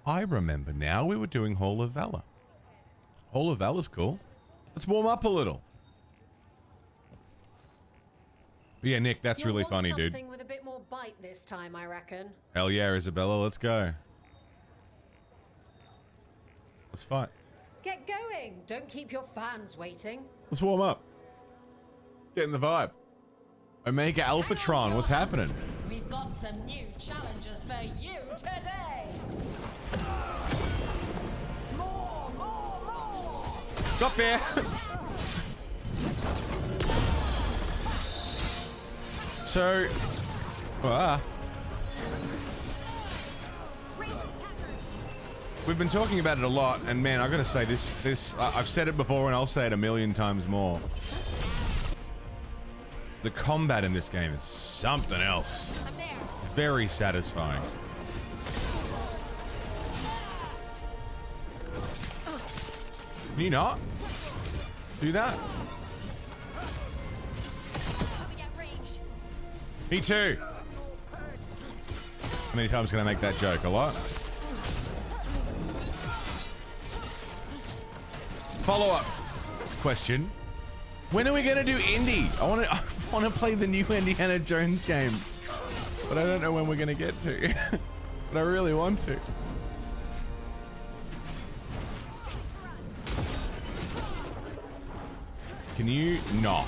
I remember now. We were doing Hall of Valor. Hall of Valor's cool. Let's warm up a little. But yeah, Nick, that's really funny, dude. Something with a bit more bite this time, I reckon. Hell yeah, Isabella, let's go. Let's fight. Get going! Don't keep your fans waiting. Let's warm up. Get in the vibe. Omega Alphatron, what's happening? We've got some new challenges for you today. More! Got there. So, we've been talking about it a lot, and man, I gotta say this, I've said it before and I'll say it a million times more. The combat in this game is something else. Very satisfying. Can you not do that? Me too. How many times can I make that joke? A lot? Follow-up question. When are we gonna do indie? I wanna play the new Indiana Jones game. But I don't know when we're gonna get to. But I really want to. Can you not?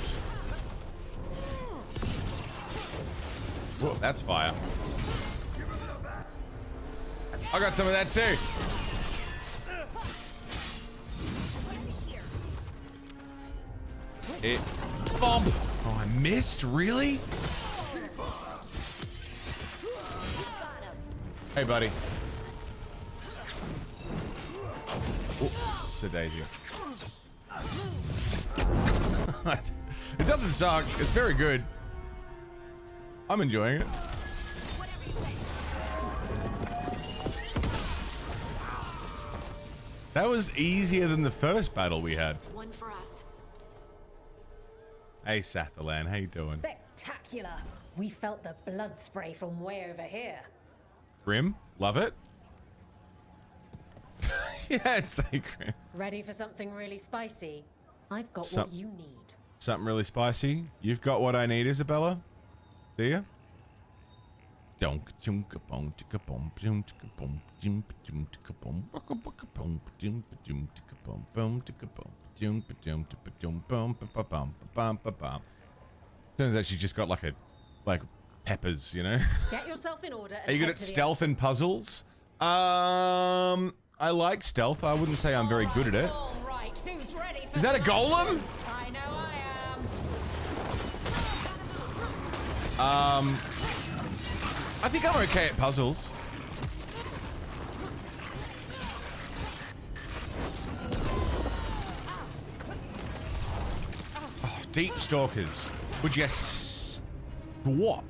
Whoa, that's fire. I got some of that too. It bump. Oh, I missed, really? Hey, buddy. Oops, a daisy. It doesn't suck. It's very good. I'm enjoying it. That was easier than the first battle we had. One for us. Hey, Sathalan, how you doing? Spectacular. We felt the blood spray from way over here. Grim, love it. Yeah, say Grim. Ready for something really spicy? I've got what you need. Something really spicy? You've got what I need, Isabella? Do you? Turns out she's just got like peppers, you know? Get yourself in order. Are you good at stealth and puzzles? I like stealth. I wouldn't say I'm very good at it. All right, who's ready for Is that a golem? I know I am. I think I'm okay at puzzles. Oh, deep stalkers. Would you swap?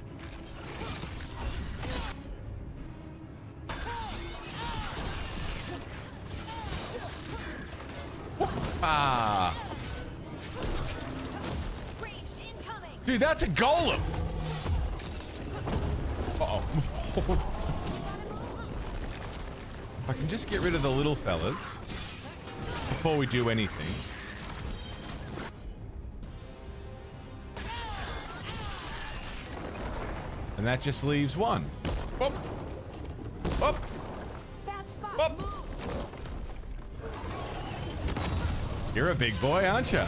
Ah. Dude, that's a golem. Uh-oh. I can just get rid of the little fellas before we do anything. And that just leaves one. Whoop. Whoop. Whoop. You're a big boy, aren't you?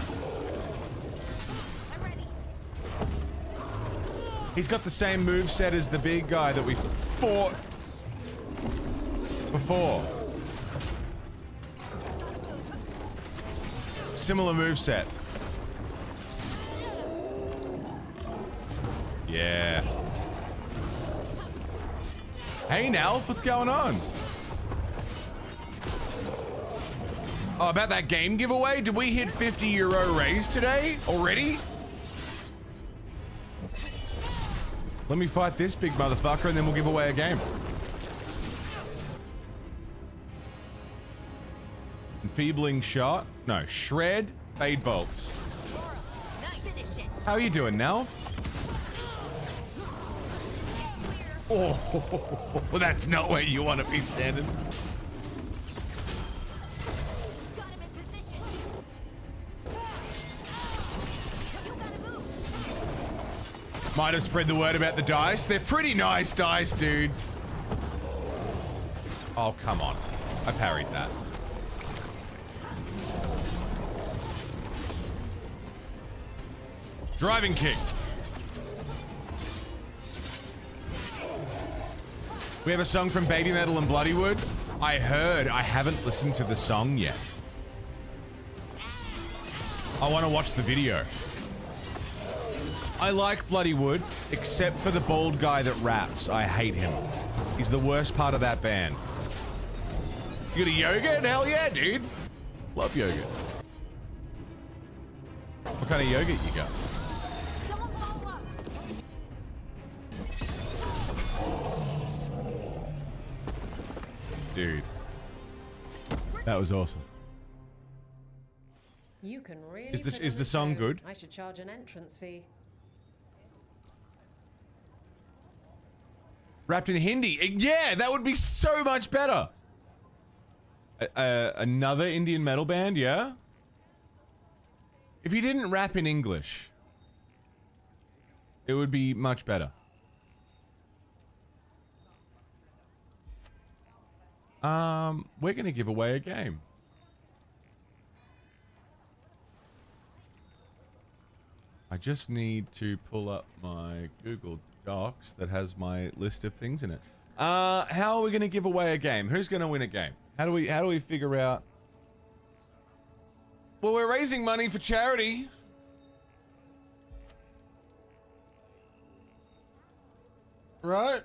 He's got the same moveset as the big guy that we fought before. Similar moveset. Yeah. Hey, Nalf, what's going on? Oh, about that game giveaway? Did we hit €50 raise today already? Let me fight this big motherfucker and then we'll give away a game. Enfeebling shot. No, shred, fade bolts. How are you doing, Nalf? Oh, well, that's not where you want to be standing. Might have spread the word about the dice. They're pretty nice dice, dude. Oh, come on. I parried that. Driving kick. We have a song from Baby Metal and Bloodywood. I heard. I haven't listened to the song yet. I want to watch the video. I like Bloodywood, except for the bald guy that raps. I hate him. He's the worst part of that band. You got a yogurt? Hell yeah, dude. Love yogurt. What kind of yogurt you got? Dude. That was awesome. You can really is the song good? I should charge an entrance fee. Wrapped in Hindi. Yeah, that would be so much better. Another Indian metal band, yeah? If you didn't rap in English, it would be much better. We're gonna give away a game. I just need to pull up my Google Docs that has my list of things in it. How are we gonna give away a game? Who's gonna win a game? How do we figure out? Well, we're raising money for charity. Right?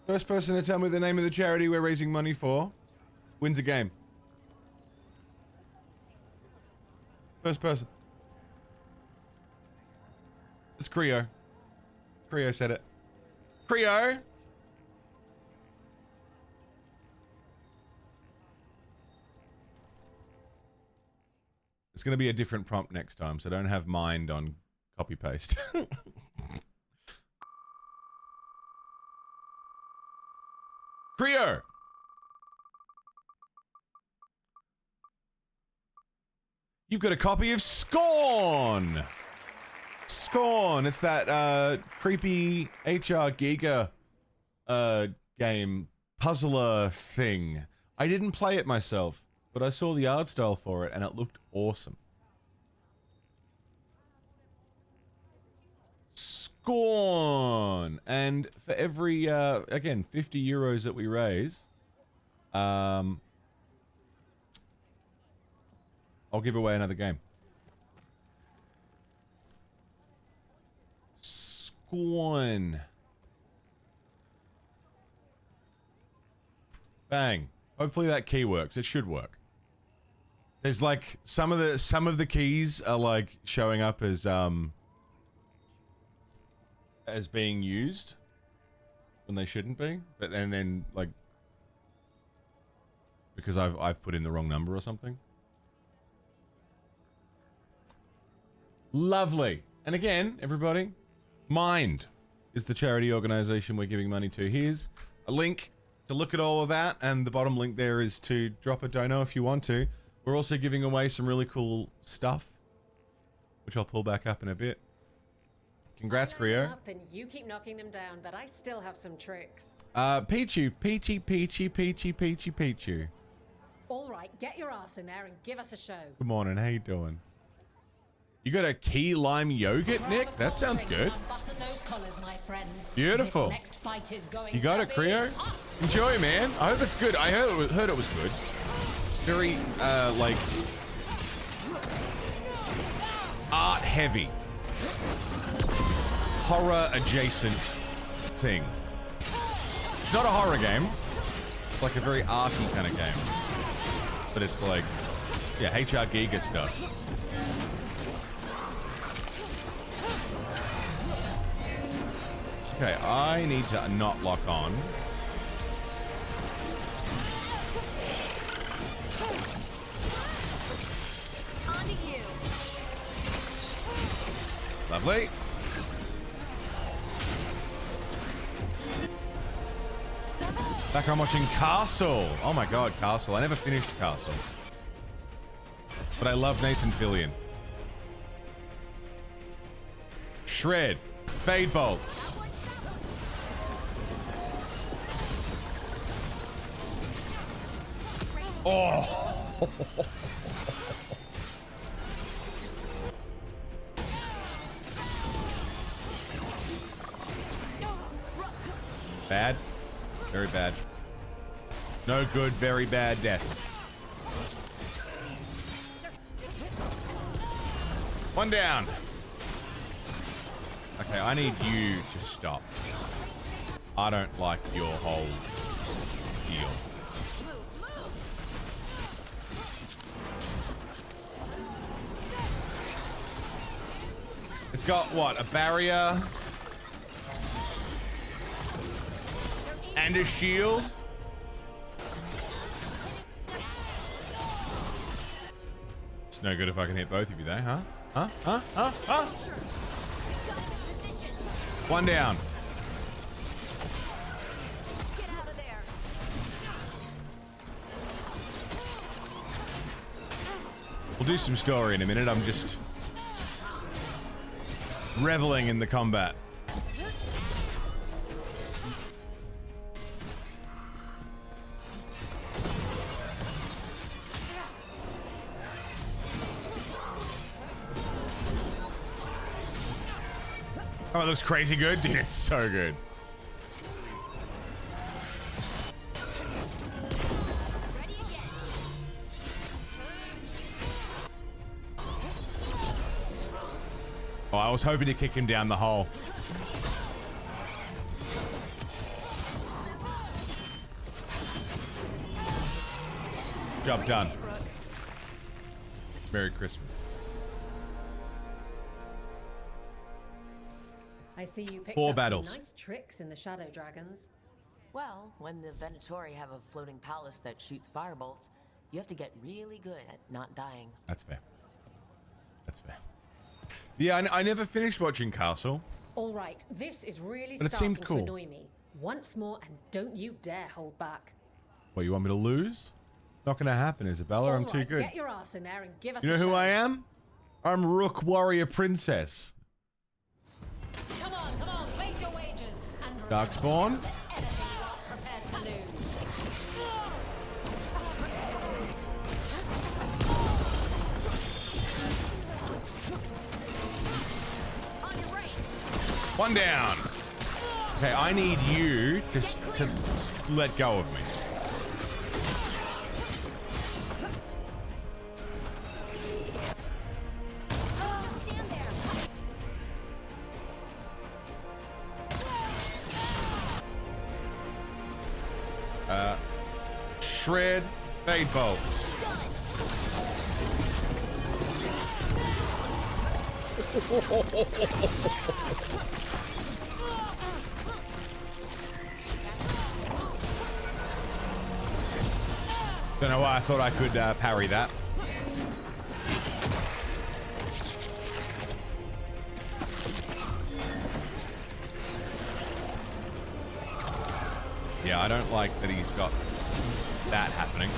First person to tell me the name of the charity we're raising money for wins a game. First person. It's Creo. Creo said it. Creo! It's gonna be a different prompt next time, so don't have mind on copy paste. Creo! You've got a copy of Scorn! Scorn! It's that, creepy HR Giga, game, puzzler thing. I didn't play it myself, but I saw the art style for it and it looked awesome. Scorn! And for every, again, 50 euros that we raise, I'll give away another game. Scorn. Bang. Hopefully that key works. It should work. There's like some of the keys are like showing up as being used when they shouldn't be, but and then like because I've put in the wrong number or something. Lovely. And again, everybody, Mind is the charity organization we're giving money to. Here's a link to look at all of that, and the bottom link there is to drop a dono if you want to. We're also giving away some really cool stuff, which I'll pull back up in a bit. Congrats, Creo. Up and you keep knocking them down, but I still have some tricks. Pichu. Pichu. All right, get your ass in there and give us a show. Good morning, how you doing? You got a key lime yogurt, Nick? That sounds good. Beautiful. You got it, Creo? Enjoy, man. I hope it's good. I heard it was good. Very, like, art heavy. Horror adjacent thing. It's not a horror game. It's like a very arty kind of game. But it's like, yeah, HR Giga stuff. Okay, I need to not lock on. Lovely. Back on watching Castle. Oh my god, Castle. I never finished Castle. But I love Nathan Fillion. Shred. Fade bolts. Oh. Bad. Very bad. No good, very bad death. One down. Okay, I need you to stop. I don't like your whole deal. It's got what? A barrier and a shield. It's no good if I can hit both of you there, huh? Huh? One down. Get out of there. We'll do some story in a minute. I'm just reveling in the combat. Oh, it looks crazy good. Dude, it's so good. Oh, I was hoping to kick him down the hole. Job done. Merry Christmas. I see you picked 4 up battles. some nice tricks in the Shadow Dragons. Well, when the Venatori have a floating palace that shoots firebolts, you have to get really good at not dying. That's fair. That's fair. Yeah, I never finished watching Castle. All right, this is really But it starting seemed cool. to annoy me. Once more, and don't you dare hold back. What, you want me to lose? Not gonna happen, Isabella. I'm All too right, good. Get your ass in there and give us You know a who show. I am? I'm Rook Warrior Princess. Come on, place your wagers. And Darkspawn. remember, anything you are prepared to lose. On your right. One down. Okay, I need you to let go of me. Just stand there. Shred. Fade bolts. Don't know why I thought I could parry that. Yeah, I don't like that he's got that happening.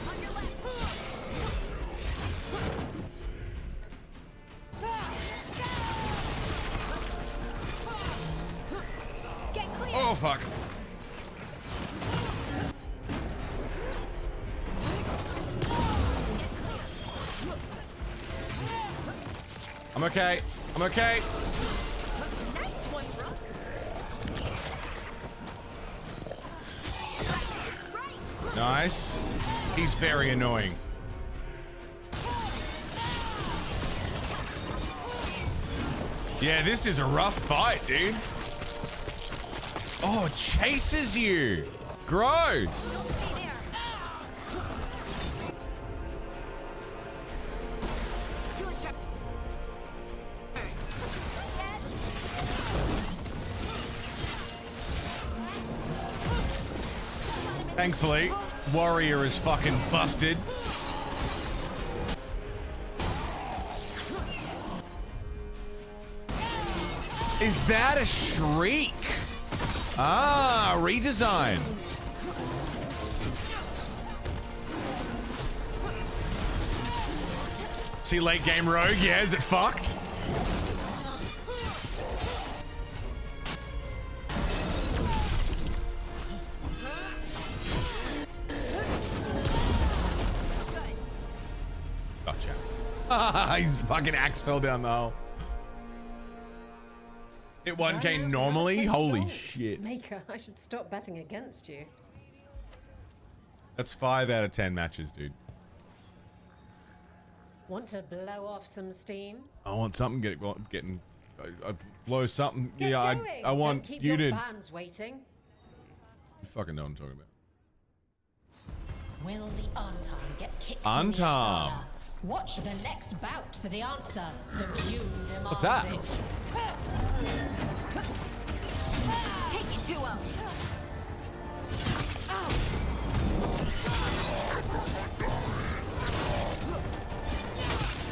On your left. Get clear. Oh, fuck. I'm okay. I'm okay. Nice one, Rook. Right. Nice. He's very annoying. Yeah, this is a rough fight, dude. Oh, it chases you. Gross. Stay there. Your turn. Thankfully, Warrior is fucking busted. Is that a shriek? Ah, redesign. See late game rogue, yeah, is it fucked? Gotcha. His fucking axe fell down the hole. Hit 1k normally? Holy shit. Maker, I should stop betting against you. That's 5 out of 10 matches, dude. Want to blow off some steam? I want something getting blow something. Get Yeah, going. I want Don't keep you your to. fans waiting. You fucking know what I'm talking about. Will the Antarm get kicked? Antarm. In the Asana? Watch the next bout for the answer. The queue demands What's that? it. Take it to him.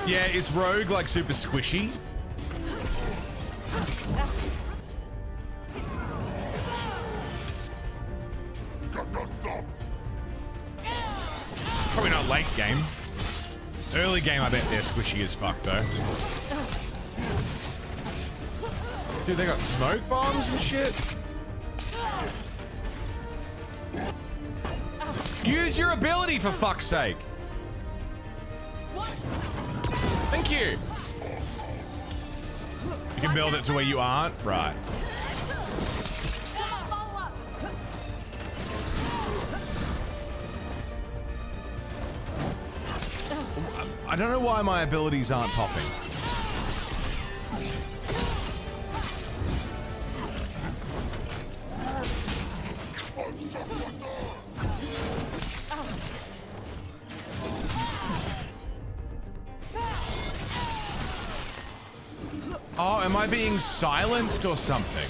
Yeah, is Rogue like super squishy? Probably not late game. Early game, I bet they're squishy as fuck though. Dude, they got smoke bombs and shit. Use your ability for fuck's sake. Thank you. You can build it to where you aren't? Right. I don't know why my abilities aren't popping. Oh, am I being silenced or something?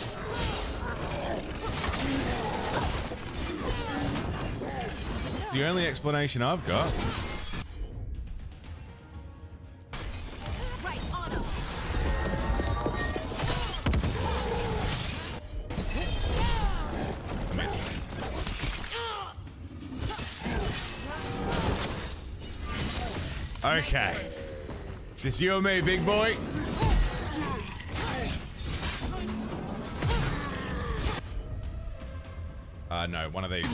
The only explanation I've got. Right on him. Missed. Okay. It's just you and me, big boy. No, one of these.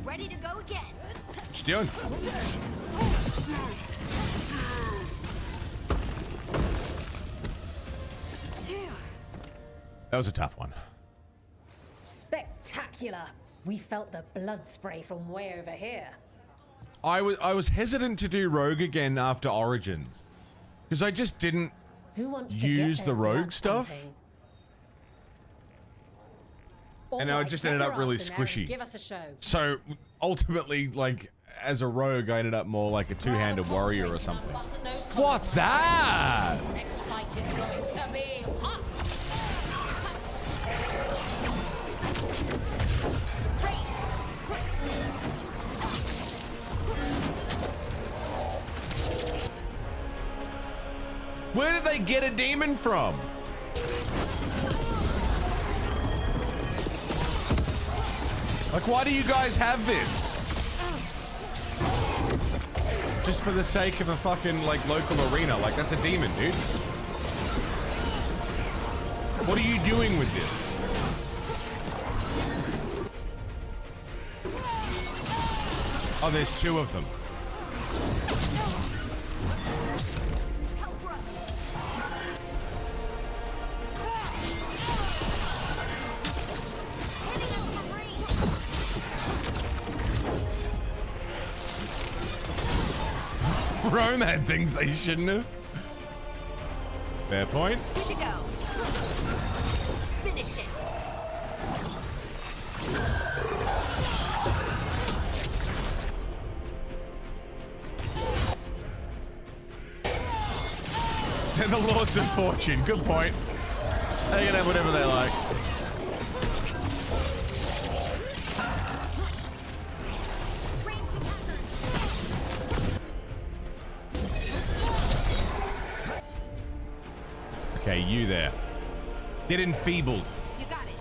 Ready to go again. What you doing? That was a tough one. Spectacular. We felt the blood spray from way over here. I was hesitant to do Rogue again after Origins. Because I just didn't Who wants to use get the their Rogue blood stuff. pumping? And I Alright, just get ended your up really arse in there and squishy. Give us a show. So ultimately, like, as a Rogue, I ended up more like a two-handed warrior or something. What's that? Next fight is going to be hot. Where did they get a demon from? Like, why do you guys have this? Just for the sake of a fucking, like, local arena. Like, that's a demon, dude. What are you doing with this? Oh, there's two of them. Rome had things they shouldn't have. Fair point. Good to go. Finish it. They're the Lords of Fortune. Good point. They can have whatever they like. Okay, you there. Get enfeebled. You got it.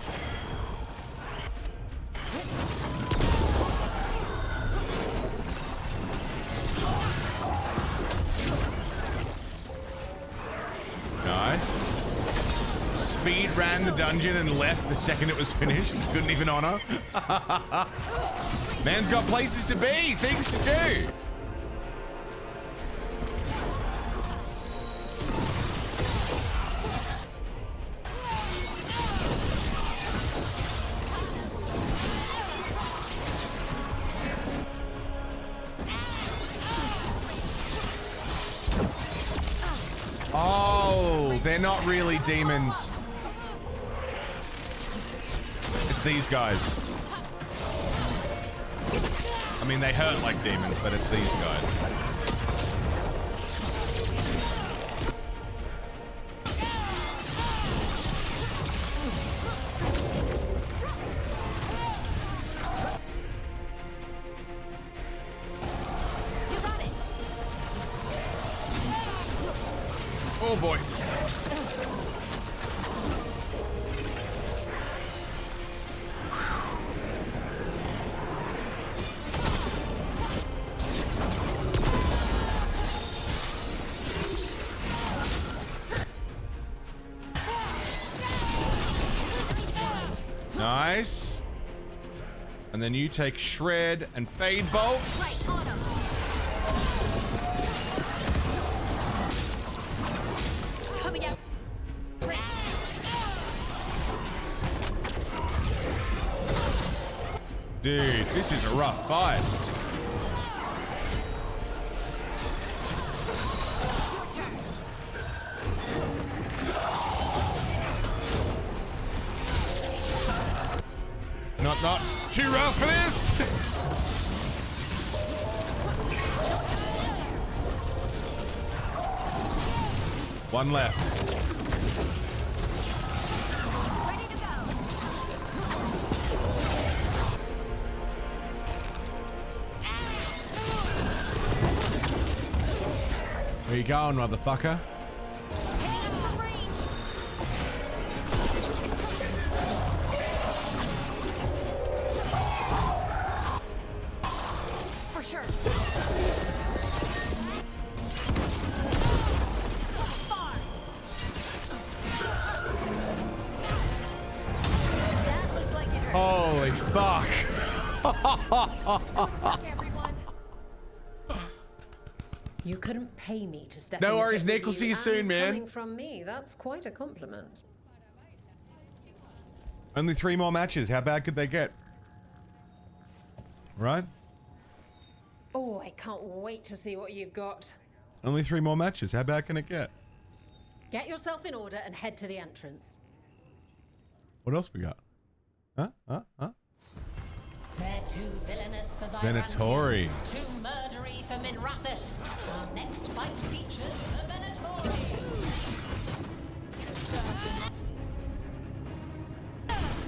Nice. Speed ran the dungeon and left the second it was finished. Couldn't even honor. Man's got places to be, things to do. Oh, they're not really demons. It's these guys. I mean, they hurt like demons, but it's these guys. You got it. Oh boy. Nice. And then you take Shred and Fade Bolts. Right on him. Coming out. Dude, this is a rough fight. Your turn. Not too rough for this. One left. Ready to go. Where you going, motherfucker? Hitting him from range. For sure. Far. That looked like it hurt. Holy fuck. Everyone. You couldn't pay me to step No in the worries, pit with Nick. We'll you, see you soon, and man. Coming from me, that's quite a compliment. Only 3 more matches. How bad could they get? Right? Oh, I can't wait to see what you've got. Only 3 more matches. How bad can it get? Get yourself in order and head to the entrance. What else we got? Huh? They're too villainous for Venatori. Vibrantium, too murdery for Minrathus. Our next fight features the Venatori.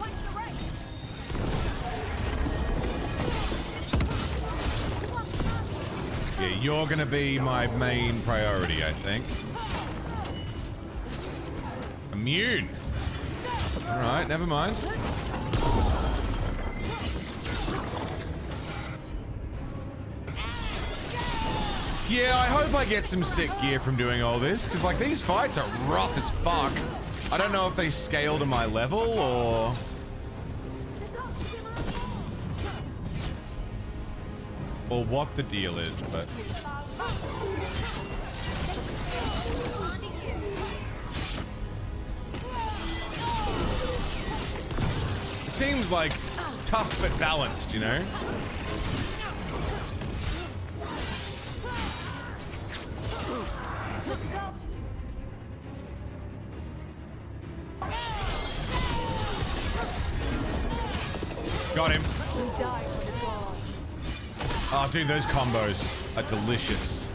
Watch the right. Yeah, you're gonna be my main priority, I think. Immune. All right, never mind. Yeah, I hope I get some sick gear from doing all this, because like these fights are rough as fuck. I don't know if they scale to my level or what the deal is, but it seems like tough but balanced, you know? Got him. Oh, dude, those combos are delicious.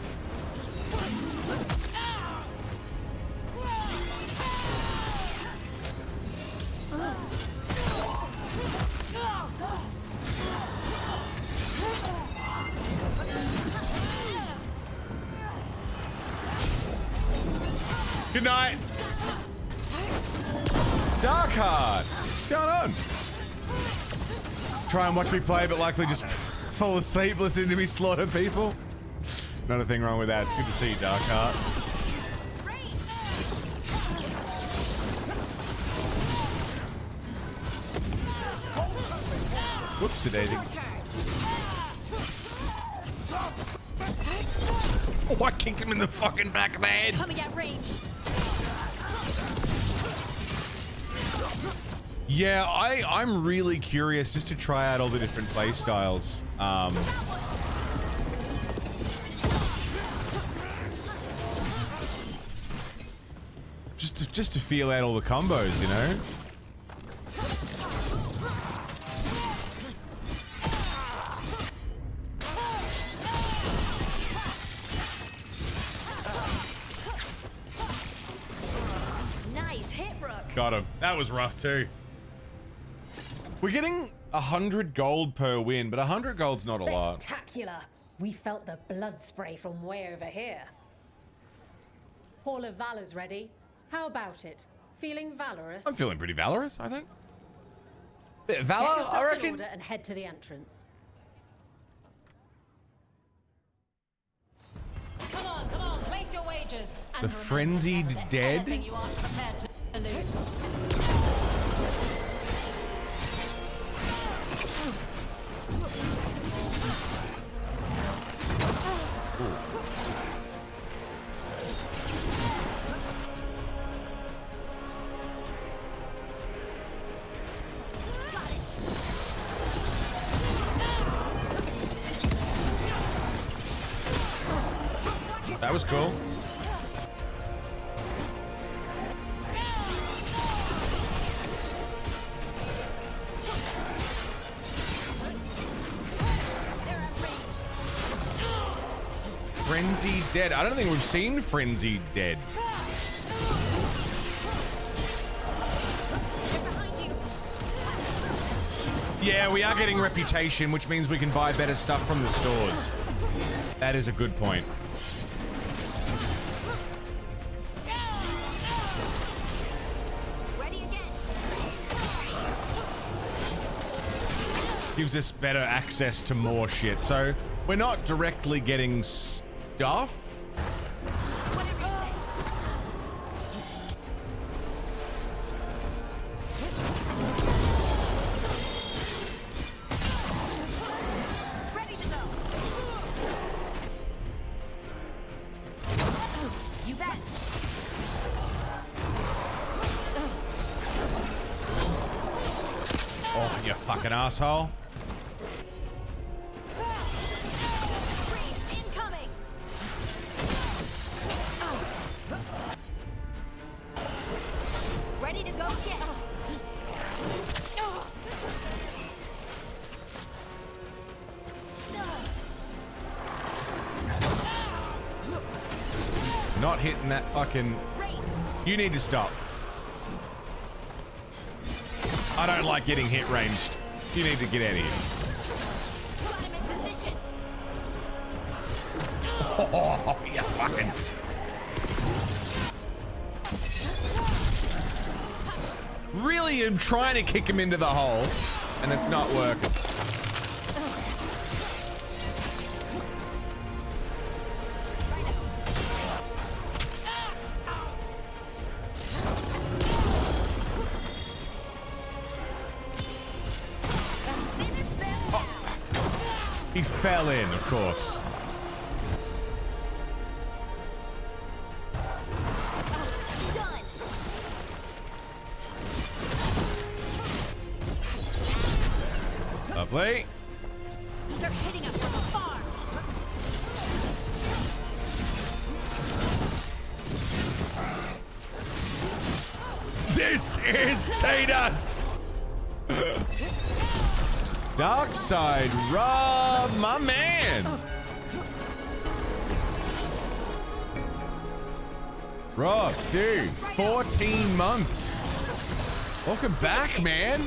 Good night. Darkheart, what's going on? Try and watch me play, but likely just fall asleep listening to me slaughter people. Not a thing wrong with that. It's good to see you, Darkheart. Whoops, daisy. Oh, I kicked him in the fucking back of the head. Coming at range. Yeah, I'm really curious just to try out all the different play styles. Just to feel out all the combos, you know? Nice hit, Rook. Got him. That was rough too. We're getting 100 gold per win, but 100 gold's not a lot. Spectacular. We felt the blood spray from way over here. Hall of Valor's ready. How about it? Feeling valorous? I'm feeling pretty valorous, I think. Bit of Get valor, yourself I in reckon. order and head to the entrance. Come on, place your wagers. And The remember, frenzied never let dead? anything you aren't prepared to lose. That was cool. Frenzied Dead. I don't think we've seen Frenzied Dead. Yeah, we are getting reputation, which means we can buy better stuff from the stores. That is a good point. Ready again. Gives us better access to more shit. So we're not directly getting stuff. Whatever you say. Ready to go. You bet. Oh, you fucking asshole. Range incoming. Ready to go again. Not hitting that fucking... Range. You need to stop. I don't like getting hit ranged. You need to get out of here. Got him in position. Oh, you fucking... Really am trying to kick him into the hole, and it's not working. Finish them now. He fell in, of course. Done. Lovely. They're hitting us from afar. This is Thanos! Dark side, Rob, my man! Rob, dude, 14 months. Welcome back, man.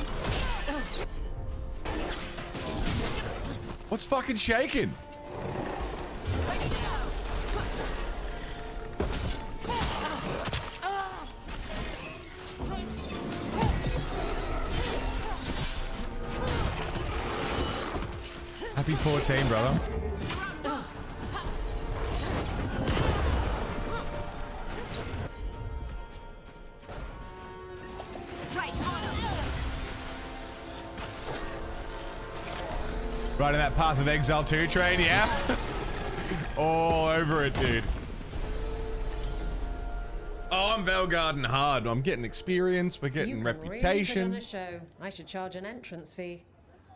What's fucking shaking? Ready to go. Happy 14, brother. Right in that Path of Exile 2 train, yeah? All over it, dude. Oh, I'm Veilguard and hard. I'm getting experience. We're getting reputation. Really put on a show. I should charge an entrance fee.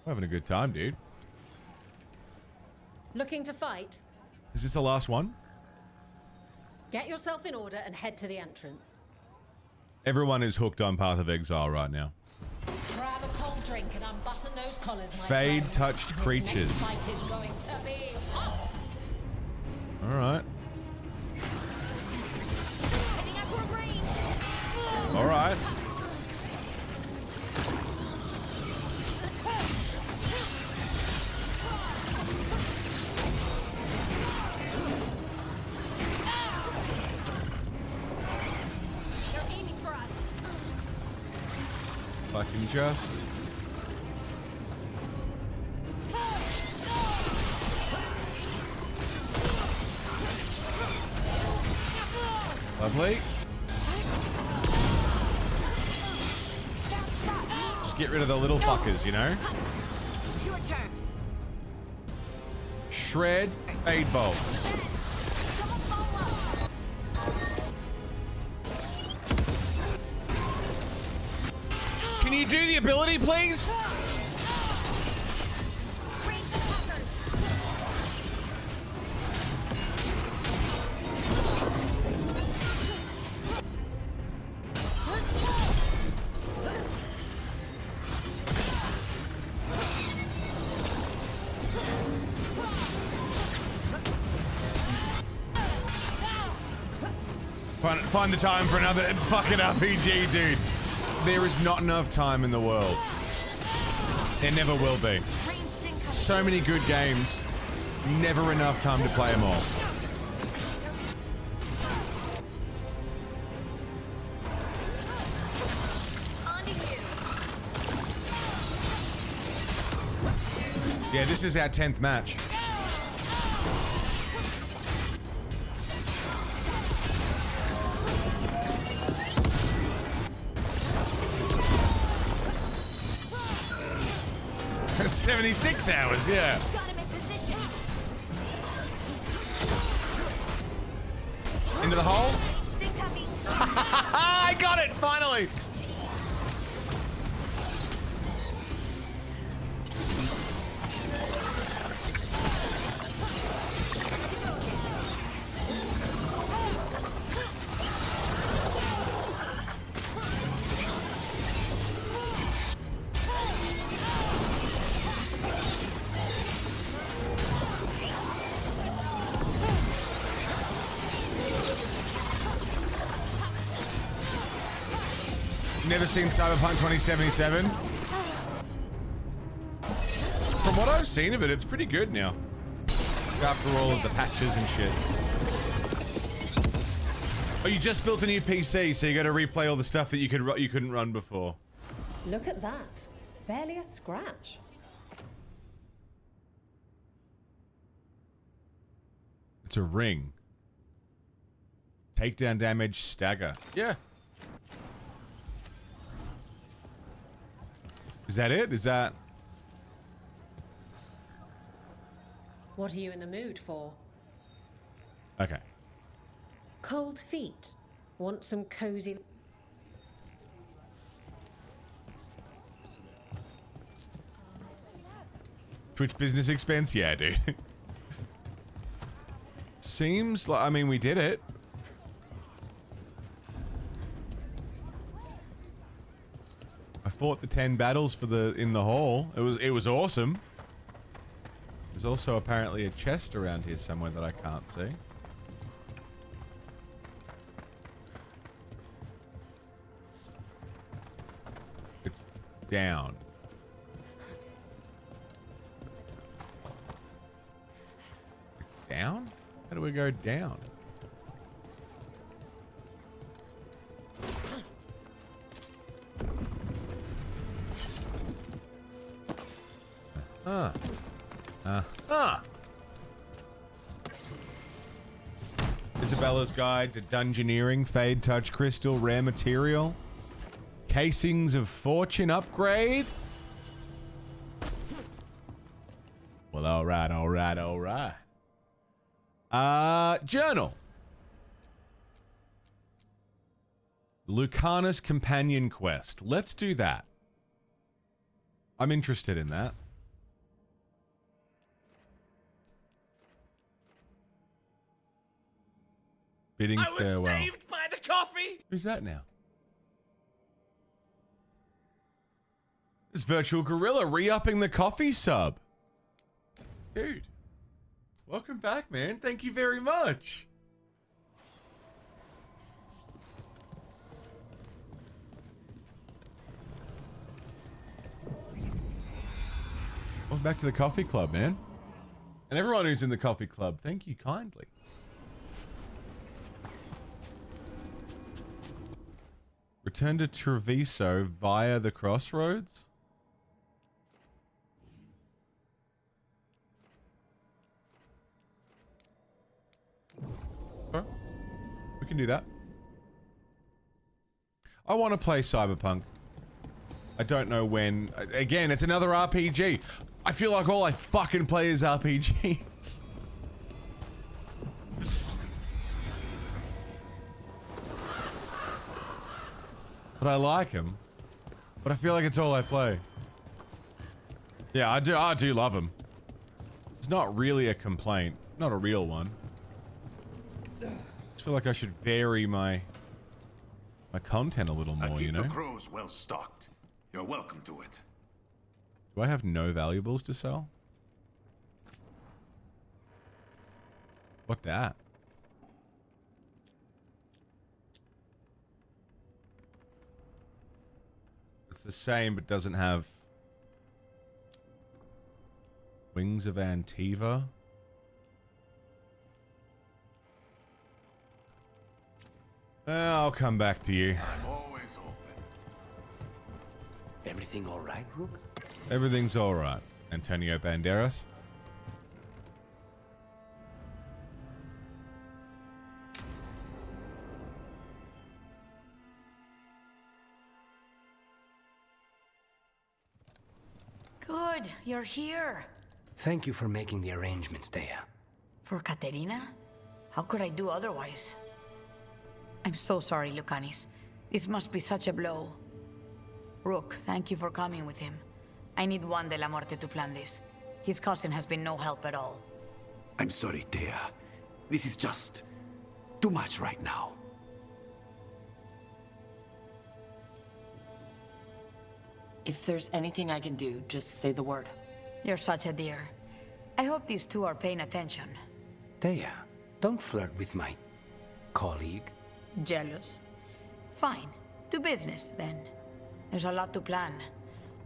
We're having a good time, dude. Looking to fight? Is this the last one? Get yourself in order and head to the entrance. Everyone is hooked on Path of Exile right now. Grab a cold drink and unbutton those collars, my Fade friend. touched creatures. This next fight is going to be hot. All right. Heading up for range. All right. They're aiming for us. If I can just... Lovely. Just get rid of the little fuckers, you know? Your turn. Shred, fade bolts. Can you do the ability, please? Range attackers. Find the time for another fucking RPG, dude. There is not enough time in the world. There never will be. Ranged incoming. So many good games, never enough time to play them all. On to you. Yeah, this is our 10th match. That's 76 hours, yeah. Got him in position. Into the hole. Ranged incoming. I got it, finally. Never seen Cyberpunk 2077. From what I've seen of it, it's pretty good now. After all of the patches and shit. Oh, you just built a new PC, so you got to replay all the stuff that you couldn't run before. Look at that. Barely a scratch. It's a ring. Takedown damage, stagger. Yeah. Is that it? Is that... What are you in the mood for? Okay. Cold feet. Want some cozy... Twitch business expense? Yeah, dude. Seems like... I mean, we did it. I fought the 10 battles for the... in the hall. It was awesome. There's also apparently a chest around here somewhere that I can't see. It's down. It's down? How do we go down? Ah. Isabella's Guide to Dungeoneering, Fade Touch Crystal, Rare Material. Casings of Fortune upgrade. Well, alright. Journal. Lucana's Companion Quest. Let's do that. I'm interested in that. Bidding farewell. I was saved by the coffee! Who's that now? It's Virtual Gorilla re-upping the coffee sub. Dude. Welcome back, man. Thank you very much. Welcome back to the coffee club, man. And everyone who's in the coffee club, thank you kindly. Return to Treviso via the crossroads? Huh? We can do that. I want to play Cyberpunk. I don't know when. Again, it's another RPG. I feel like all I fucking play is RPGs. But I like him. But I feel like it's all I play. Yeah, I do love him. It's not really a complaint. Not a real one. I just feel like I should vary my content a little more, you know? The crew's well stocked. You're welcome to it. Do I have no valuables to sell? What that? It's the same, but doesn't have Wings of Antiva. I'll come back to you. I'm always open. Everything all right, Rook? Everything's all right, Antonio Banderas. Good, you're here. Thank you for making the arrangements, Dea. For Katerina? How could I do otherwise? I'm so sorry, Lucanis. This must be such a blow. Rook, thank you for coming with him. I need Juan de la Muerte to plan this. His cousin has been no help at all. I'm sorry, Dea. This is just too much right now. If there's anything I can do, just say the word. You're such a dear. I hope these two are paying attention. Dea, don't flirt with my colleague. Jealous? Fine. To business, then. There's a lot to plan.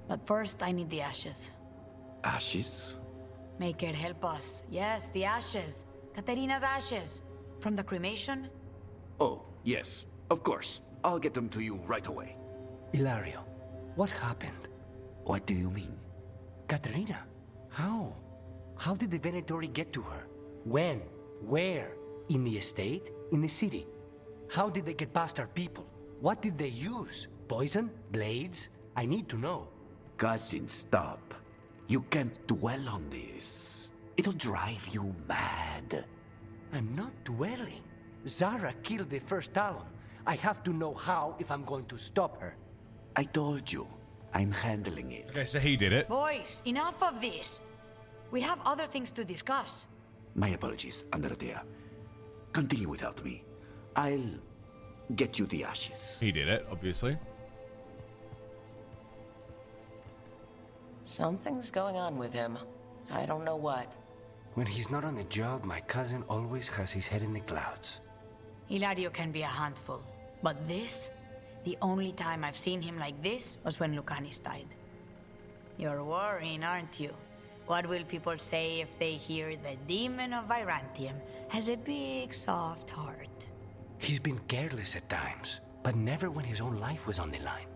But first, I need the ashes. Ashes? Make it help us. Yes, the ashes. Katerina's ashes. From the cremation? Oh, yes. Of course. I'll get them to you right away. Ilario, what happened? What do you mean? Katerina, how? How did the Venatori get to her? When? Where? In the estate? In the city? How did they get past our people? What did they use? Poison? Blades? I need to know. Cousin, stop. You can't dwell on this. It'll drive you mad. I'm not dwelling. Zara killed the first Talon. I have to know how if I'm going to stop her. I told you. I'm handling it. Okay, so he did it. Boys, enough of this. We have other things to discuss. My apologies, Andrea. Continue without me. I'll get you the ashes. He did it, obviously. Something's going on with him. I don't know what. When he's not on the job, my cousin always has his head in the clouds. Hilario can be a handful. But this? The only time I've seen him like this was when Lucanis died. You're worrying, aren't you? What will people say if they hear the demon of Virantium has a big, soft heart? He's been careless at times, but never when his own life was on the line.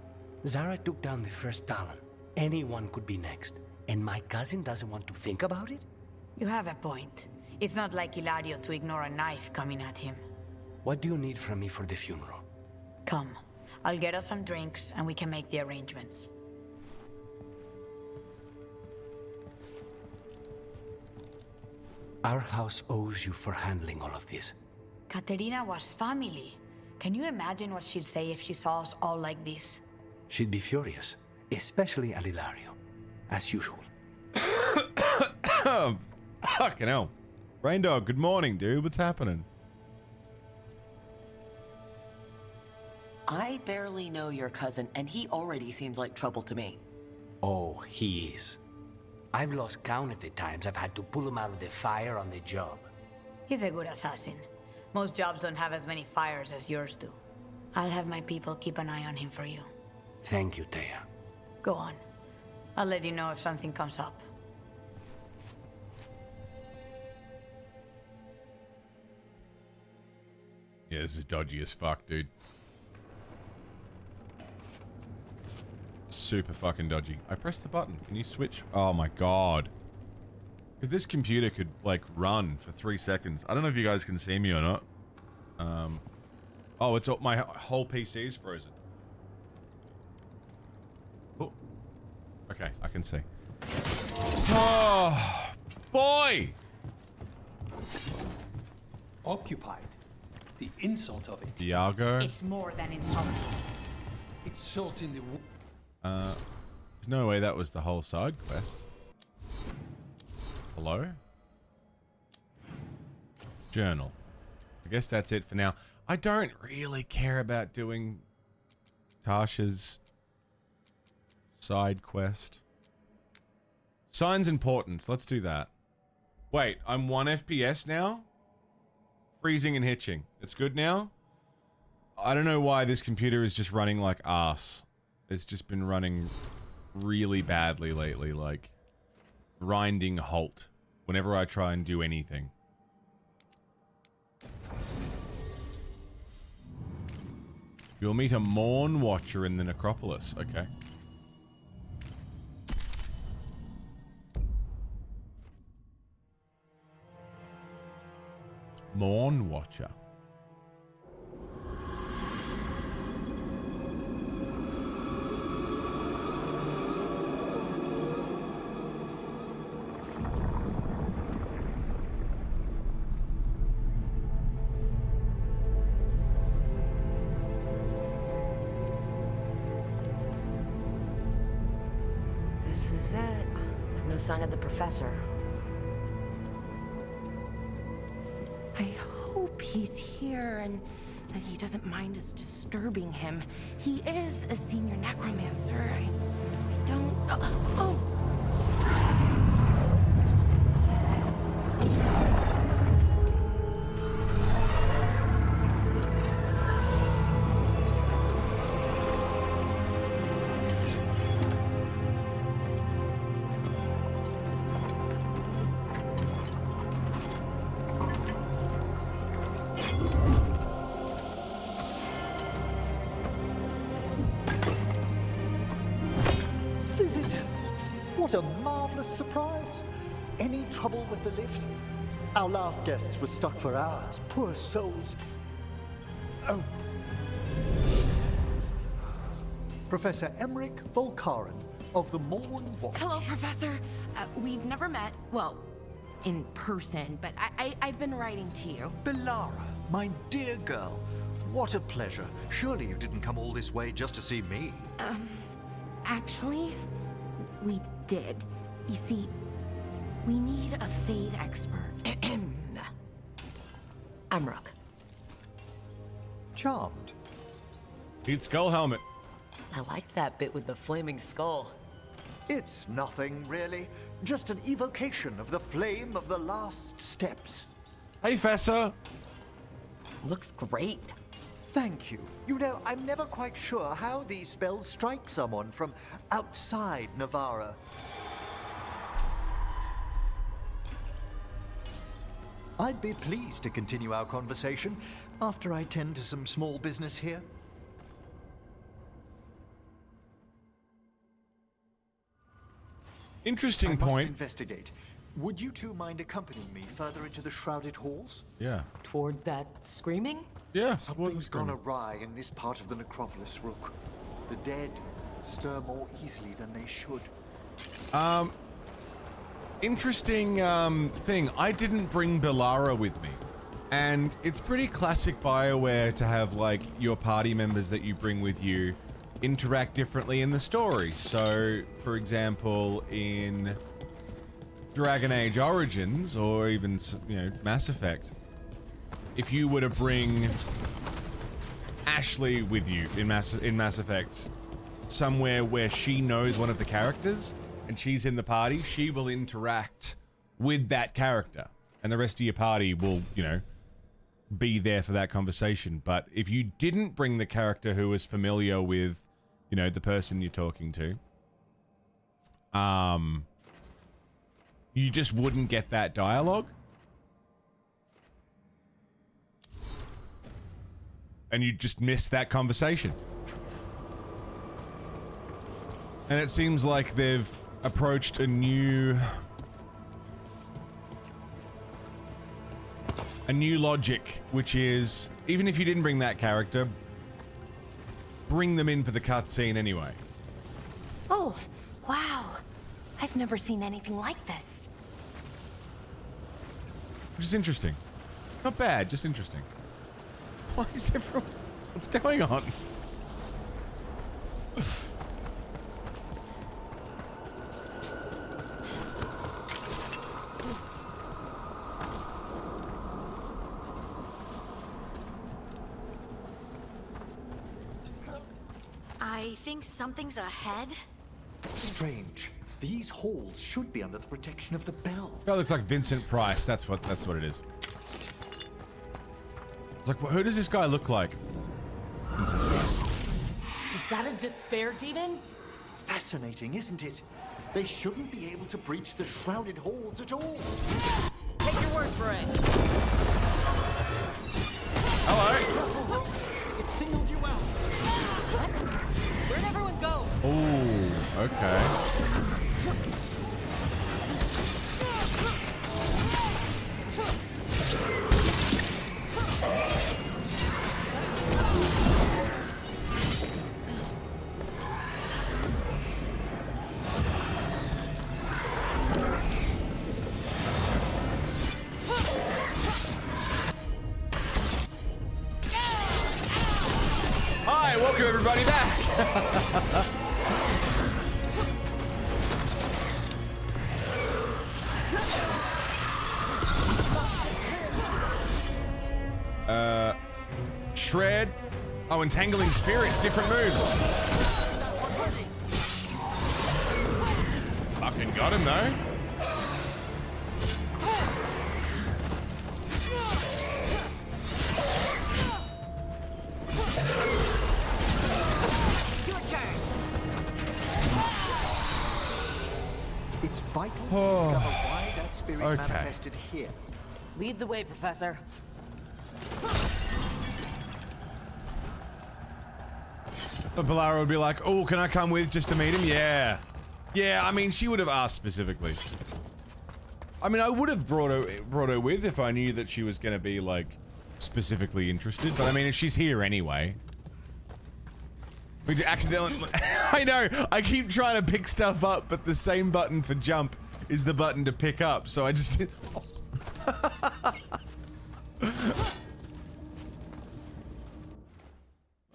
Zara took down the first Talon. Anyone could be next. And my cousin doesn't want to think about it? You have a point. It's not like Ilario to ignore a knife coming at him. What do you need from me for the funeral? Come. I'll get us some drinks and we can make the arrangements. Our house owes you for handling all of this. Katerina was family. Can you imagine what she'd say if she saw us all like this? She'd be furious, especially at Ilario, as usual. Fucking hell. Rain Dog, good morning, dude. What's happening? I barely know your cousin, and he already seems like trouble to me. Oh, he is. I've lost count of the times I've had to pull him out of the fire on the job. He's a good assassin. Most jobs don't have as many fires as yours do. I'll have my people keep an eye on him for you. Thank you, Taya. Go on. I'll let you know if something comes up. Yeah, this is dodgy as fuck, dude. Super fucking dodgy. I pressed the button. Can you switch? Oh my god. If this computer could, like, run for 3 seconds. I don't know if you guys can see me or not. Oh, it's all, my whole PC is frozen. Oh. Okay, I can see. Oh, boy! Occupied. The insult of it. Diago. It's more than insulting. It's salt in the wound. There's no way that was the whole side quest. Hello? Journal. I guess that's it for now. I don't really care about doing Tasha's side quest. Signs importance. Let's do that. Wait, I'm 1 FPS now? Freezing and hitching. It's good now? I don't know why this computer is just running like ass. It's just been running really badly lately, like grinding halt whenever I try and do anything. You'll meet a Morn Watcher in the necropolis. Okay. Morn Watcher. This is it. No sign of the professor. I hope he's here and that he doesn't mind us disturbing him. He is a senior necromancer. I don't... Oh! What a marvelous surprise! Any trouble with the lift? Our last guests were stuck for hours. Poor souls. Oh. Professor Emmerich Volkaren of the Morn Watch. Hello, Professor. We've never met, well, in person, but I've been writing to you. Belara, my dear girl. What a pleasure. Surely you didn't come all this way just to see me. Actually, we did. You see, we need a Fade expert. I'm Rook. Charmed. Need skull helmet. I liked that bit with the flaming skull. It's nothing, really. Just an evocation of the flame of the last steps. Hey, Fessa. Looks great. Thank you. You know, I'm never quite sure how these spells strike someone from outside Navarra. I'd be pleased to continue our conversation after I tend to some small business here. Interesting I must point. investigate. Would you two mind accompanying me further into the shrouded halls? Yeah. Toward that screaming? Yeah. Something's gone awry in this part of the necropolis, Rook. The dead stir more easily than they should. Interesting thing. I didn't bring Bellara with me. And it's pretty classic BioWare to have, like, your party members that you bring with you interact differently in the story. So, for example, in Dragon Age Origins, or even, you know, Mass Effect, if you were to bring Ashley with you in Mass Effect, somewhere where she knows one of the characters, and she's in the party, she will interact with that character. And the rest of your party will, you know, be there for that conversation. But if you didn't bring the character who was familiar with, you know, the person you're talking to, you just wouldn't get that dialogue. And you just miss that conversation. And it seems like they've approached a new logic, which is, even if you didn't bring that character, bring them in for the cutscene anyway. Oh, wow. I've never seen anything like this. Which is interesting. Not bad, just interesting. Why is everyone... What's going on? I think something's ahead. Strange. These halls should be under the protection of the bell. That looks like Vincent Price. That's what it is. It's like, who does this guy look like? Vincent Price. Is that a despair demon? Fascinating, isn't it? They shouldn't be able to breach the shrouded halls at all. Take your word for it. Hello. It singled you out. What? Where'd everyone go? Oh, okay. Hi, welcome everybody back. Shred. Oh, Entangling Spirits, different moves. Fucking got him though. It's vital to discover why that spirit manifested here. Lead the way, Professor. But Bellara would be like, oh, can I come with just to meet him? Yeah. Yeah, I mean, she would have asked specifically. I mean, I would have brought her with if I knew that she was going to be, like, specifically interested. But I mean, if she's here anyway. We accidentally... I know, I keep trying to pick stuff up, but the same button for jump is the button to pick up, so I just...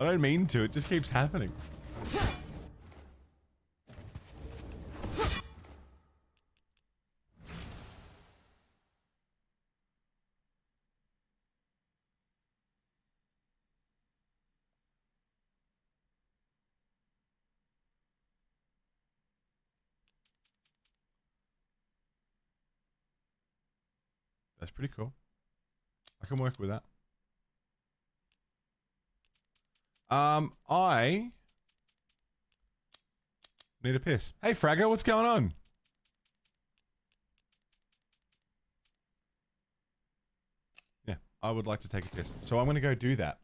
I don't mean to, it just keeps happening. That's pretty cool. I can work with that. I need a piss. Hey, Fragger, what's going on? Yeah, I would like to take a piss. So I'm going to go do that.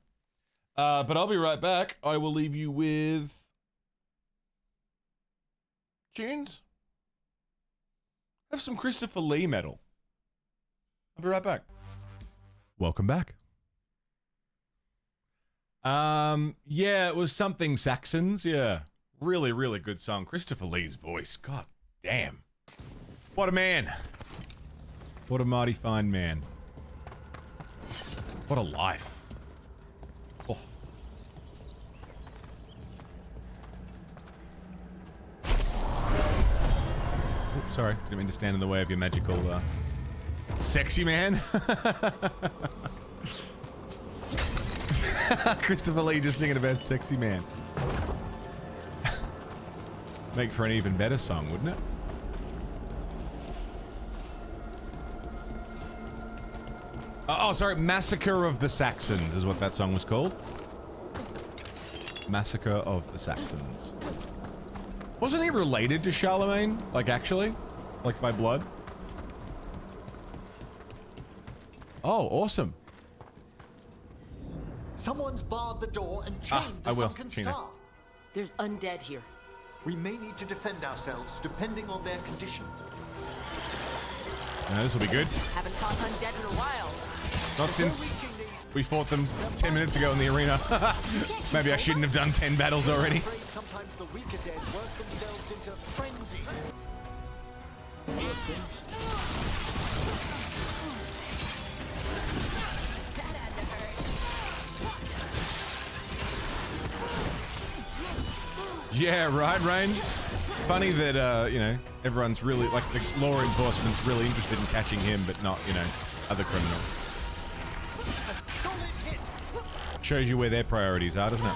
But I'll be right back. I will leave you with tunes. Have some Christopher Lee metal. I'll be right back. Welcome back. Yeah, it was something Saxons. Yeah, really, really good song. Christopher Lee's voice. God damn. What a man. What a mighty fine man. What a life. Oh. Oops, sorry, didn't mean to stand in the way of your magical, sexy man. Christopher Lee just singing about sexy man. Make for an even better song, wouldn't it? Oh, sorry, Massacre of the Saxons is what that song was called. Massacre of the Saxons. Wasn't he related to Charlemagne? Like, actually? Like, by blood? Oh, awesome. Someone's barred the door and chained the sunken star. There's undead here. We may need to defend ourselves, depending on their condition. This will be good. Haven't fought undead in a while. Not since we fought them 10 minutes ago in the arena. Maybe I shouldn't have done 10 battles already. Sometimes the weaker dead work themselves into frenzies. Yeah, right, Rain? Funny that, you know, everyone's really, like, the law enforcement's really interested in catching him, but not, you know, other criminals. Shows you where their priorities are, doesn't it?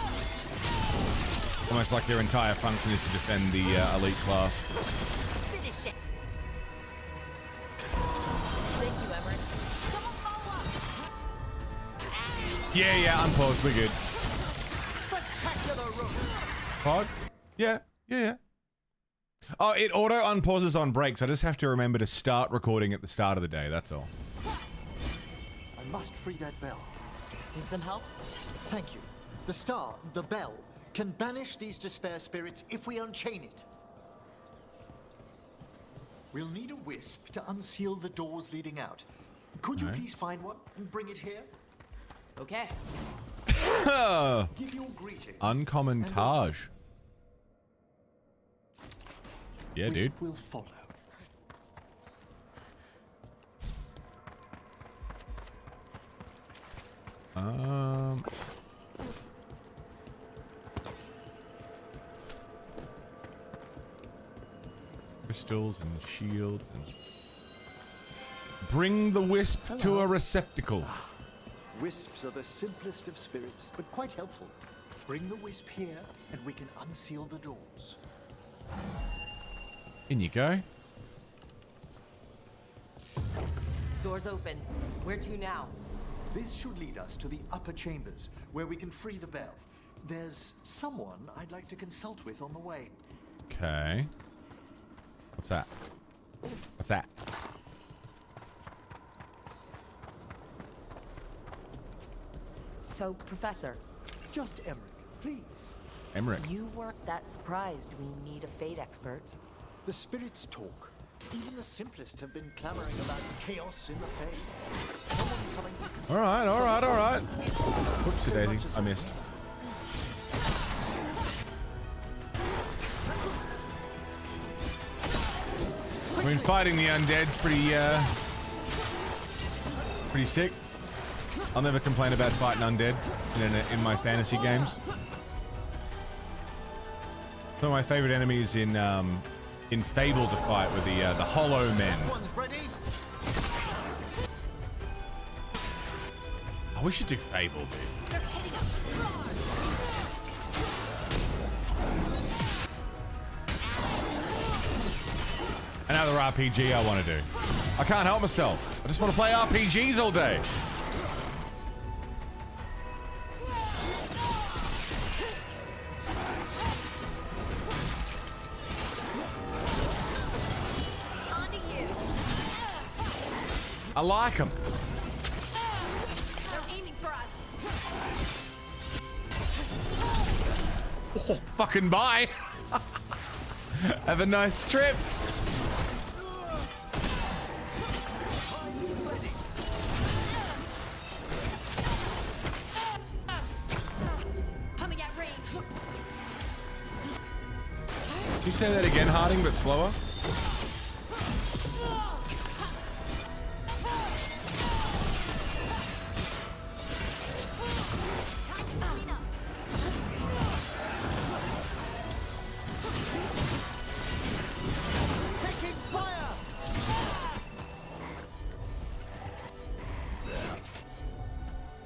Almost like their entire function is to defend the elite class. Yeah, unpause, we're good. Pod? Yeah. Oh, it auto unpauses on breaks. I just have to remember to start recording at the start of the day, that's all. I must free that bell. Need some help? Thank you. The star, the bell, can banish these despair spirits if we unchain it. We'll need a wisp to unseal the doors leading out. Could you please find one and bring it here? Okay. Give your greetings. Uncommon Taj. Yeah, dude. Wisp will follow. Crystals and shields and... Bring the wisp to a receptacle. Wisps are the simplest of spirits, but quite helpful. Bring the wisp here, and we can unseal the doors. In you go. Doors open. Where to now? This should lead us to the upper chambers, where we can free the bell. There's someone I'd like to consult with on the way. Okay. What's that? What's that? So, Professor. Just Emmerich, please. Emmerich. You weren't that surprised we need a fate expert. The spirits talk. Even the simplest have been clamoring about chaos in the Fae. Someone coming to All right. Whoops, daisy. I missed. I mean, fighting the undead's pretty sick. I'll never complain about fighting undead in my fantasy games. Some of my favorite enemies in Fable to fight were the Hollow Men. Oh, we should do Fable, dude. Another RPG I want to do. I can't help myself. I just want to play RPGs all day. I like them. They're aiming for us. Oh, fucking bye. Have a nice trip. You say that again, Harding, but slower?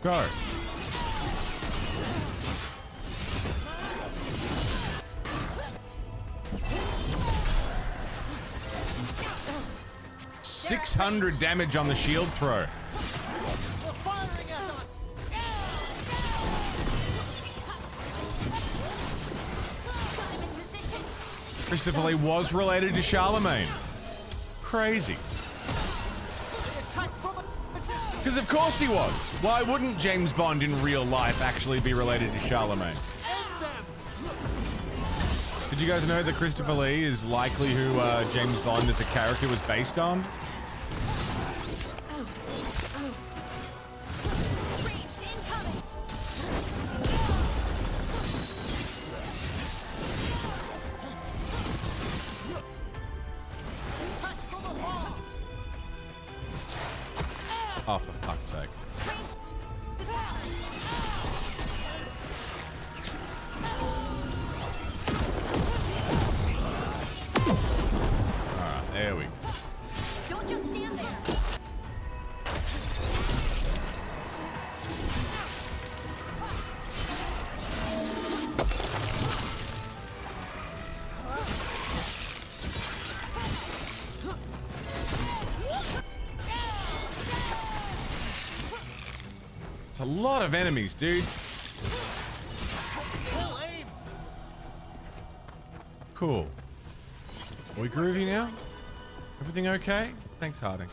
Go. $600 damage on the shield throw. Christopher Lee was related to Charlemagne. Crazy. Because of course he was. Why wouldn't James Bond in real life actually be related to Charlemagne? Did you guys know that Christopher Lee is likely who James Bond as a character was based on? Oh, for fuck's sake. Alright, there we go. Don't just stand there. It's a lot of enemies, dude. Cool. Are we groovy now? Everything okay? Thanks, Harding.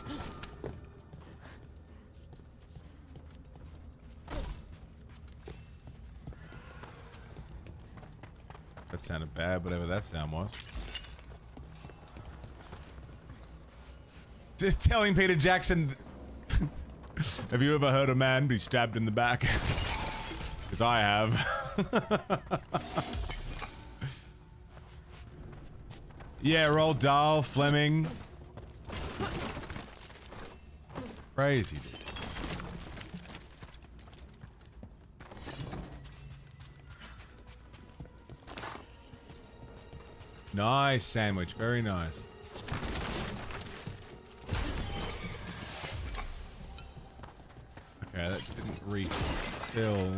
That sounded bad, whatever that sound was. Just telling Peter Jackson... Have you ever heard a man be stabbed in the back? Because I have. Yeah, Roald Dahl, Fleming. Crazy, dude. Nice sandwich, very nice. Okay, that didn't refill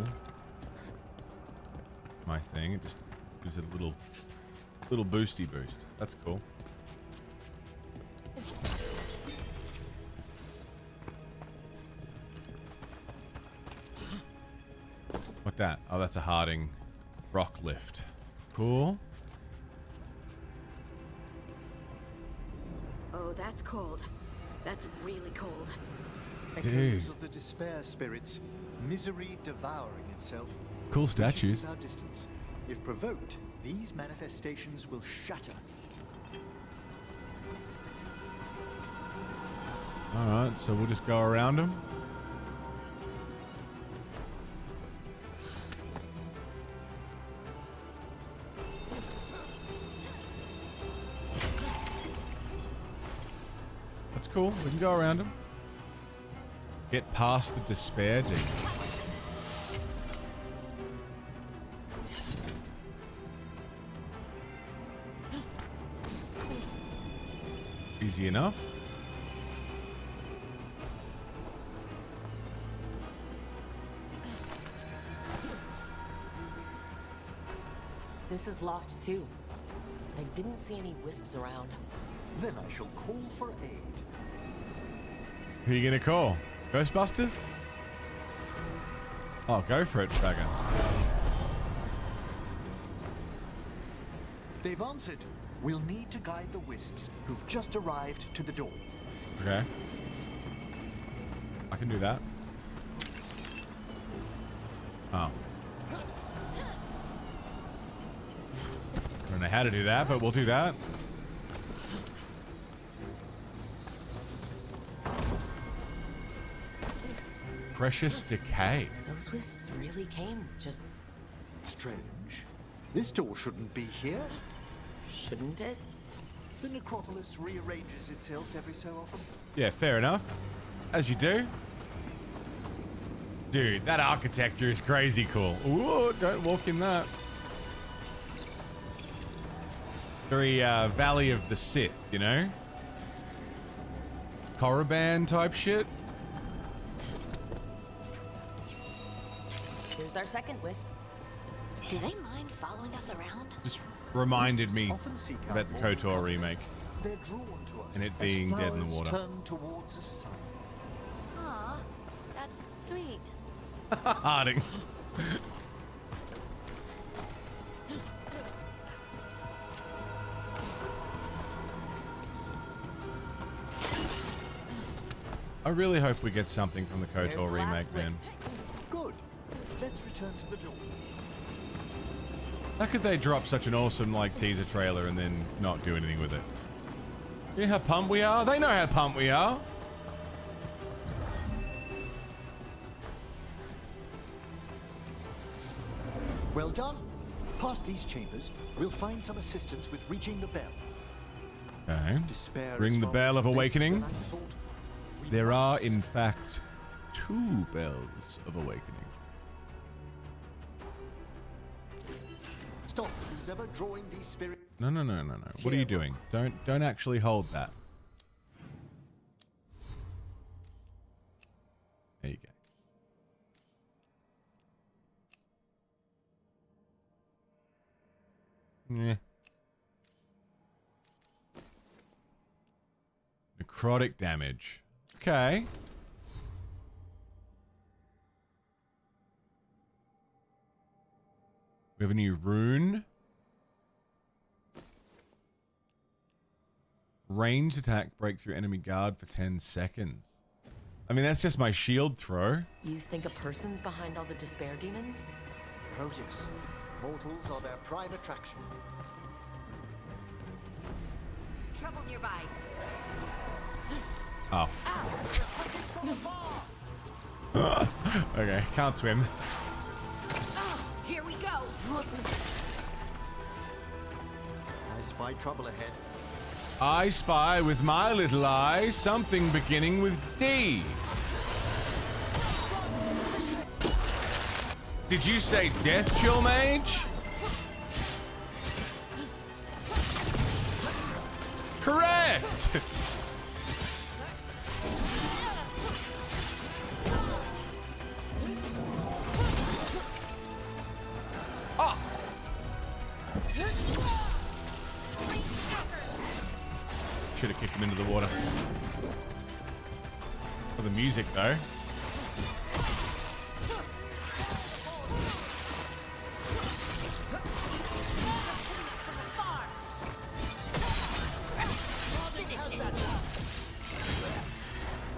my thing. It just gives it a little boosty boost. That's cool. What that? Oh, that's a Harding rock lift. Cool. Oh, that's cold. That's really cold. Echoes of the despair spirits, misery devouring itself. Cool statues. Our distance. If provoked, these manifestations will shatter. Alright, so we'll just go around them. That's cool. We can go around them. Get past the despair demon. Easy enough. This is locked too. I didn't see any wisps around. Then I shall call for aid. Who are you gonna call? Ghostbusters? Oh, go for it, Dragon. They've answered. We'll need to guide the wisps who've just arrived to the door. Okay. I can do that. Oh. I don't know how to do that, but we'll do that. Precious decay. Those wisps really came just... Strange. This door shouldn't be here. shouldn't it? The necropolis rearranges itself every so often. Yeah, fair enough. As you do. Dude, that architecture is crazy cool. Ooh, don't walk in that. Very Valley of the Sith, you know? Korriban type shit. Here's our second wisp. Do they mind following us around? Just reminded me Often seek out about the more KOTOR remake. They're drawn to us And it as being dead in the flowers water. turn towards the sun. Aw, that's sweet. Harding. I really hope we get something from the Here's the KOTOR remake, last man. wisp. Good. Let's return to the door. How could they drop such an awesome, like, teaser trailer and then not do anything with it? You know how pumped we are? They know how pumped we are. Well done. Past these chambers, we'll find some assistance with reaching the bell. Okay. Despair is Ring the far bell of less awakening. than I thought. We There are, must in fact, 2 bells of awakening. stop who's ever drawing these spirits. No. What are you doing? Don't actually hold that. There you go. Yeah. Necrotic damage. Okay. We have a new rune. Ranged attack, break through enemy guard for 10 seconds. I mean, that's just my shield throw. You think a person's behind all the despair demons? Oh yes, mortals are their prime attraction. Trouble nearby. Oh. Okay, can't swim. Here we go. I spy trouble ahead. I spy with my little eye something beginning with D. Did you say Death Chill Mage? Correct! Oh! Should have kicked him into the water. For the music, though.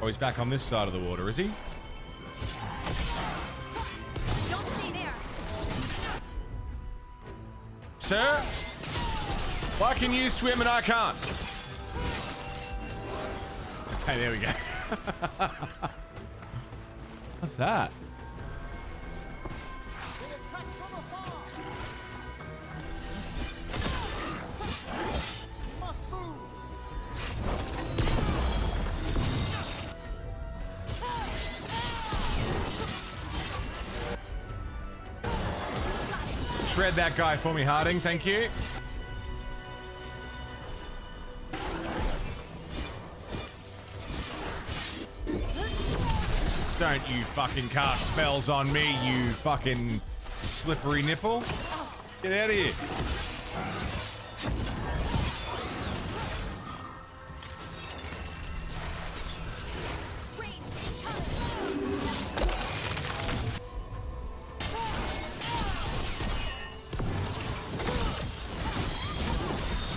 Oh, he's back on this side of the water, is he? Don't stay there. Sir? Why can you swim and I can't? Okay, there we go. What's that? Shred that guy for me, Harding. Thank you. Don't you fucking cast spells on me, you fucking slippery nipple. Get out of here.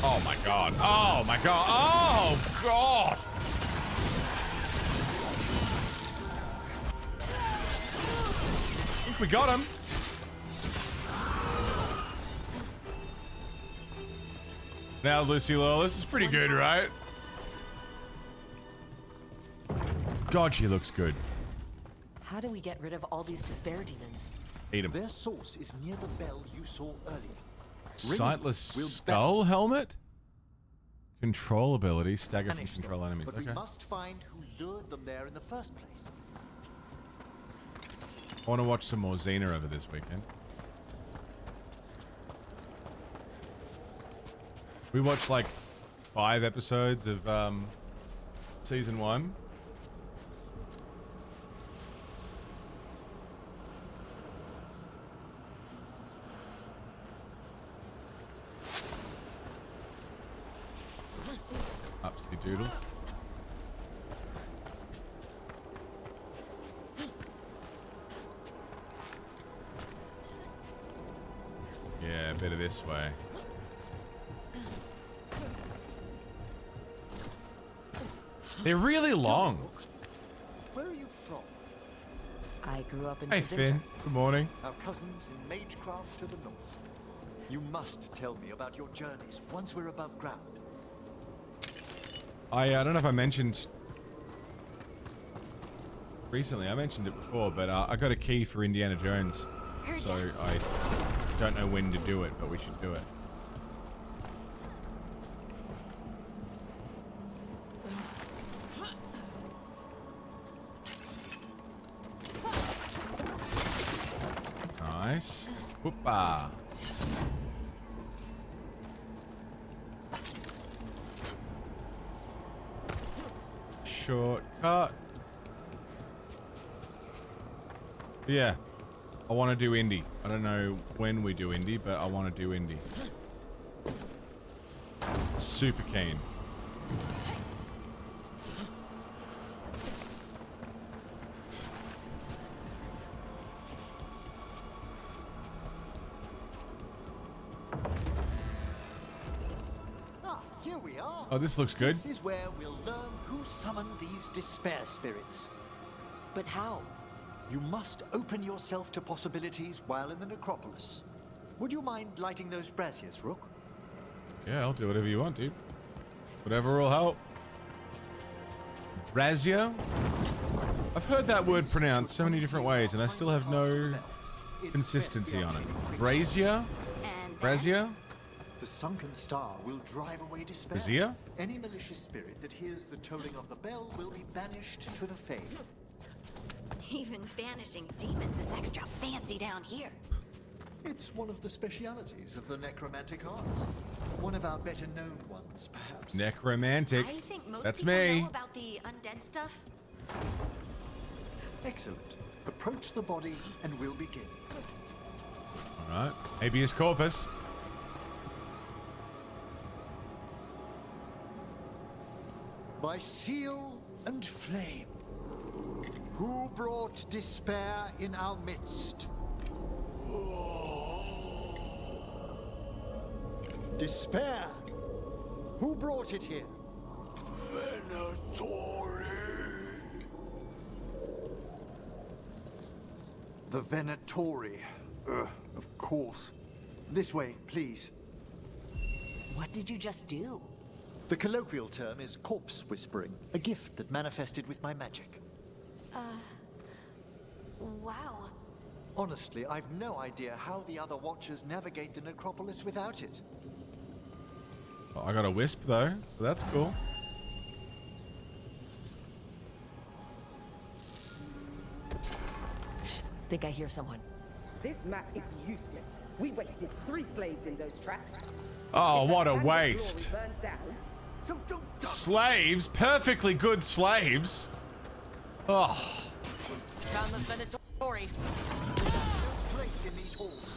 Oh my god. Oh my god. Oh god. We got him. Now, Lucy Lawler, this is pretty good, right? God, she looks good. How do we get rid of all these despair demons? Eat him. Their source is near the bell you saw earlier. Sightless skull helmet? Control ability, stagger from Banished control them, enemies. But Okay. we must find who lured them there in the first place. I want to watch some more Xena over this weekend. We watched like 5 episodes of season 1. Upsy doodles. Yeah, a bit of this way. They're really long. Where are you from? I grew up in Hey, Sevilla. Finn. Good morning. Our cousins in Magecraft to the north. You must tell me about your journeys once we're above ground. I don't know if I mentioned recently. I mentioned it before, but I got a key for Indiana Jones, so I don't know when to do it, but we should do it. Nice. Whoopa. Shortcut. Yeah. I want to do indie. I don't know when we do indie, but I want to do indie. Super keen. Here we are. Oh, this looks good. This is where we'll learn who summoned these despair spirits. But how? You must open yourself to possibilities while in the necropolis. Would you mind lighting those braziers, Rook? Yeah, I'll do whatever you want, dude. Whatever will help. Brazier? I've heard that word pronounced so many different ways, and I still have no consistency on it. Brazier? Brazier? The sunken star will drive away despair. Brazier? Any malicious spirit that hears the tolling of the bell will be banished to the Fade. Even banishing demons is extra fancy down here. It's one of the specialities of the necromantic arts. One of our better known ones, perhaps. Necromantic. I think most That's people me. know about the undead stuff. Excellent. Approach the body and we'll begin. Alright. Habeas corpus. By seal and flame, who brought despair in our midst? Despair? Who brought it here? Venatori. The Venatori. Of course. This way, please. What did you just do? The colloquial term is corpse whispering, a gift that manifested with my magic. Wow. Honestly, I've no idea how the other Watchers navigate the necropolis without it. Oh, I got a wisp though, so that's cool. Think I hear someone. This map is useless. We wasted 3 slaves in those traps. Oh, If what that a Planet waste. Glory burns down, Slaves? Perfectly good slaves? Oh. Found the Venatori. Place in these halls.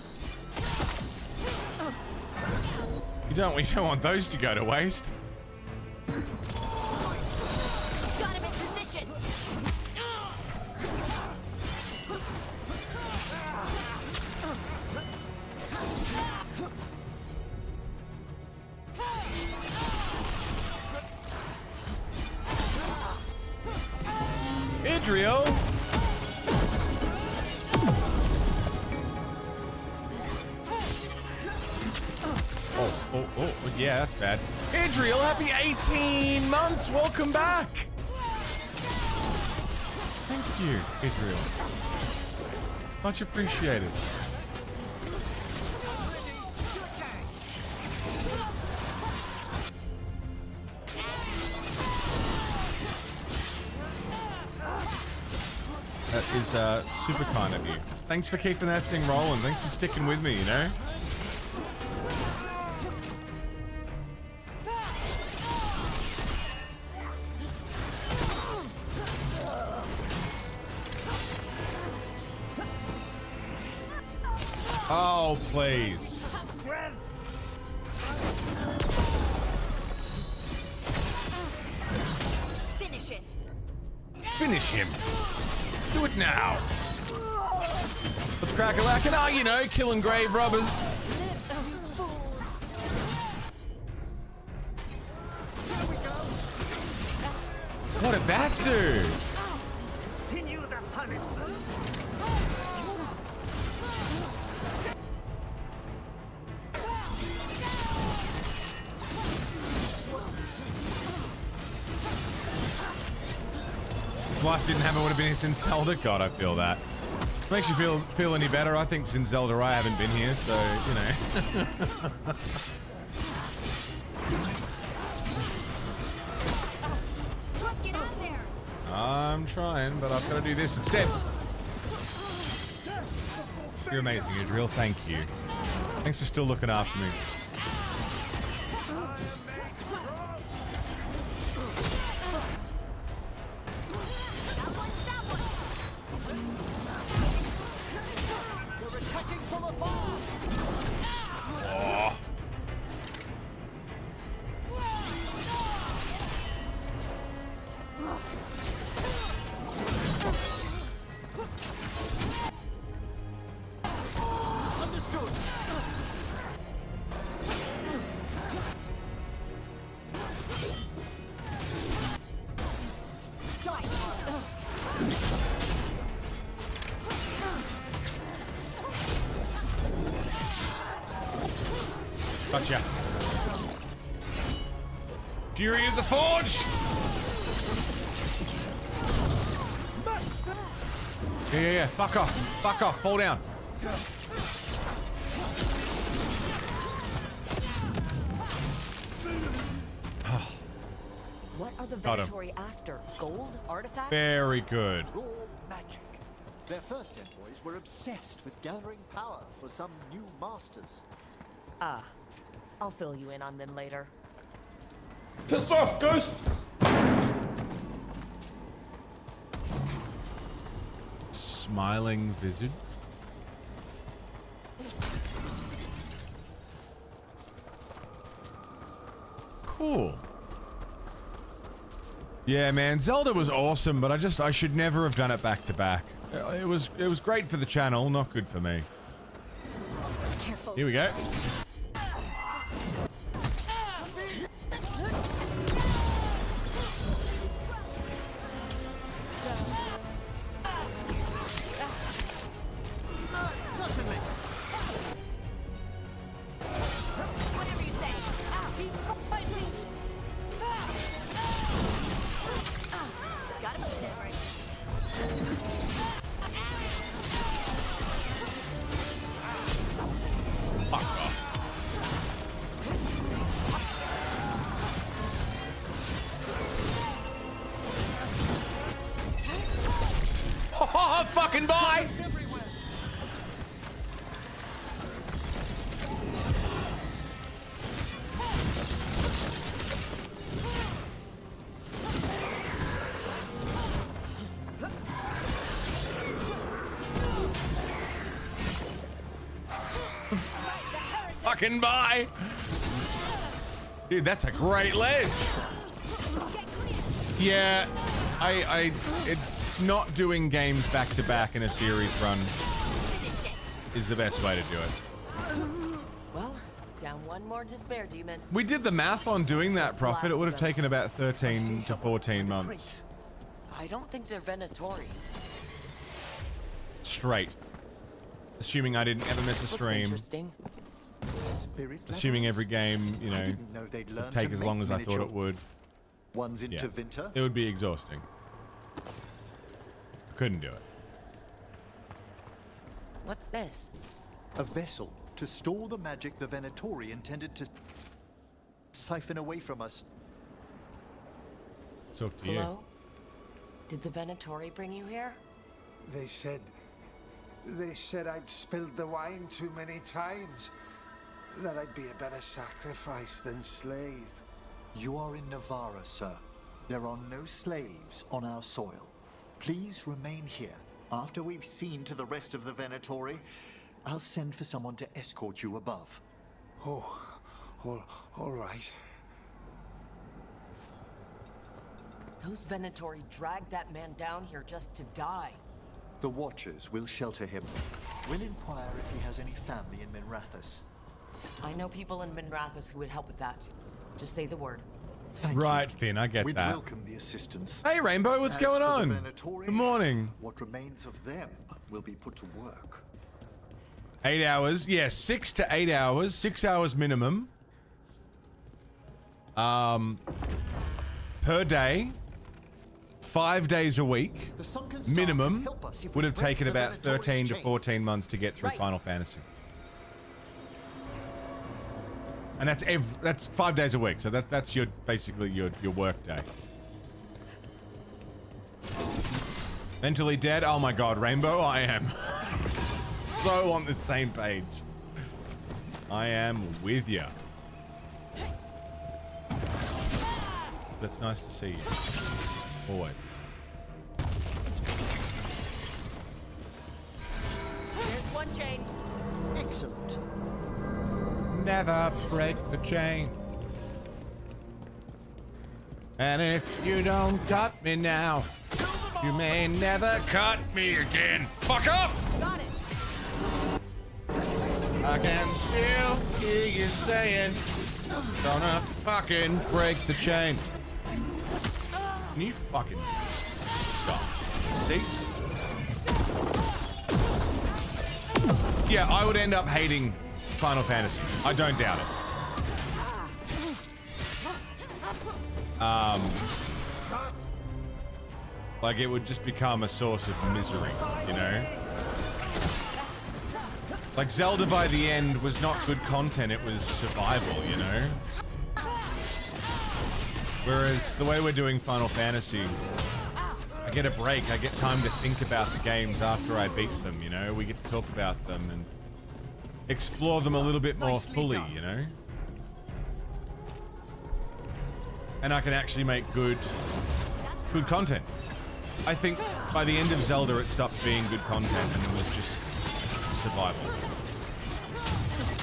You don't want those to go to waste. Got him in position. Idriel! Oh, yeah, that's bad. Idriel, happy 18 months! Welcome back! Thank you, Idriel. Much appreciated. is super kind of you. Thanks for keeping that thing rolling. Thanks for sticking with me, you know? Oh, please. Finish it. Finish him. Do it now. Let's crack a lack and you know, killing grave robbers. What did that do? Continue the punishment. If life didn't happen, it would have been here since Zelda. God, I feel that. Makes you feel any better? I think since Zelda I haven't been here, so, you know. Get out there. I'm trying, but I've got to do this instead. You're amazing, Adriel. Thank you. Thanks for still looking after me. Gotcha. Fury of the Forge! Yeah. Fuck off. Fuck off. Fall down. What are the Got him. Venatori after? Gold? Artifacts? Very good. Raw magic. Their first envoys were obsessed with gathering power for some new masters. Ah, I'll fill you in on them later. Piss off, Ghost! Smiling visage. Cool. Yeah, man, Zelda was awesome, but I should never have done it back to back. It was great for the channel, not good for me. Careful. Here we go. Whatever you say. Got him. Fuck off. Oh, fucking bye! Fucking bye! Dude, that's a great ledge! Yeah, it's not doing games back to back in a series run is the best way to do it. Well, down one more despair demon. We did the math on doing that, Prophet. It would have taken about 13 to 14 months. I don't think they're Venatori. Straight. Assuming I didn't ever miss a Looks stream. interesting. Assuming every game, you know, didn't know they'd learn would take to as make long as I thought miniature it would. One's into Yeah. Vinter. It would be exhausting. Couldn't do it. What's this? A vessel to store the magic the Venatori intended to siphon away from us. Talk to you. Hello? Did the Venatori bring you here? They said I'd spilled the wine too many times. That I'd be a better sacrifice than slave. You are in Navarra, sir. There are no slaves on our soil. Please remain here. After we've seen to the rest of the Venatori, I'll send for someone to escort you above. Oh, all right. Those Venatori dragged that man down here just to die. The Watchers will shelter him. We'll inquire if he has any family in Minrathous. I know people in Minrathous who would help with that. Just say the word. Right, Finn, I get We'd that. welcome the assistance. Hey, Rainbow, what's going on? Good morning. What remains of them will be put to work. 8 hours. Yeah, 6 to 8 hours. 6 hours minimum. Per day. 5 days a week. Minimum. Would have taken about 13 to 14 months to get through Final Fantasy. And that's 5 days a week, so that's your basically your work day. Mentally dead? Oh my god, Rainbow, I am so on the same page. I am with you. That's nice to see you. Always. There's one chain. Excellent. Never break the chain. And if you don't cut me now, you may never cut me again. Fuck off! Got it. I can still hear you saying, gonna fucking break the chain. Can you fucking stop? Cease? Yeah, I would end up hating Final Fantasy. I don't doubt it. Like it would just become a source of misery, you know? Like Zelda by the end was not good content, it was survival, you know? Whereas the way we're doing Final Fantasy, I get a break, I get time to think about the games after I beat them, you know? We get to talk about them and explore them a little bit more fully, you know? And I can actually make good content. I think by the end of Zelda it stopped being good content and it was just survival.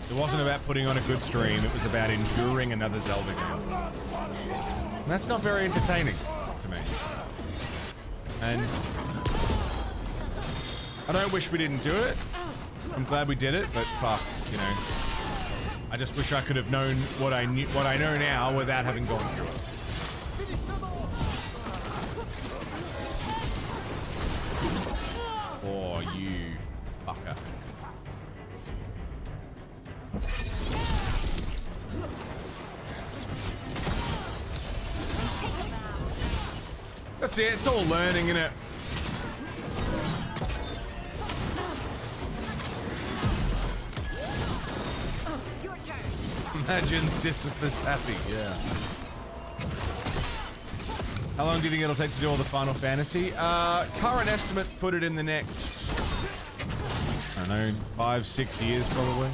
It wasn't about putting on a good stream, it was about enduring another Zelda game. And that's not very entertaining to me. And I don't wish we didn't do it. I'm glad we did it, but fuck, you know. I just wish I could have known what I know now without having gone through it. Oh, you fucker. That's it, it's all learning, innit? Imagine Sisyphus happy, yeah. How long do you think it'll take to do all the Final Fantasy? Current estimates put it in the next, I don't know, 5-6 years probably.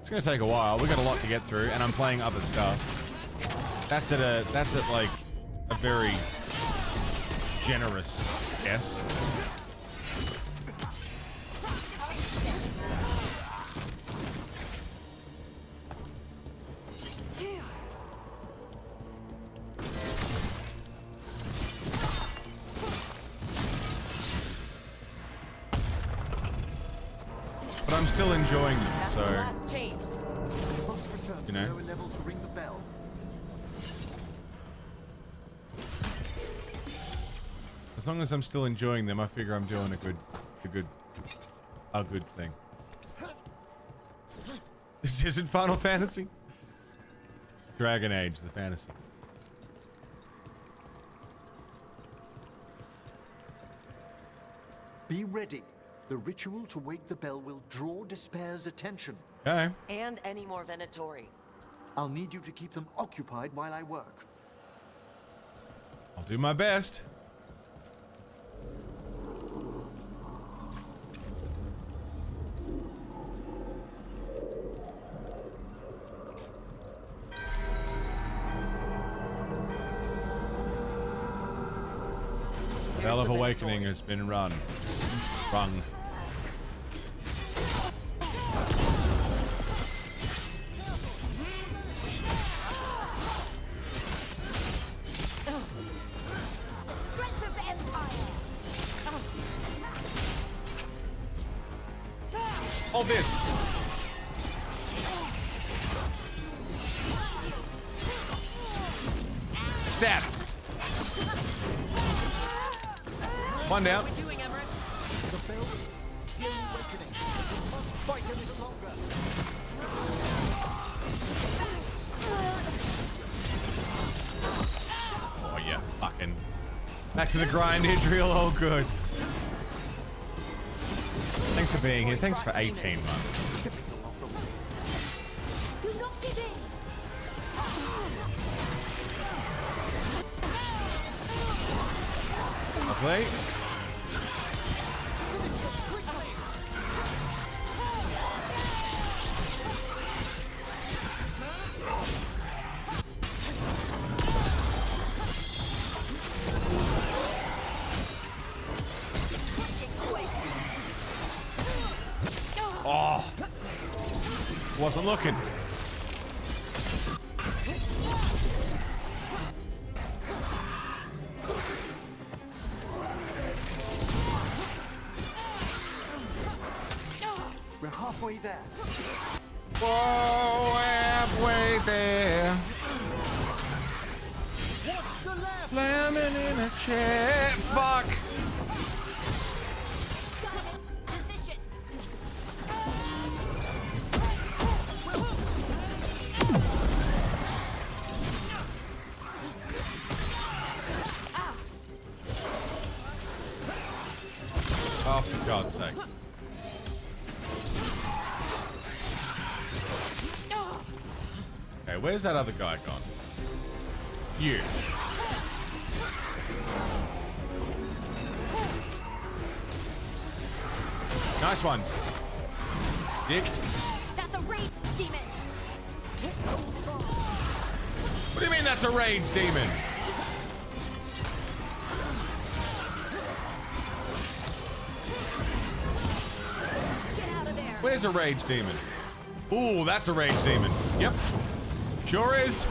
It's gonna take a while. We got a lot to get through, and I'm playing other stuff. That's at like a very generous guess. But I'm still enjoying them, so you know. As long as I'm still enjoying them, I figure I'm doing a good thing. This isn't Final Fantasy. Dragon Age, the fantasy. Be ready. The ritual to wake the bell will draw Despair's attention. Okay. And any more Venatori. I'll need you to keep them occupied while I work. I'll do my best. bell of awakening has been rung. All this. Stab. One down. Oh yeah, fucking. Back to the grind, Idriel. Oh good. Thanks for being here. Thanks for 18 months. Lovely. Oh, wasn't looking. We're halfway there. Whoa, halfway there. Slamming in a chair. Fuck. Oh, for God's sake. Okay, where's that other guy gone? You. Nice one. Dick. That's a rage demon. What do you mean that's a rage demon? Where's a rage demon? Ooh, that's a rage demon. Yep. Sure is.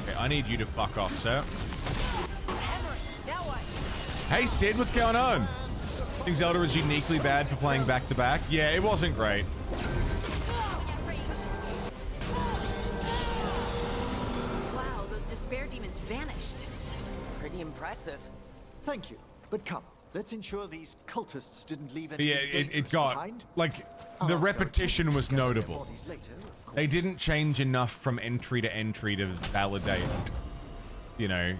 Okay, I need you to fuck off, sir. Hey Sid, what's going on? I think Zelda is uniquely bad for playing back-to-back. Yeah, it wasn't great. Wow, those despair demons vanished. Pretty impressive. Thank you. But come, let's ensure these cultists didn't leave But any yeah, it got, behind. like, the repetition was notable. They didn't change enough from entry to entry to validate, you know,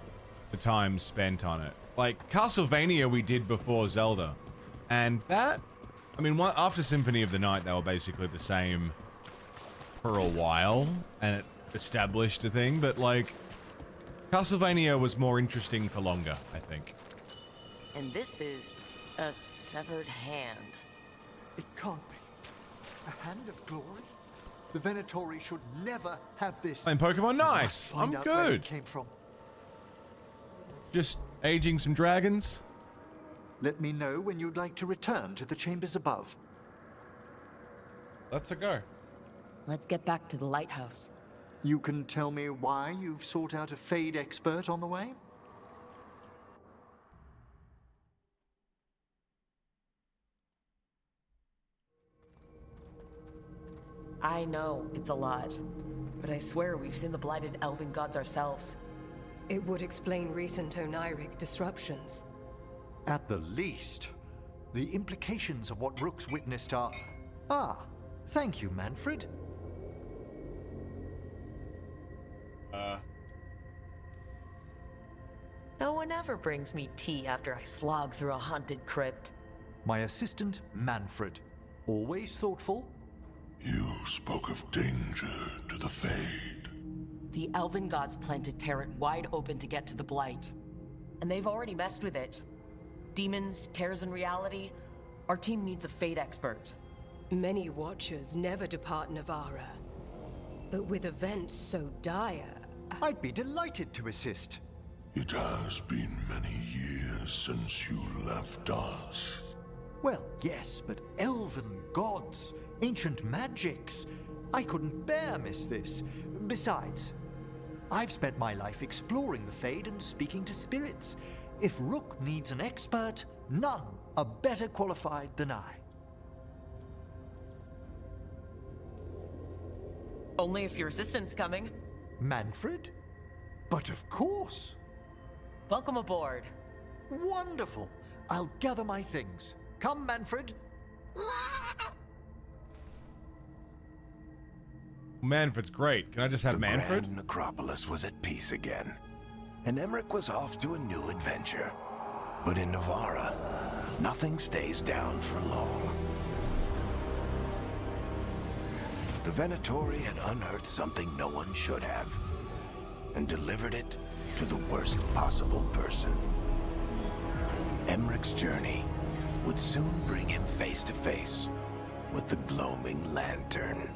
the time spent on it. Like, Castlevania we did before Zelda. And that, I mean, after Symphony of the Night, they were basically the same for a while. And it established a thing, but like, Castlevania was more interesting for longer, I think. And this is a severed hand. It can't be. A hand of glory? The Venatori should never have this. Playing Pokemon, nice. I'm Find out where it good. came from. Just aging some dragons. Let me know when you'd like to return to the chambers above. Let's go. Let's get back to the lighthouse. You can tell me why you've sought out a Fade expert on the way? I know it's a lot, but I swear we've seen the blighted elven gods ourselves. It would explain recent Oniric disruptions. At the least, the implications of what Rook's witnessed are... Ah, thank you, Manfred. No one ever brings me tea after I slog through a haunted crypt. My assistant, Manfred. Always thoughtful, You spoke of danger to the Fade. The Elven gods plan to tear it wide open to get to the Blight. And they've already messed with it. Demons, tears in reality. Our team needs a Fade expert. Many Watchers never depart Navarra. But with events so dire... I'd be delighted to assist. It has been many years since you left us. Well, yes, but elven gods, ancient magics. I couldn't bear miss this. Besides, I've spent my life exploring the Fade and speaking to spirits. If Rook needs an expert, none are better qualified than I. Only if your assistant's coming. Manfred? But of course. Welcome aboard. Wonderful. I'll gather my things. Come, Manfred. Manfred's great. Can I just have Manfred? The Grand Necropolis was at peace again, and Emmerich was off to a new adventure. But in Navarra, nothing stays down for long. The Venatori had unearthed something no one should have, and delivered it to the worst possible person. Emmerich's journey would soon bring him face to face with the gloaming lantern.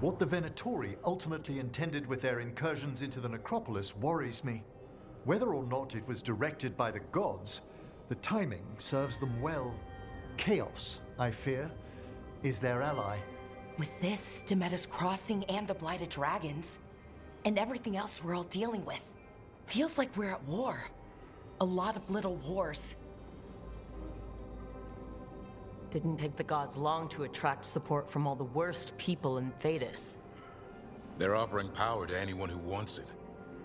What the Venatori ultimately intended with their incursions into the necropolis worries me. Whether or not it was directed by the gods, the timing serves them well. Chaos, I fear, is their ally. With this, Demeter's Crossing and the Blighted Dragons, and everything else we're all dealing with, feels like we're at war. A lot of little wars. Didn't take the gods long to attract support from all the worst people in Thedas. They're offering power to anyone who wants it.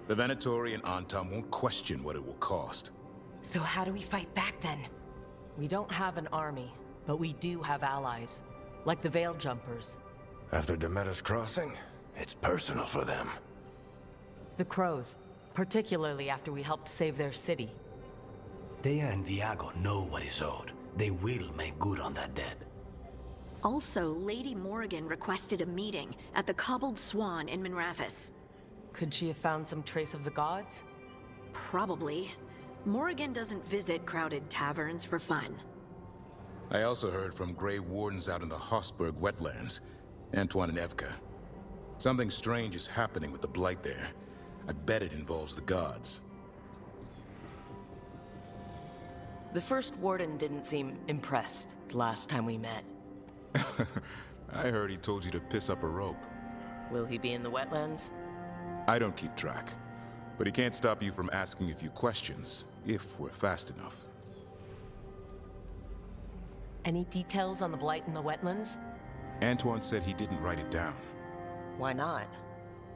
The Venatori and Antam won't question what it will cost. So how do we fight back then? We don't have an army, but we do have allies, like the Veil Jumpers. After Demeter's Crossing, it's personal for them. The Crows, particularly after we helped save their city. Dea and Viago know what is owed. They will make good on that debt. Also, Lady Morrigan requested a meeting at the Cobbled Swan in Minrathous. Could she have found some trace of the gods? Probably. Morrigan doesn't visit crowded taverns for fun. I also heard from Grey Wardens out in the Hossberg wetlands, Antoine and Evka. Something strange is happening with the Blight there. I bet it involves the gods. The first warden didn't seem impressed the last time we met. I heard he told you to piss up a rope. Will he be in the wetlands? I don't keep track, but he can't stop you from asking a few questions, if we're fast enough. Any details on the Blight in the wetlands? Antoine said he didn't write it down. Why not?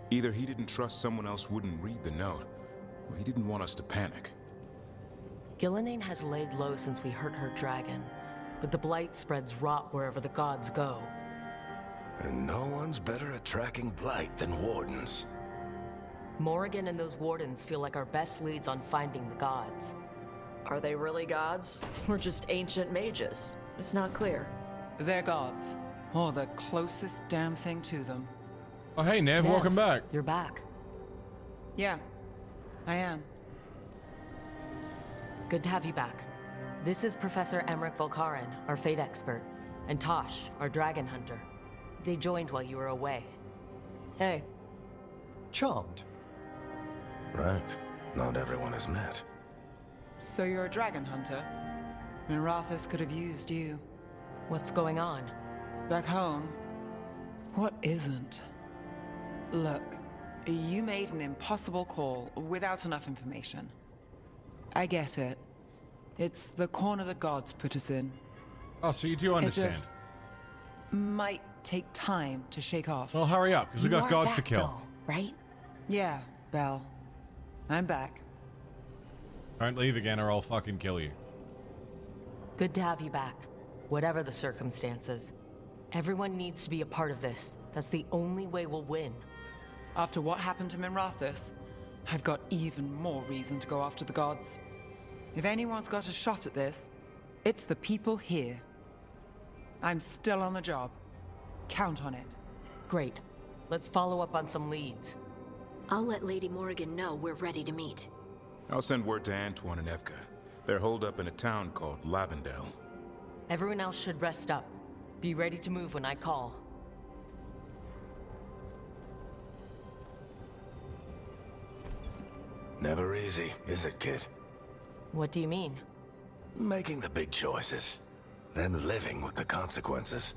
Either he didn't trust someone else wouldn't read the note, or he didn't want us to panic. Gillenane has laid low since we hurt her dragon, but the Blight spreads rot wherever the gods go. And no one's better at tracking Blight than Wardens. Morrigan and those Wardens feel like our best leads on finding the gods. Are they really gods? Or just ancient mages? It's not clear. They're gods. Or the closest damn thing to them. Oh, hey, Nev, welcome back. You're back. Yeah, I am. Good to have you back. This is Professor Emmerich Volkaren, our Fate expert, and Tosh, our dragon hunter. They joined while you were away. Hey. Charmed. Right. Not everyone has met. So you're a dragon hunter? Minrathous could have used you. What's going on? Back home? What isn't? Look, you made an impossible call without enough information. I get it. It's the corner the gods put us in. Oh, so you do understand. It just might take time to shake off. Well, hurry up, because we got gods to kill. Though, right? Yeah, Belle. I'm back. Don't leave again or I'll fucking kill you. Good to have you back, whatever the circumstances. Everyone needs to be a part of this. That's the only way we'll win. After what happened to Minrathous, I've got even more reason to go after the gods. If anyone's got a shot at this, it's the people here. I'm still on the job. Count on it. Great. Let's follow up on some leads. I'll let Lady Morrigan know we're ready to meet. I'll send word to Antoine and Evka. They're holed up in a town called Lavendel. Everyone else should rest up. Be ready to move when I call. Never easy, is it, kid? What do you mean? Making the big choices, then living with the consequences.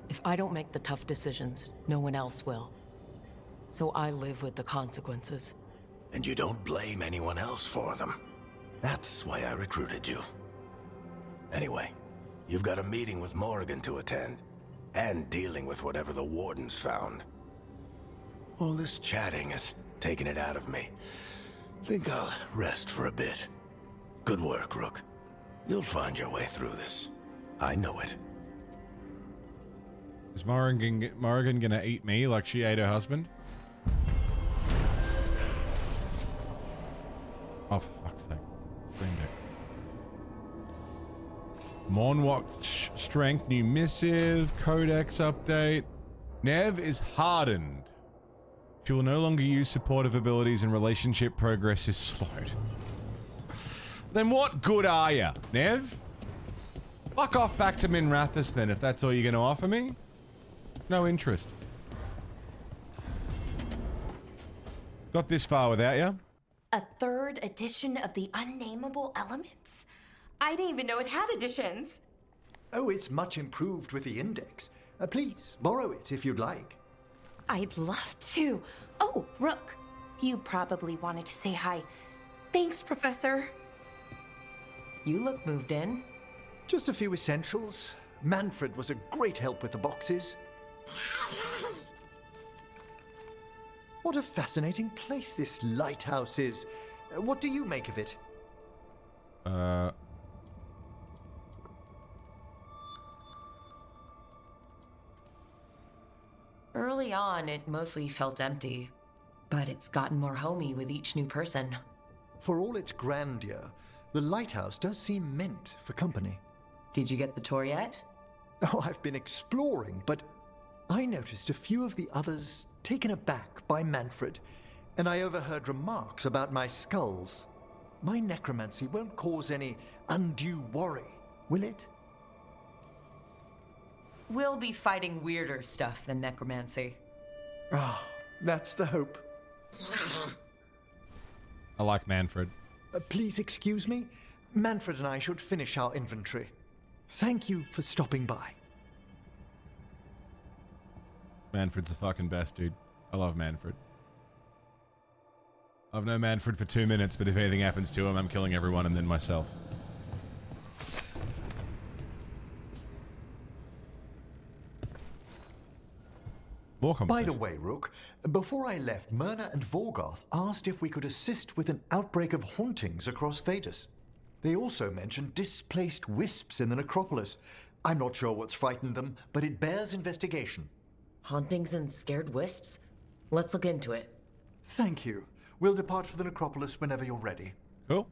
If I don't make the tough decisions, no one else will. So I live with the consequences. And you don't blame anyone else for them. That's why I recruited you. Anyway, you've got a meeting with Morrigan to attend, and dealing with whatever the Wardens found. All this chatting has taken it out of me. Think I'll rest for a bit. Good work, Rook. You'll find your way through this. I know it. Is Morrigan gonna eat me like she ate her husband? Oh, for fuck's sake. Stream Deck. Mornwatch strength, new missive, codex update. Nev is hardened. She will no longer use supportive abilities and relationship progress is slowed. Then what good are ya, Nev? Fuck off back to Minrathous then, if that's all you're gonna offer me. No interest. Got this far without ya? A third edition of the Unnameable Elements? I didn't even know it had editions. Oh, it's much improved with the index. Please, borrow it if you'd like. I'd love to. Oh, Rook, you probably wanted to say hi. Thanks, Professor. You look moved in. Just a few essentials. Manfred was a great help with the boxes. What a fascinating place this lighthouse is. What do you make of it? Early on, it mostly felt empty. But it's gotten more homey with each new person. For all its grandeur, the lighthouse does seem meant for company. Did you get the tour yet? Oh, I've been exploring, but I noticed a few of the others taken aback by Manfred, and I overheard remarks about my skulls. My necromancy won't cause any undue worry, will it? We'll be fighting weirder stuff than necromancy. Ah, that's the hope. I like Manfred. Please excuse me. Manfred and I should finish our inventory. Thank you for stopping by. Manfred's the fucking best, dude. I love Manfred. I've known Manfred for 2 minutes, but if anything happens to him, I'm killing everyone and then myself. More By the way, Rook, before I left, Myrna and Vorgoth asked if we could assist with an outbreak of hauntings across Thedas. They also mentioned displaced wisps in the necropolis. I'm not sure what's frightened them, but it bears investigation. Hauntings and scared wisps? Let's look into it. Thank you. We'll depart for the necropolis whenever you're ready. Cool.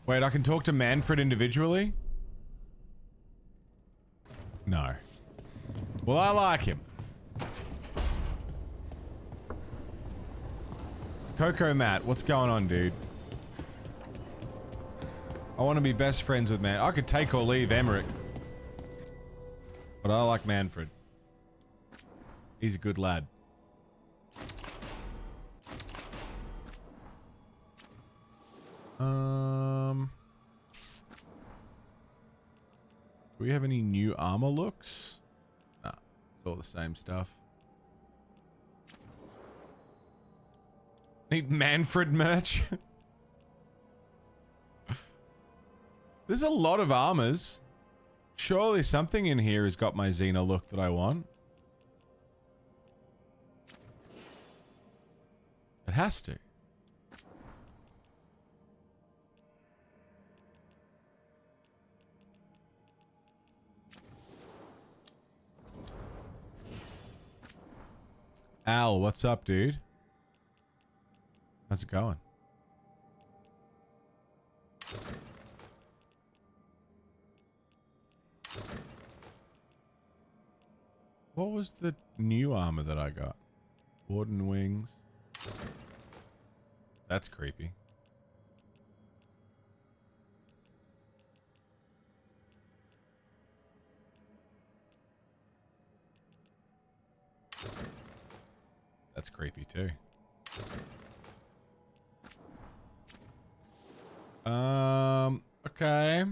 Wait, I can talk to Manfred individually? No. Well, I like him. Coco Matt, what's going on, dude? I want to be best friends with Man. I could take or leave Emmerich. But I like Manfred. He's a good lad. Do we have any new armor looks? Nah, it's all the same stuff. Need Manfred merch? There's a lot of armors. Surely something in here has got my Xena look that I want. It has to. Al, what's up, dude? How's it going? What was the new armor that I got? Warden wings. That's creepy. That's creepy too. Okay.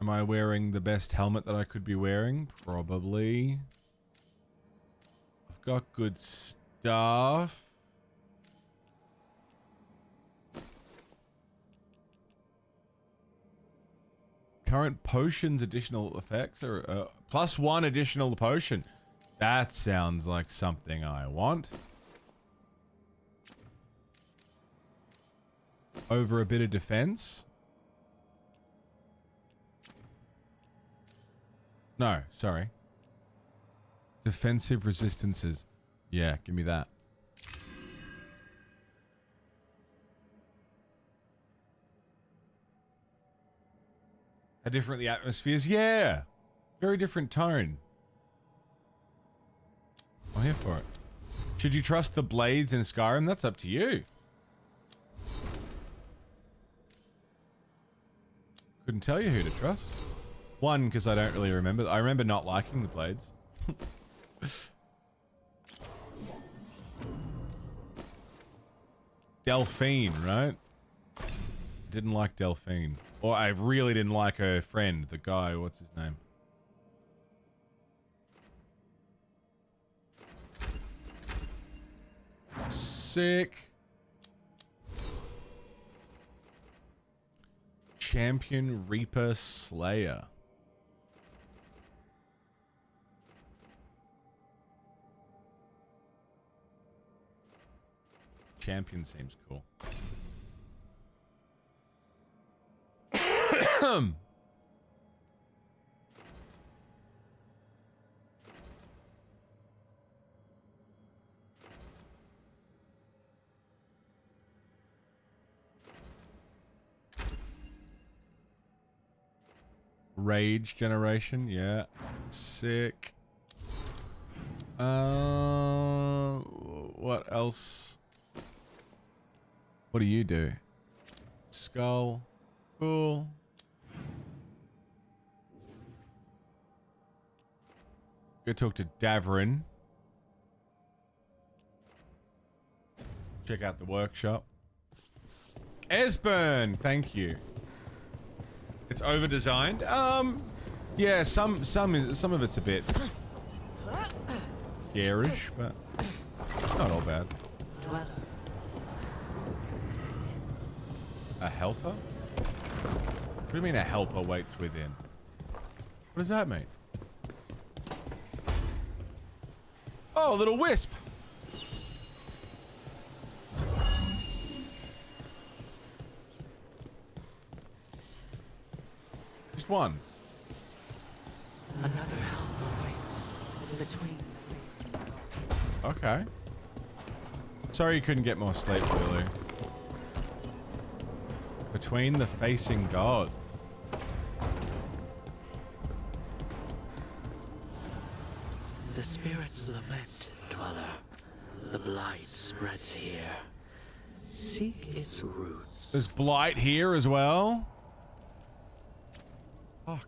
Am I wearing the best helmet that I could be wearing? Probably. I've got good stuff. Current potions additional effects are +1 additional potion. That sounds like something I want. Over a bit of defense. No, sorry. Defensive resistances. Yeah, give me that. How different the atmospheres? Yeah. Very different tone. I'm here for it. Should you trust the blades in Skyrim? That's up to you. Couldn't tell you who to trust. One, because I don't really remember. I remember not liking the blades. Delphine, right? Didn't like Delphine. Or I really didn't like her friend, the guy, what's his name? Sick. Champion Reaper Slayer. Champion seems cool. Rage generation, yeah. Sick. What else? What do you do? Skull. Cool. Go talk to Davrin. Check out the workshop. Esbern, thank you. It's over designed. Yeah, some of it's a bit garish, but it's not all bad. A helper? What do you mean a helper waits within? What does that mean? Oh, a little wisp. Just one. Another helper waits between. Okay. Sorry you couldn't get more sleep, Lulu. Between the facing gods. The spirits lament, dweller. The blight spreads here. Seek its roots. There's blight here as well. Fuck.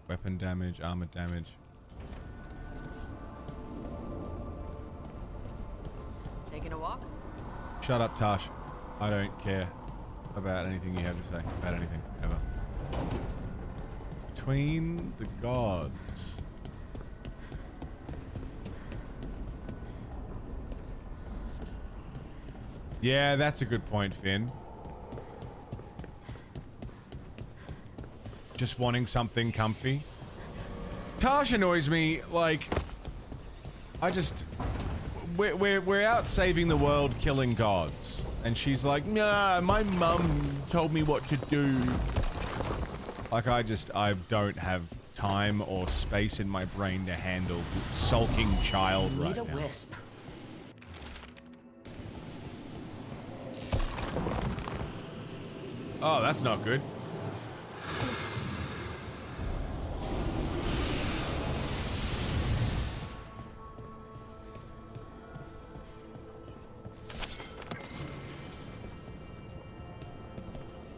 Weapon damage, armor damage. Taking a walk? Shut up, Tash. I don't care about anything you have to say. About anything, ever. Between the gods. Yeah, that's a good point, Finn. just wanting something comfy. Tash annoys me, like, we're out saving the world, killing gods. And she's like, nah, my mum told me what to do. Like, I don't have time or space in my brain to handle sulking child right now. Need a wisp. Oh, that's not good.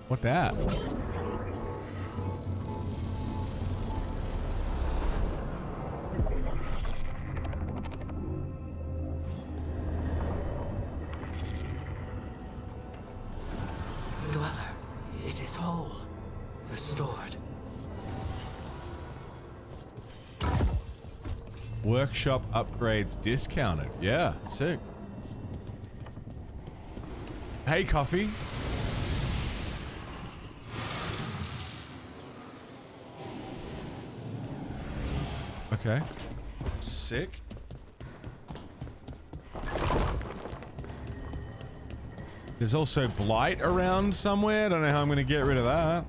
What that? Dweller, it is whole. Restored. Workshop upgrades discounted. Yeah, sick. Hey, coffee. Okay. Sick. There's also blight around somewhere. Don't know how I'm going to get rid of that.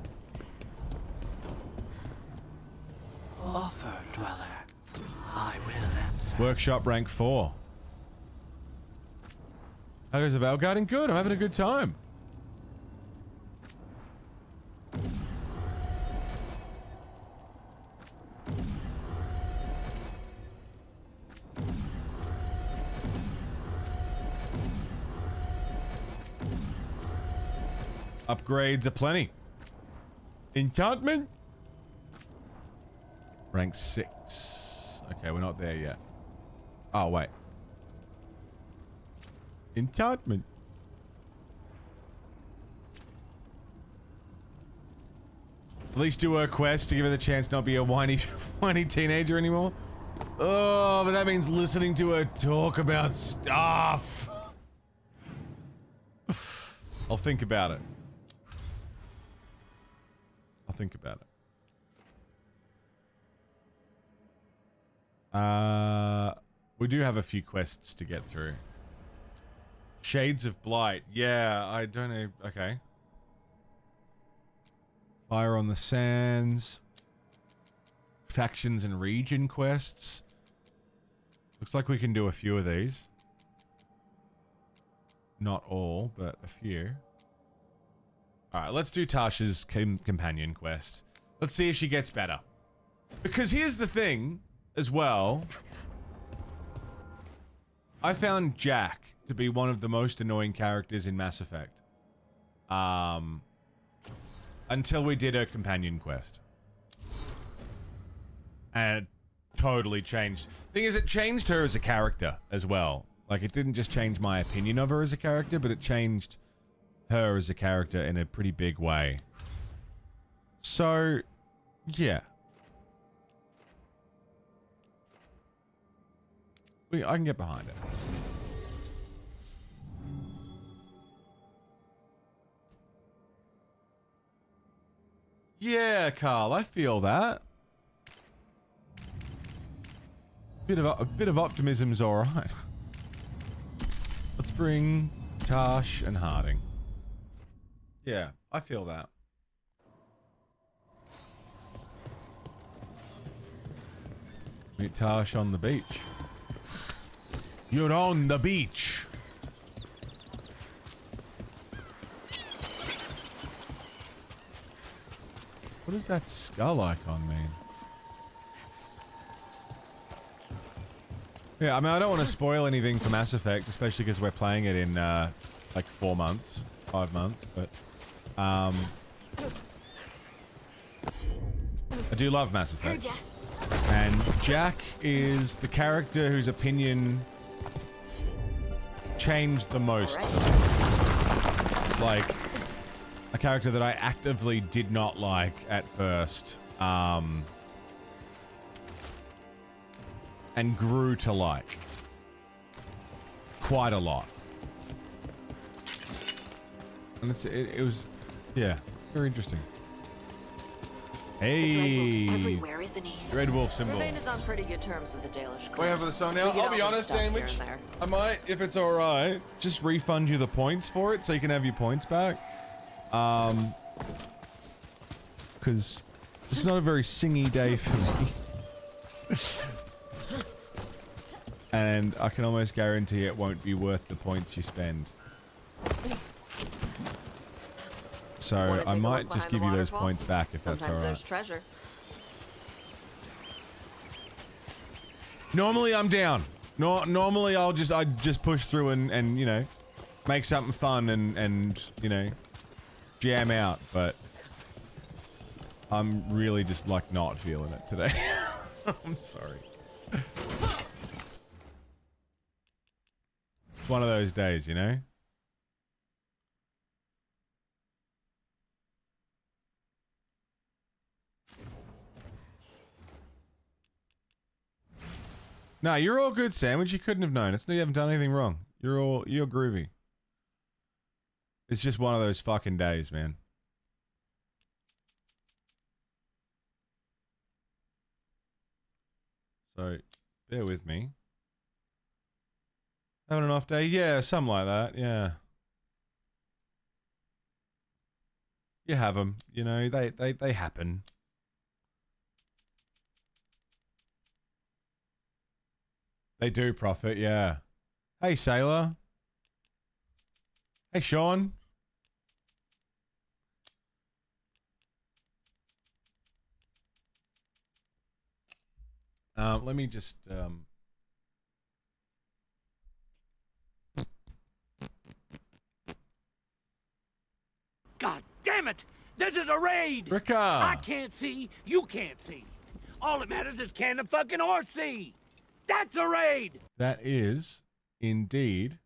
Offer, Dweller. I will answer. Workshop rank 4. How goes the Veilguard? Good. I'm having a good time. Upgrades are plenty. Enchantment? Rank 6. Okay, we're not there yet. Oh, wait. Enchantment. At least do her quest to give her the chance not be a whiny teenager anymore. Oh, but that means listening to her talk about stuff. I'll think about it. I'll think about it. We do have a few quests to get through. Shades of Blight. Yeah, I don't know. Okay. Fire on the Sands. Factions and region quests. Looks like we can do a few of these. Not all, but a few. Alright, let's do Tasha's companion quest. Let's see if she gets better. Because here's the thing, as well. I found Jack to be one of the most annoying characters in Mass Effect. Until we did her companion quest. And it totally changed. Thing is, it changed her as a character as well. Like, it didn't just change my opinion of her as a character, but it changed her as a character in a pretty big way. So, yeah. I can get behind it. Yeah, Carl, I feel that. A bit of optimism's all right. Let's bring Tash and Harding. Yeah, I feel that. Meet Tash on the beach. You're on the beach. What does that skull icon mean? Yeah, I mean, I don't want to spoil anything for Mass Effect, especially because we're playing it in, like 4 months, 5 months, but, I do love Mass Effect. And Jack is the character whose opinion changed the most. Like, a character that I actively did not like at first, and grew to like quite a lot. And it was, yeah, very interesting. Hey. Everywhere, isn't he? Red wolf symbol. Ravain is on pretty good terms with the Dalish court. Wait for the song now. We get I'll be all honest, this stuff here Sandwich. and there. I might, if it's alright, just refund you the points for it so you can have your points back. Because it's not a very singy day for me. And I can almost guarantee it won't be worth the points you spend. So I might just give you those points back if that's Sometimes alright. there's treasure. Normally I'm down. Normally I just push through and you know, make something fun and you know, jam out, but I'm really just like not feeling it today. I'm sorry. It's one of those days, you know? No, you're all good, Sandwich. You couldn't have known. You haven't done anything wrong. You're groovy. It's just one of those fucking days, man. So, bear with me. Having an off day? Yeah, something like that, yeah. You have them, you know, they happen. They do profit, yeah. Hey, Sailor. Hey, Sean. Let me just, God damn it! This is a raid! Ricka! I can't see, you can't see. All that matters is can the fucking horse see? That's a raid! That is, indeed,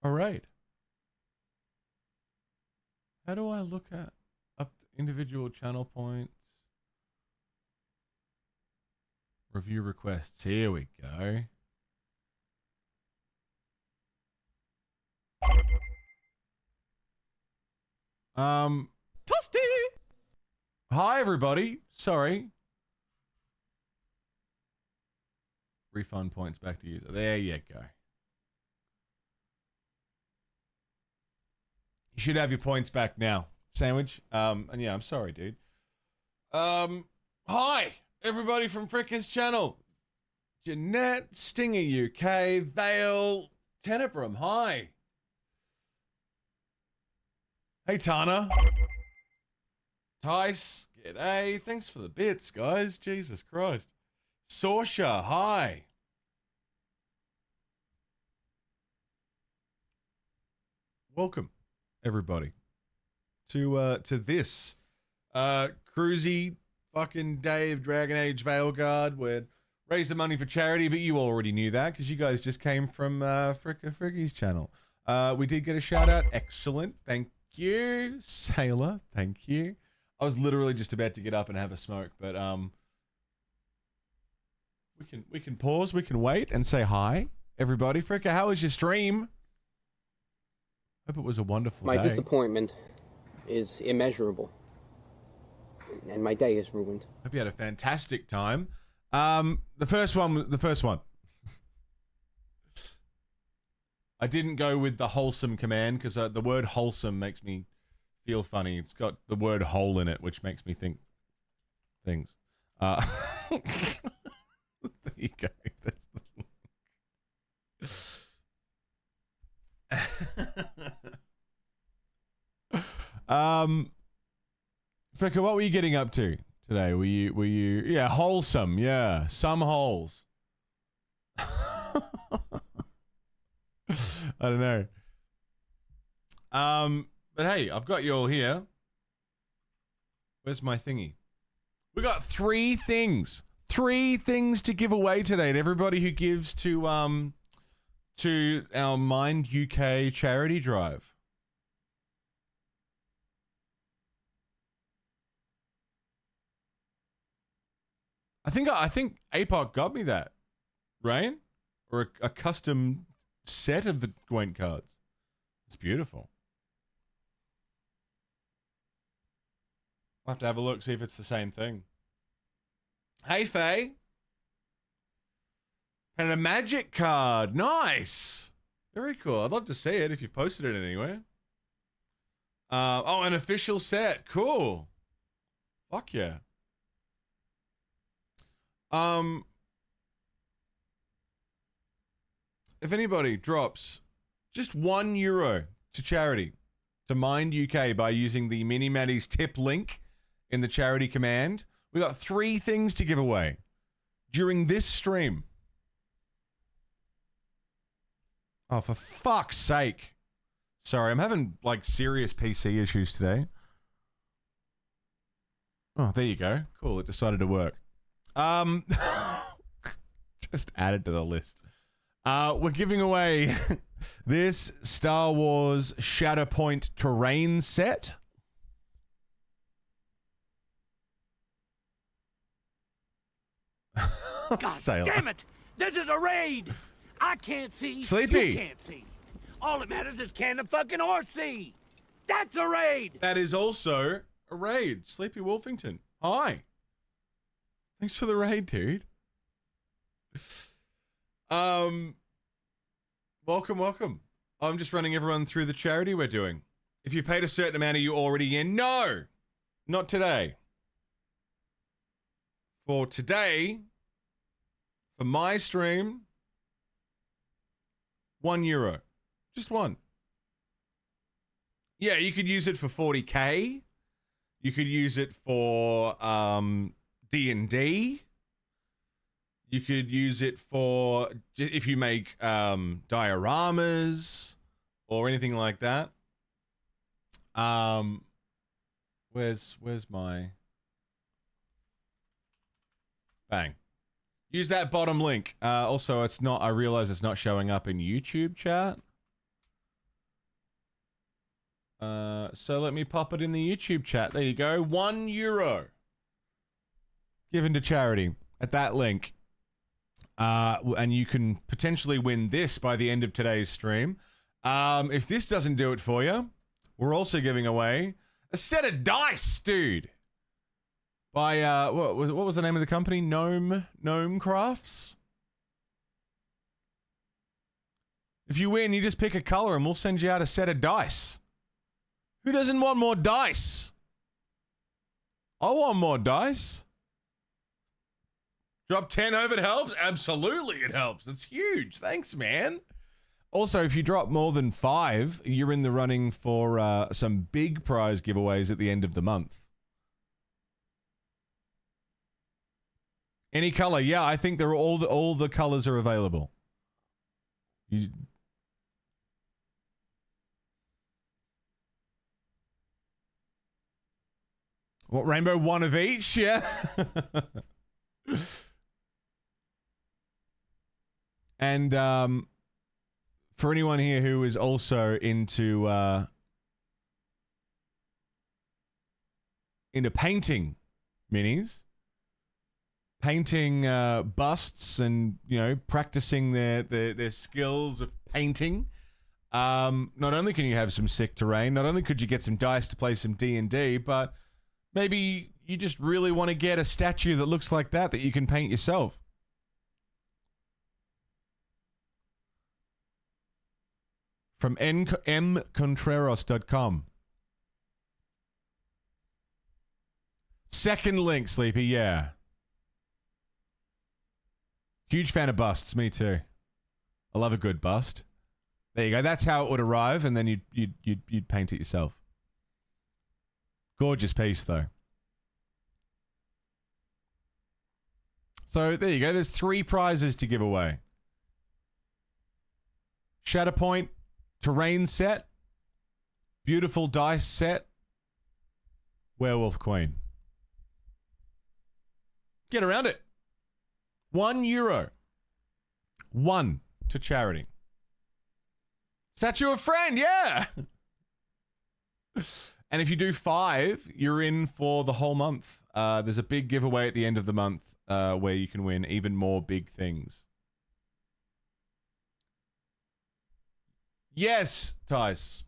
a raid. How do I look at up individual channel points? Review requests. Here we go. Toasty! Hi, everybody. Sorry. Refund points back to user. There you go. You should have your points back now, Sandwich. And yeah, I'm sorry, dude. Hi, everybody from Fricker's channel. Jeanette, Stinger UK, Vale, Tenebrum, hi. Hey, Tana. Tice, g'day. Thanks for the bits, guys. Jesus Christ. Sorsha, hi. Welcome, everybody, to this cruisy fucking day of Dragon Age Veilguard. We're raising money for charity, but you already knew that because you guys just came from Fricky's channel. We did get a shout out. Excellent. Thank you, Sailor. Thank you. I was literally just about to get up and have a smoke, but we can pause, we can wait and say hi, everybody. Fricker, how was your stream? Hope it was a wonderful day. My disappointment is immeasurable, and my day is ruined. Hope you had a fantastic time. The first one. I didn't go with the wholesome command because the word wholesome makes me feel funny. It's got the word whole in it, which makes me think things. There you go. That's the... Fricker, what were you getting up to today? Were you yeah, wholesome, yeah. Some holes. I don't know. But hey, I've got you all here. Where's my thingy? We got 3 things. 3 things to give away today, and everybody who gives to our Mind UK charity drive. I think APOC got me that, right? Or a custom set of the Gwent cards. It's beautiful. I'll have to have a look, see if it's the same thing. Hey, Faye. And a magic card. Nice. Very cool. I'd love to see it if you've posted it anywhere. Oh, an official set. Cool. Fuck yeah. If anybody drops just €1 to charity to Mind UK by using the Mini Maddie's tip link in the charity command, we got 3 things to give away during this stream. Oh, for fuck's sake. Sorry, I'm having, like, serious PC issues today. Oh, there you go. Cool, it decided to work. Just added to the list. We're giving away this Star Wars Shatterpoint terrain set. God damn it! This is a raid! I can't see. Sleepy. You can't see. All that matters is can the fucking horse see? That's a raid! That is also a raid. Sleepy Wolfington. Hi. Thanks for the raid, dude. Welcome. I'm just running everyone through the charity we're doing. If you've paid a certain amount, are you already in? No! Not today. For today, for my stream, €1. Just one. Yeah, you could use it for 40k. You could use it for D&D. You could use it for if you make dioramas or anything like that. Where's my bang? Use that bottom link. Also, it's not. I realize it's not showing up in YouTube chat. So let me pop it in the YouTube chat. There you go. €1 given to charity at that link. And you can potentially win this by the end of today's stream. If this doesn't do it for you, we're also giving away a set of dice, dude. By what was the name of the company? Gnome Crafts. If you win, you just pick a color and we'll send you out a set of dice. Who doesn't want more dice? I want more dice. Drop 10 over, it helps? Absolutely it helps. It's huge. Thanks, man. Also, if you drop more than 5, you're in the running for some big prize giveaways at the end of the month. Any color? Yeah, I think they're all the colors are available. What, rainbow? One of each? Yeah. And for anyone here who is also into painting minis, painting busts, and practicing their skills of painting. Not only can you have some sick terrain, not only could you get some dice to play some D&D, but maybe you just really want to get a statue that looks like that you can paint yourself. From mcontreras.com. Second link, Sleepy, yeah. Huge fan of busts, me too. I love a good bust. There you go. That's how it would arrive, and then you'd paint it yourself. Gorgeous piece, though. So there you go. There's 3 prizes to give away. Shatterpoint terrain set, beautiful dice set, Werewolf Queen. Get around it. €1. 1 to charity. Statue of Friend, yeah. And if you do 5, you're in for the whole month. There's a big giveaway at the end of the month where you can win even more big things. Yes, Tice.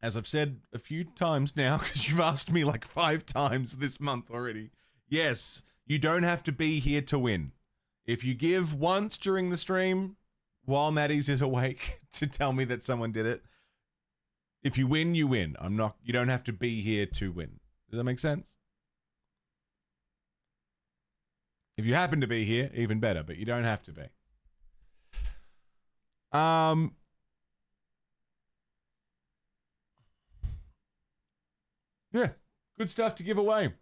As I've said a few times now, because you've asked me like 5 times this month already. Yes, you don't have to be here to win. If you give once during the stream, while Maddie's is awake, to tell me that someone did it, if you win, you win. You don't have to be here to win. Does that make sense? If you happen to be here, even better, but you don't have to be. Yeah, good stuff to give away.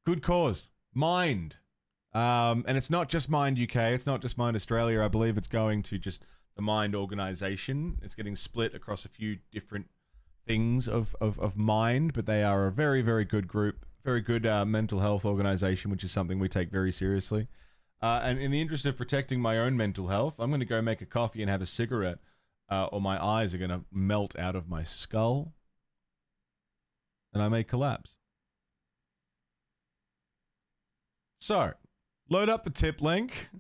Good cause. Mind. And it's not just Mind UK, it's not just Mind Australia. I believe it's going to just the Mind organization. It's getting split across a few different things of Mind, but they are a very, very good group, very good mental health organization, which is something we take very seriously. And in the interest of protecting my own mental health, I'm going to go make a coffee and have a cigarette, or my eyes are going to melt out of my skull, and I may collapse. So, load up the tip link,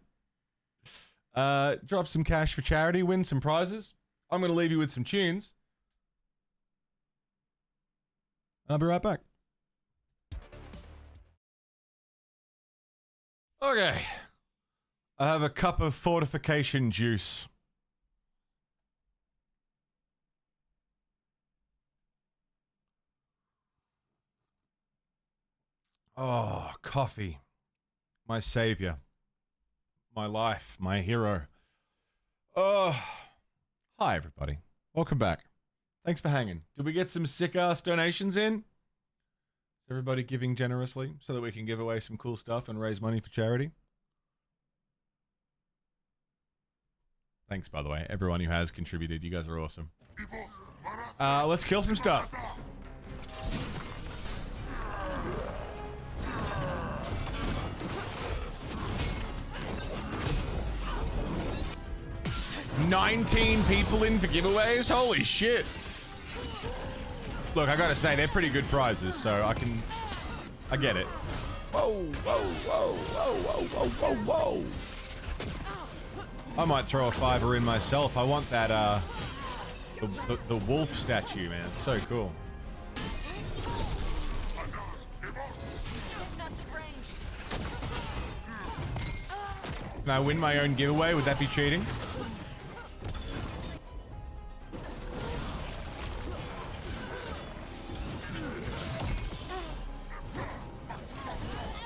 drop some cash for charity, win some prizes. I'm going to leave you with some tunes. I'll be right back. Okay. I have a cup of fortification juice. Oh, coffee. My savior. My life. My hero. Oh. Hi, everybody. Welcome back. Thanks for hanging. Did we get some sick-ass donations in? Is everybody giving generously so that we can give away some cool stuff and raise money for charity? Thanks, by the way. Everyone who has contributed. You guys are awesome. Let's kill some stuff. $19 people in for giveaways? Holy shit. Look, I gotta say, they're pretty good prizes, so I get it. Whoa, whoa, whoa, whoa, whoa, whoa, whoa, whoa. I might throw a $5 in myself. I want that, the wolf statue, man. It's so cool. Can I win my own giveaway? Would that be cheating?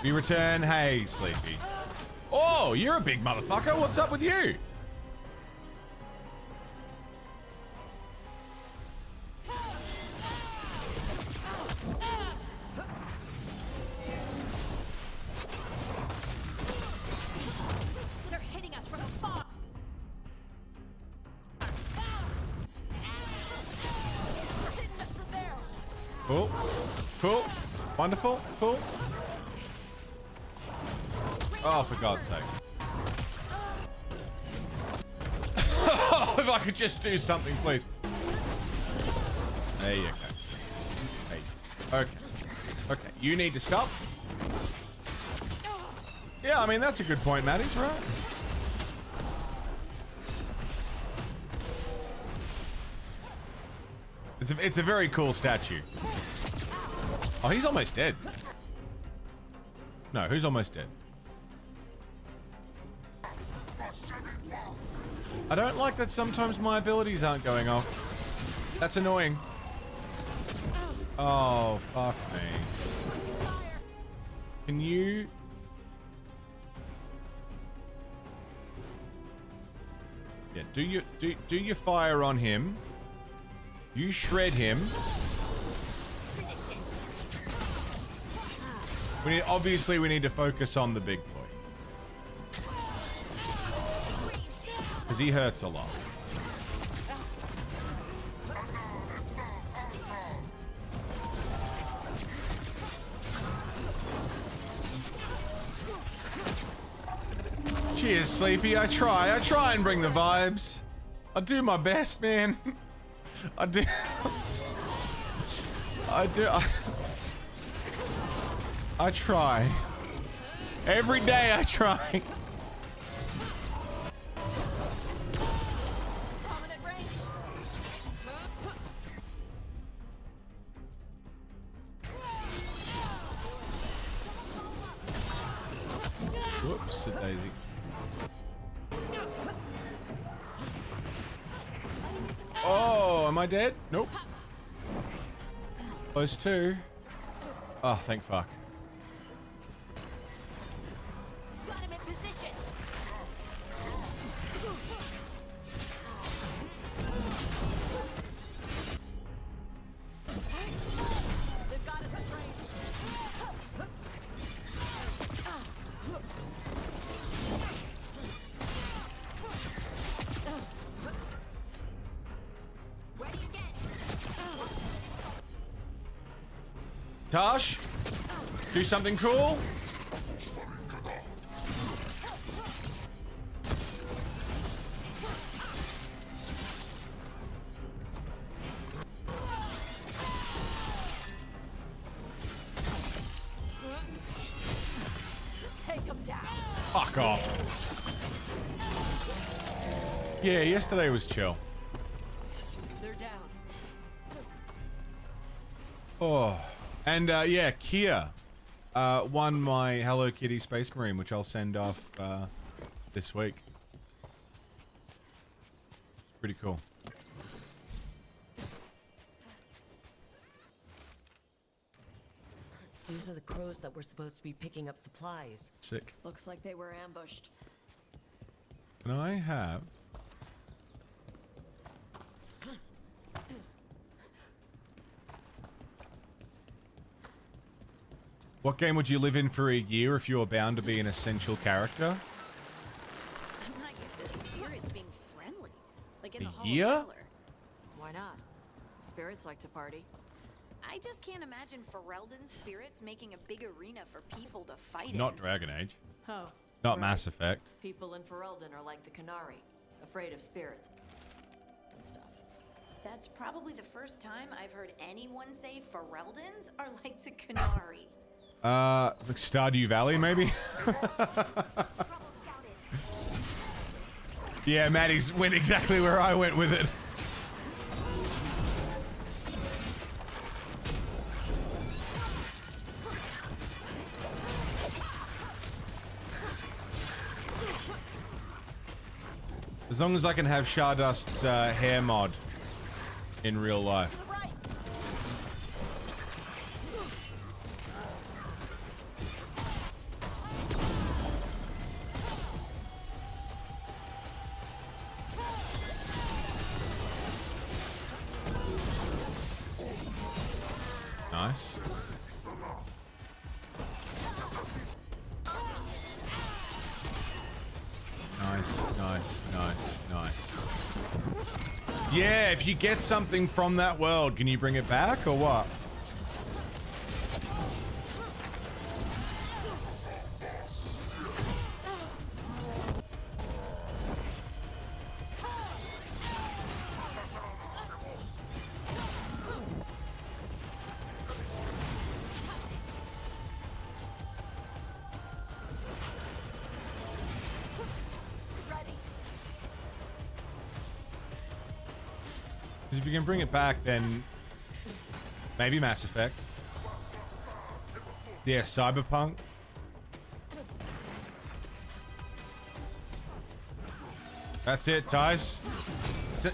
We return. Hey, Sleepy. Oh, you're a big motherfucker. What's up with you? They're hitting us from afar. They're hitting us from there. Cool. Cool. Wonderful. Cool. Oh, for God's sake. If I could just do something, please. There you go. There you go. Okay. Okay, you need to stop. Yeah, I mean, that's a good point, Maddie's right. It's a very cool statue. Oh, he's almost dead. No, who's almost dead? I don't like that sometimes my abilities aren't going off. That's annoying. Oh, fuck me. Can you... Yeah, do your fire on him. You shred him. Obviously we need to focus on the big boy. Because he hurts a lot. Cheers, Sleepy. I try and bring the vibes. I do my best, man. I do. I try. Whoops, a daisy. Oh, am I dead? Nope. Close to. Oh, thank fuck. Got him in position. They've got us a train. Ready again. Tosh, do something cool. Take him down. Fuck off. Yeah, yesterday was chill. They're down. Oh, and yeah, Kia won my Hello Kitty Space Marine, which I'll send off this week. Pretty cool. These are the crows that were supposed to be picking up supplies. Sick. Looks like they were ambushed. Can I have... What game would you live in for a year if you were bound to be an essential character? I'm not used to spirits being friendly. Like in the Hall of year? Valor. Why not? Spirits like to party. I just can't imagine Ferelden's spirits making a big arena for people to fight Not in. Dragon Age. Oh. Not right. Mass Effect. People in Ferelden are like the Canary, afraid of spirits and stuff. That's probably the first time I've heard anyone say Fereldens are like the Canary. Like Stardew Valley, maybe? Yeah, Maddie's went exactly where I went with it. As long as I can have Shardust's hair mod in real life. Nice. Nice. Yeah, if you get something from that world, can you bring it back or what? If you can bring it back, then maybe Mass Effect. Yeah, Cyberpunk. That's it, Tice.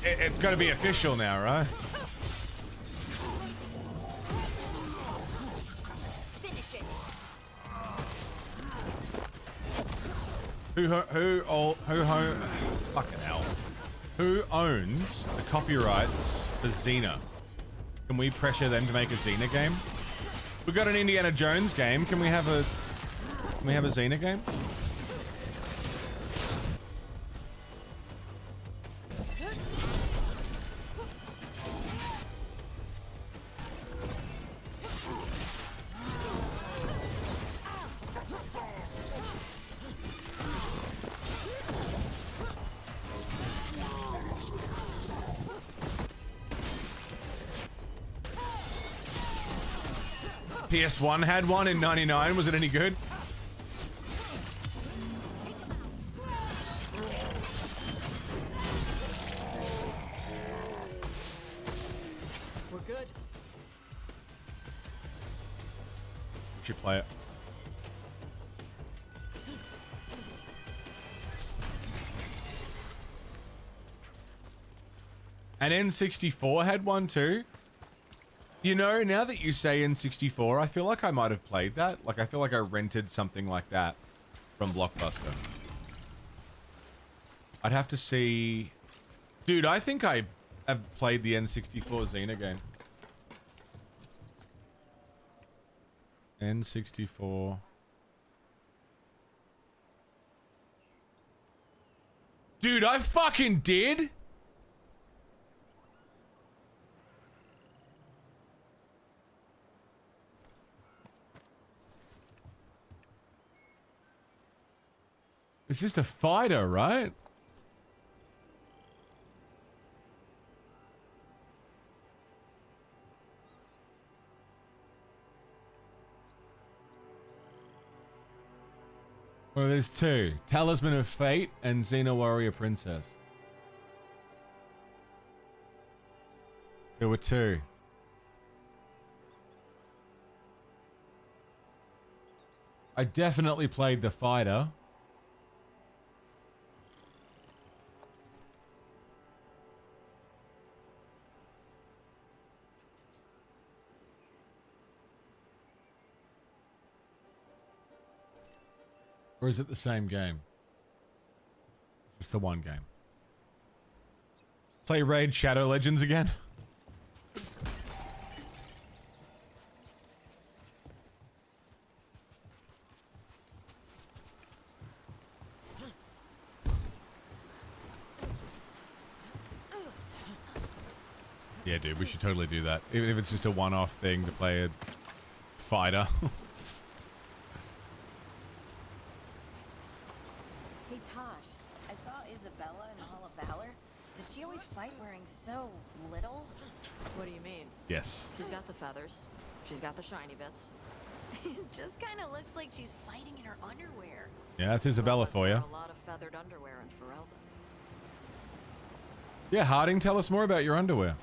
It's got to be official now, right? Finish it. Fucking hell. Who owns the copyrights for Xena? Can we pressure them to make a Xena game? We got an Indiana Jones game. Can we have a Xena game? PS1 had one in '99. Was it any good? We're good. We should play it. And N64 had one too. You know, now that you say N64, I feel like I might have played that. Like, I feel like I rented something like that from Blockbuster. I'd have to see... Dude, I think I have played the N64 Xena game. N64... Dude, I fucking did! It's just a fighter, right? Well, there's two. Talisman of Fate and Xena Warrior Princess. There were two. I definitely played the fighter. Or is it the same game? It's the one game. Play Raid Shadow Legends again? Yeah, dude, we should totally do that. Even if it's just a one-off thing to play a fighter. Hey, Tosh, I saw Isabella in Hall of Valor. Does she always fight wearing so little? What do you mean? Yes. She's got the feathers. She's got the shiny bits. It just kind of looks like she's fighting in her underwear. Yeah, that's Isabella for you. A lot of feathered underwear in Ferelden. Yeah, Harding, tell us more about your underwear.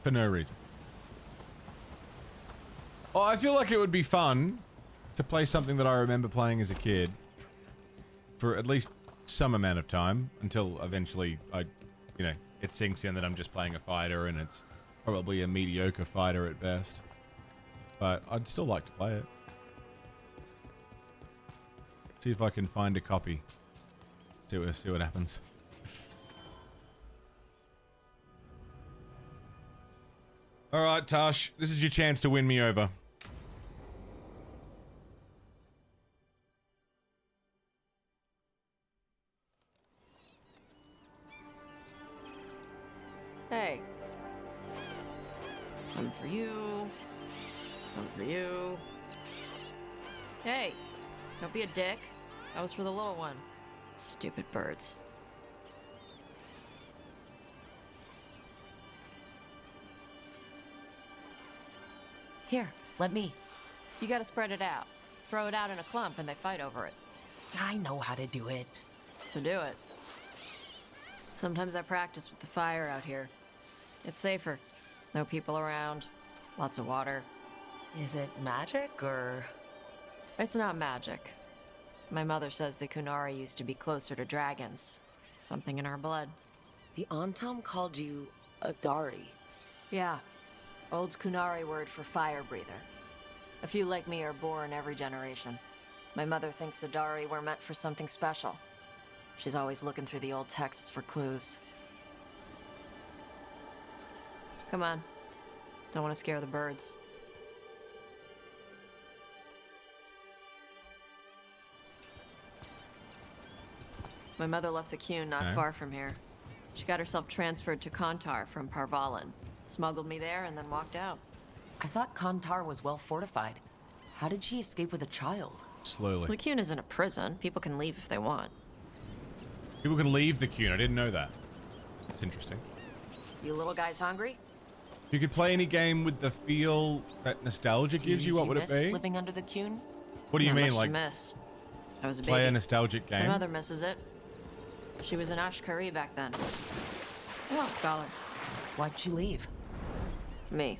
For no reason. Oh, I feel like it would be fun to play something that I remember playing as a kid for at least some amount of time until eventually it sinks in that I'm just playing a fighter and it's probably a mediocre fighter at best. But I'd still like to play it. See if I can find a copy. See what happens. All right, Tosh, this is your chance to win me over. Hey. Some for you. Some for you. Hey, don't be a dick. That was for the little one. Stupid birds. Here, let me. You gotta spread it out. Throw it out in a clump and they fight over it. I know how to do it. So do it. Sometimes I practice with the fire out here. It's safer. No people around. Lots of water. Is it magic, or...? It's not magic. My mother says the Kunari used to be closer to dragons. Something in our blood. The Antam called you a Dari. Yeah. Old Kunari word for fire breather. A few like me are born every generation. My mother thinks Adari were meant for something special. She's always looking through the old texts for clues. Come on. Don't want to scare the birds. My mother left the Qun not far from here. She got herself transferred to Kantar from Parvalan. Smuggled me there and then walked out. I thought Kantar was well fortified. How did she escape with a child? Slowly. The Qun isn't a prison. People can leave if they want. People can leave the Qun. I didn't know that. That's interesting. You little guys hungry? If you could play any game with the feel that nostalgia gives you, what would it be? Living under the Qun? What do you Not mean, much like to miss. I was a play baby. a nostalgic game? My mother misses it. She was an Ashkari back then. Oh, scholar. Why'd she leave? Me.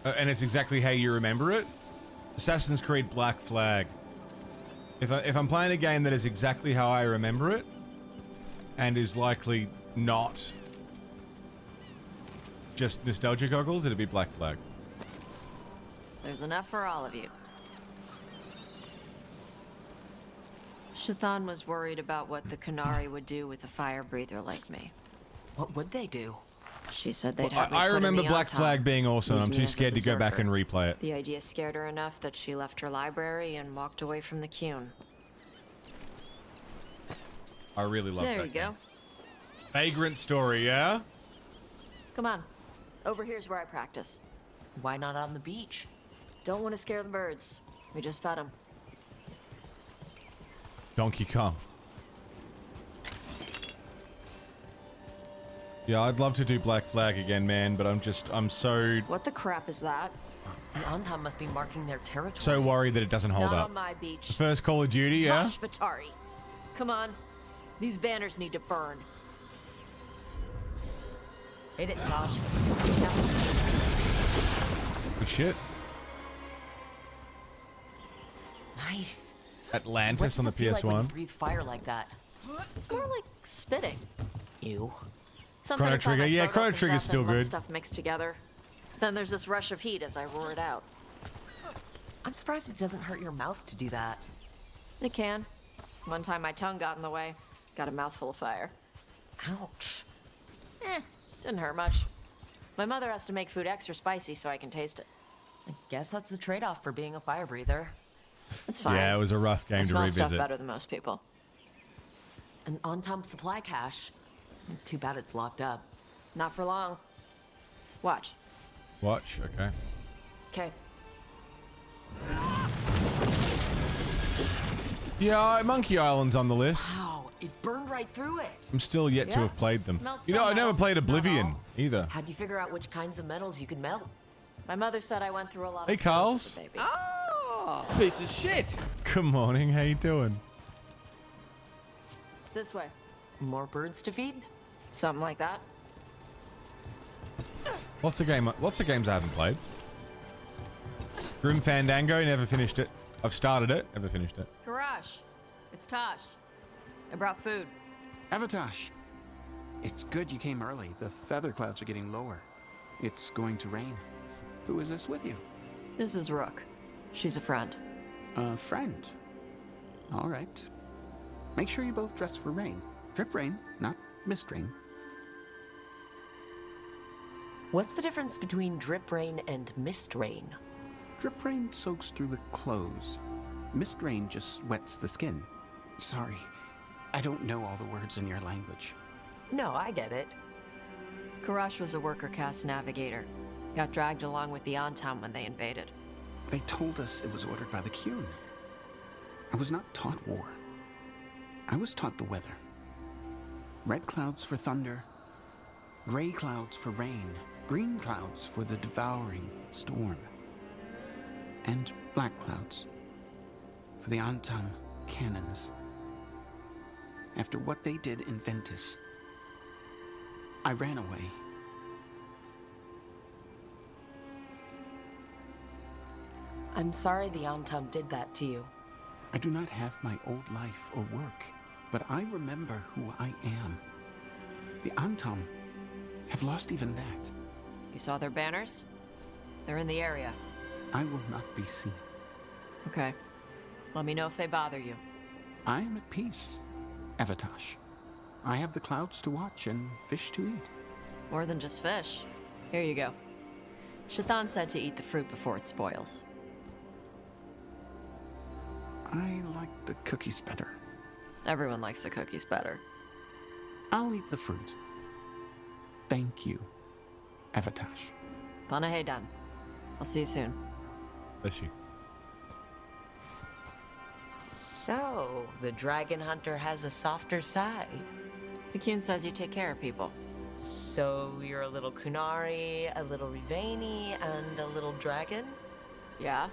And it's exactly how you remember it. Assassin's Creed Black Flag. If I'm playing a game that is exactly how I remember it, and is likely not just nostalgia goggles, it'd be Black Flag. There's enough for all of you. Shathan was worried about what the Kunari would do with a fire breather like me. What would they do? She said they'd Well, have me I put in remember the Black Anton, Flag being awesome. use I'm me too as a scared to go back and berserker. replay it. The idea scared her enough that she left her library and walked away from the Qun. I really love that. There you go. Vagrant story, yeah? Come on. Over here's where I practice. Why not on the beach? Don't want to scare the birds. We just fed them. Donkey Kong. Yeah, I'd love to do Black Flag again, man, but I'm so What the crap is that? The Anton must be marking their territory. so worried that it doesn't hold Not up. on my beach. The first Call of Duty, yeah? Gosh, Vatari. Come on. These banners need to burn. Hit it, Josh. Good shit. Nice. Atlantis on the What does it feel like when you PS1. breathe fire like that? It's more like spitting. Ew. Sometimes Chrono Trigger, yeah, Chrono opens Trigger's up still and lets good. Stuff mixed together. Then there's this rush of heat as I roar it out. I'm surprised it doesn't hurt your mouth to do that. It can. One time my tongue got in the way. Got a mouthful of fire. Ouch. Didn't hurt much. My mother has to make food extra spicy so I can taste it. I guess that's the trade-off for being a fire breather. It's fine. Yeah, it was a rough game I to smell revisit. stuff better than most people. An on-time supply cache. Too bad it's locked up. Not for long. Watch. Watch, okay. Okay. Yeah, Monkey Island's on the list. Wow, it burned right through it. I'm still yet to Yeah. have played them. Melts You know, some I never metals, played not Oblivion all. either. How'd you figure out which kinds of metals you could melt? My mother said I went through a lot Hey, of spells Carls. as a baby. Oh, piece of shit. Good morning, how you doing? This way. More birds to feed? Something like that. Lots of games I haven't played. Grim Fandango, never finished it. I've started it, never finished it. Karash. It's Tosh. I brought food. Avatosh, it's good you came early. The feather clouds are getting lower. It's going to rain. Who is this with you? This is Rook. She's a friend. A friend. All right. Make sure you both dress for rain. Drip rain, not mist rain. What's the difference between drip rain and mist rain? Drip rain soaks through the clothes. Mist rain just wets the skin. Sorry, I don't know all the words in your language. No, I get it. Karash was a worker caste navigator. Got dragged along with the Antam when they invaded. They told us it was ordered by the Qun. I was not taught war. I was taught the weather. Red clouds for thunder, gray clouds for rain, green clouds for the devouring storm, and black clouds for the Antam cannons. After what they did in Ventus, I ran away. I'm sorry the Antam did that to you. I do not have my old life or work, but I remember who I am. The Antam have lost even that. You saw their banners? They're in the area. I will not be seen. Okay. Let me know if they bother you. I am at peace, Avatosh. I have the clouds to watch and fish to eat. More than just fish. Here you go. Shathan said to eat the fruit before it spoils. I like the cookies better. Everyone likes the cookies better. I'll eat the fruit. Thank you, Avatosh. Panaheydan. I'll see you soon. Bless you. So, the dragon hunter has a softer side. The Qun says you take care of people. So, you're a little Kunari, a little Rivani, and a little dragon? Yeah.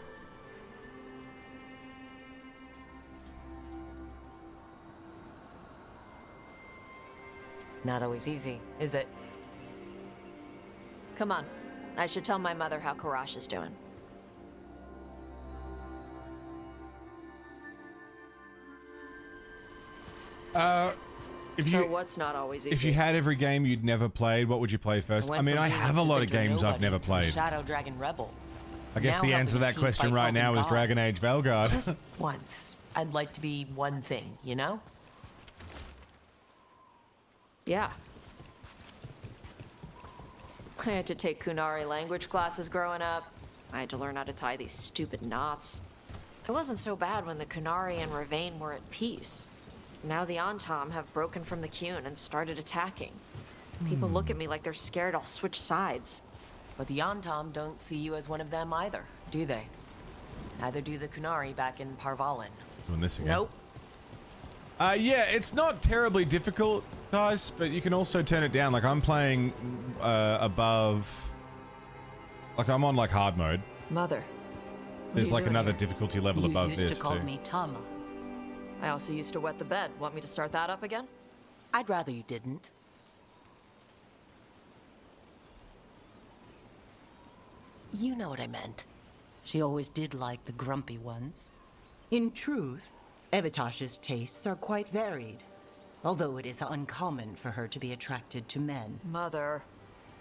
Not always easy, is it? Come on. I should tell my mother how Karash is doing. So what's not always easy? If you had every game you'd never played, what would you play first? I mean, I have a lot of games I've never played. Shadow Dragon Rebel. I guess the answer to that question right now is Dragon Age Veilguard. Just once. I'd like to be one thing, you know? Yeah. I had to take Kunari language classes growing up. I had to learn how to tie these stupid knots. It wasn't so bad when the Kunari and Ravain were at peace. Now the Antam have broken from the Qun and started attacking. People look at me like they're scared I'll switch sides. But the Antam don't see you as one of them either, do they? Neither do the Kunari back in Parvalin. Doing this again. Nope. Yeah, it's not terribly difficult, guys, but you can also turn it down. Like, I'm playing above... Like, I'm on, like, hard mode. Mother. There's, like, another difficulty level above this, too. You used to call me Tama. I also used to wet the bed. Want me to start that up again? I'd rather you didn't. You know what I meant. She always did like the grumpy ones. In truth, Evitash's tastes are quite varied, although it is uncommon for her to be attracted to men. Mother.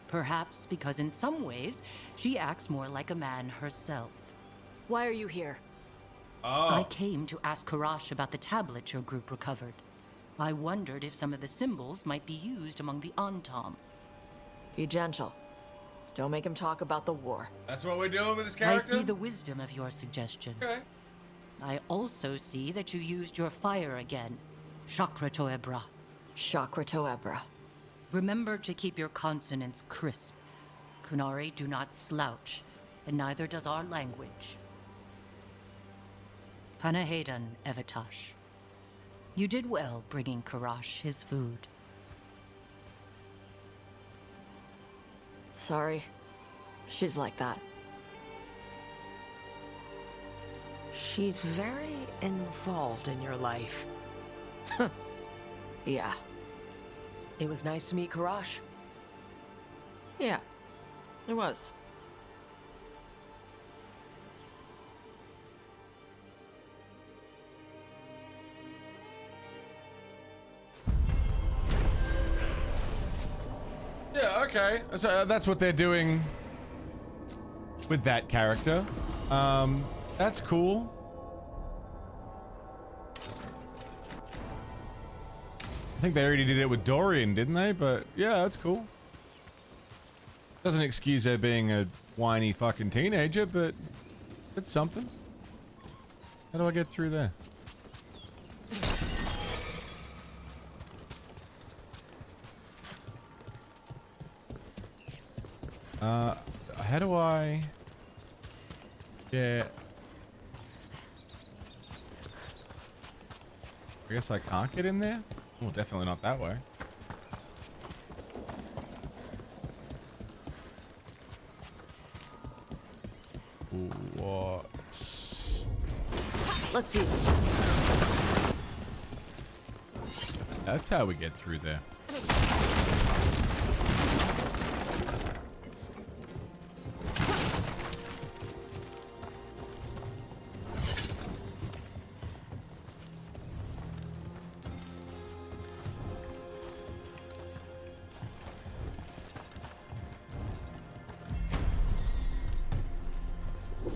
Perhaps because in some ways, she acts more like a man herself. Why are you here? I came to ask Karash about the tablet your group recovered. I wondered if some of the symbols might be used among the Antam. Be gentle. Don't make him talk about the war. That's what we're doing with this character? I see the wisdom of your suggestion. Okay. I also see that you used your fire again. Chakra Toebra. Chakra Toebra. Remember to keep your consonants crisp. Kunari do not slouch, and neither does our language. Panahedan, Evitash. You did well bringing Karash his food. Sorry. She's like that. She's very involved in your life. Yeah. It was nice to meet Karash. Yeah. It was. Yeah, okay. So that's what they're doing with that character. That's cool. I think they already did it with Dorian, didn't they? But yeah, that's cool. Doesn't excuse her being a whiny fucking teenager, but it's something. How do I get through there? How do I get... I guess I can't get in there? Well, definitely not that way. What? Let's see. That's how we get through there.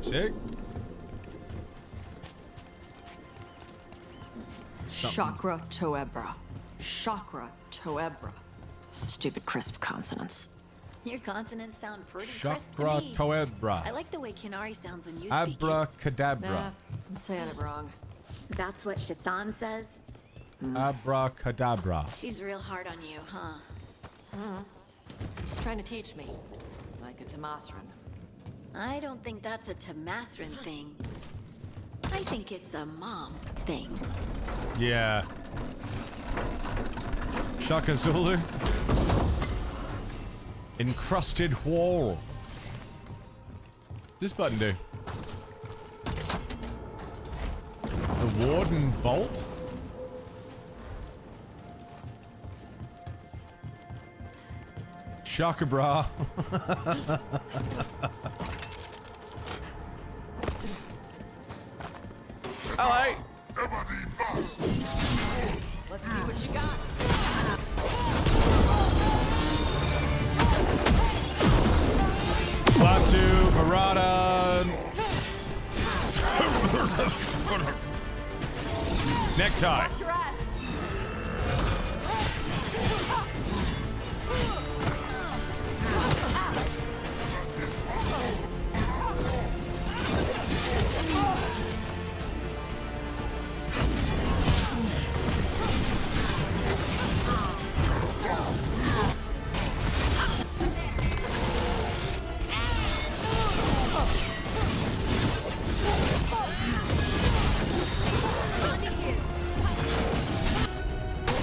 Sick. Chakra Toebra. Chakra Toebra. Stupid crisp consonants. Your consonants sound pretty crisp to Chakra me. Toebra. I like the way Kunari sounds when you speak it. Abracadabra. Nah, I'm saying it wrong. That's what Shaitan says? Abracadabra. She's real hard on you, huh? She's trying to teach me. Like a Tamasran. I don't think that's a Tamasran thing. I think it's a mom thing. Yeah. Shaka Zulu. Encrusted wall. What's this button do? The Warden Vault? Shaka bra. Hello. Let's see what you got. Latu, Parada. Necktie. Wash your ass.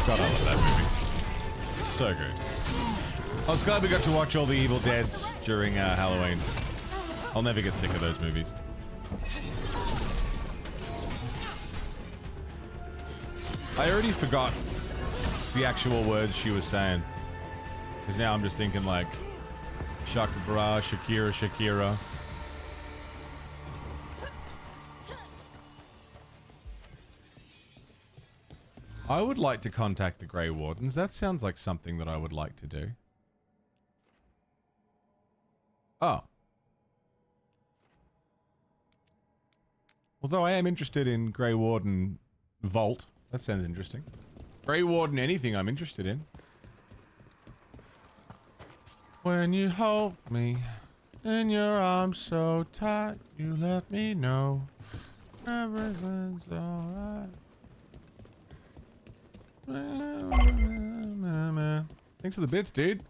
God, I love that movie. So good. I was glad we got to watch all the Evil Deads during Halloween. I'll never get sick of those movies. I already forgot the actual words she was saying. Because now I'm just thinking like Shaka Bra, Shakira, Shakira. I would like to contact the Grey Wardens. That sounds like something that I would like to do. Oh. Although I am interested in Grey Warden Vault. That sounds interesting. Grey Warden anything I'm interested in. When you hold me in your arms so tight, you let me know everything's alright. Thanks for the bits, dude.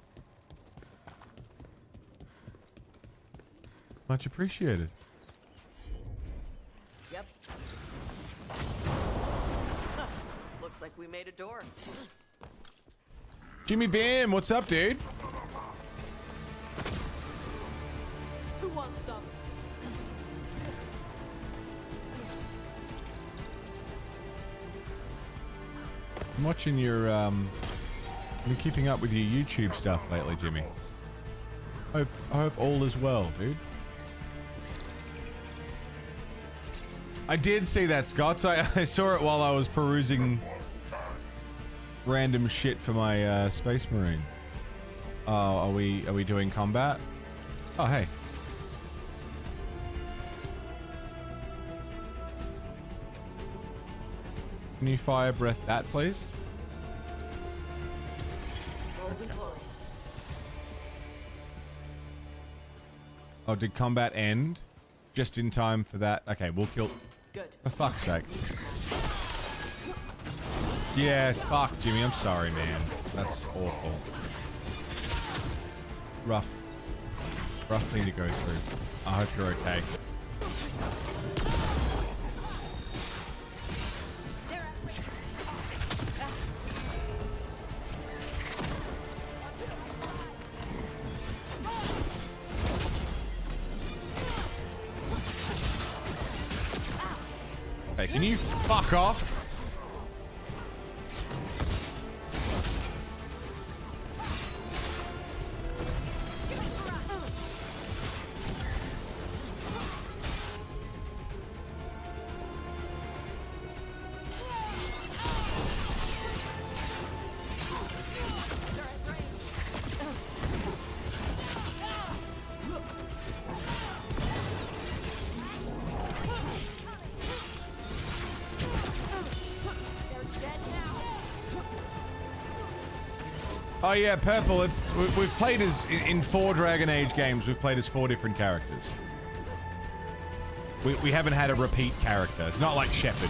Much appreciated. Yep. Looks like we made a door. Jimmy Bam, what's up, dude? Who wants some? I'm watching your, been keeping up with your YouTube stuff lately, Jimmy. I hope all is well, dude. I did see that, Scott. I saw it while I was perusing random shit for my Space Marine. Are we doing combat? Oh, hey. Can you fire breath that, please? Oh, did combat end? Just in time for that? Okay, we'll kill... Good. For fuck's sake. Yeah, fuck, Jimmy. I'm sorry, man. That's awful. Rough thing to go through. I hope you're okay. Okay, can you fuck off? Oh yeah, Purple, we've played as, in 4 Dragon Age games, we've played as 4 different characters. We haven't had a repeat character. It's not like Shepard.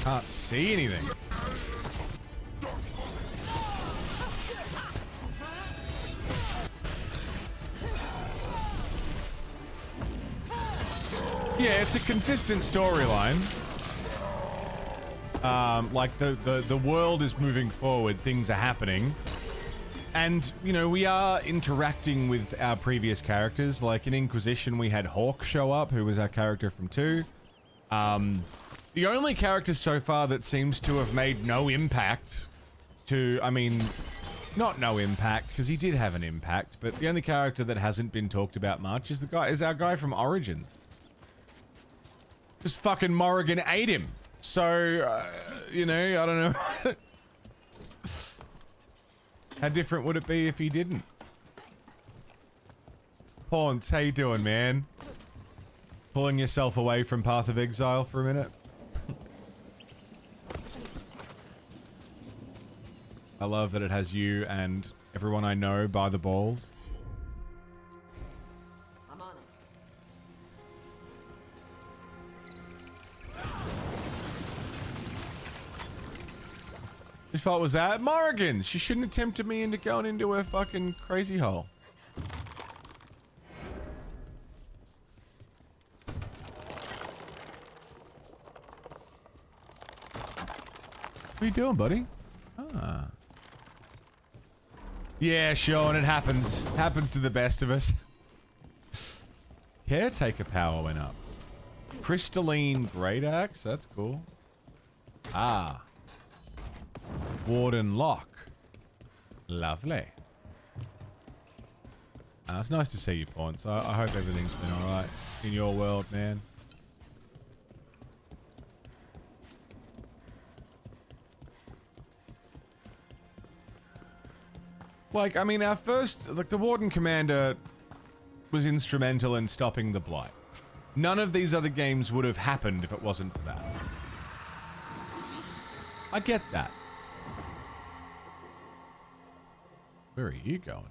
Can't see anything. Yeah, it's a consistent storyline. Like the world is moving forward, things are happening. And, you know, we are interacting with our previous characters. Like in Inquisition, we had Hawk show up, who was our character from 2. The only character so far that seems to have made no impact to, I mean, not no impact, because he did have an impact, but the only character that hasn't been talked about much is our guy from Origins. Just fucking Morrigan ate him. So, you know, I don't know. How different would it be if he didn't? Haunts, how you doing, man? Pulling yourself away from Path of Exile for a minute? I love that it has you and everyone I know by the balls. I'm on it. Whose fault was that? Morrigan's! She shouldn't have tempted me into going into her fucking crazy hole. What are you doing, buddy? Ah. Yeah, Sean, it happens. Happens to the best of us. Caretaker power went up. Crystalline Great Axe, that's cool. Ah. Warden Lock. Lovely. It's nice to see you, Paunce. I hope everything's been alright in your world, man. Like, I mean, our first... Like, the Warden Commander was instrumental in stopping the Blight. None of these other games would have happened if it wasn't for that. I get that. Where are you going?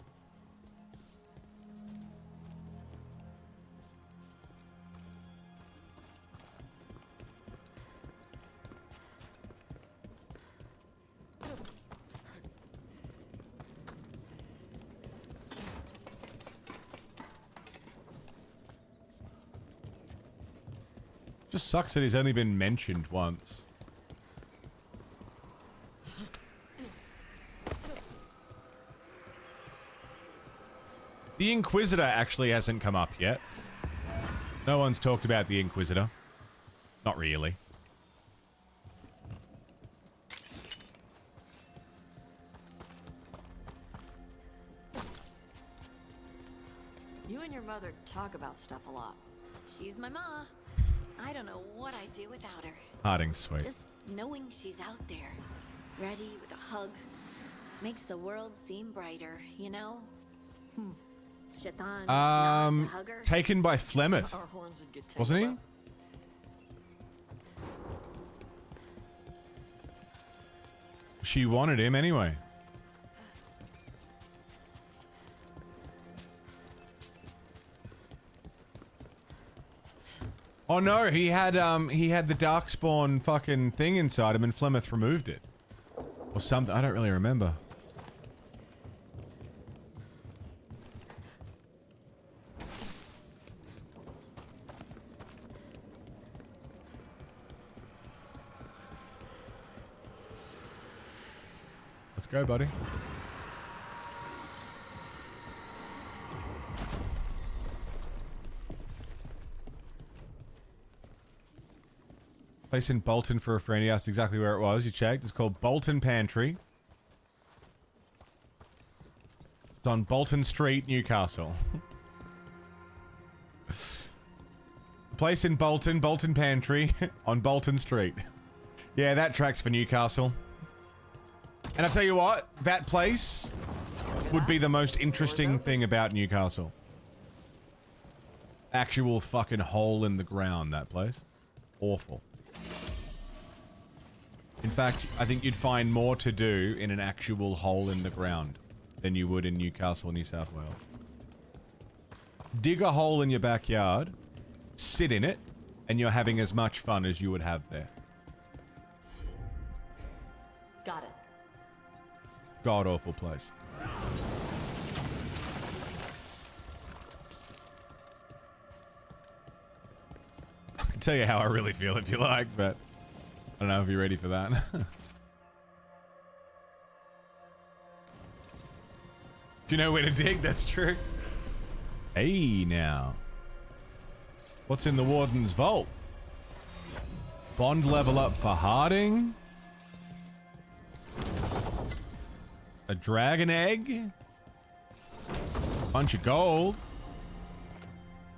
Just sucks that he's only been mentioned once. The Inquisitor actually hasn't come up yet. No one's talked about the Inquisitor. Not really. You and your mother talk about stuff a lot. She's my ma. I don't know what I'd do without her. Harding's sweet. Just knowing she's out there, ready with a hug, makes the world seem brighter, you know? Shaitan, not the hugger. Taken by Flemeth, Our horns would get wasn't he? tangled She wanted him anyway. Oh no, he had the Darkspawn fucking thing inside him and Flemeth removed it. Or something, I don't really remember. Let's go, buddy. Place in Bolton for a friend. He asked exactly where it was. You checked. It's called Bolton Pantry. It's on Bolton Street, Newcastle. Place in Bolton, Bolton Pantry on Bolton Street. Yeah, that tracks for Newcastle. And I tell you what, that place would be the most interesting thing about Newcastle. Actual fucking hole in the ground, that place. Awful. In fact, I think you'd find more to do in an actual hole in the ground than you would in Newcastle, New South Wales. Dig a hole in your backyard, sit in it, and you're having as much fun as you would have there. God awful place. I can tell you how I really feel if you like, but I don't know if you're ready for that. If you know where to dig, that's true. Hey, now. What's in the Warden's vault? Bond level up for Harding. A dragon egg. Bunch of gold.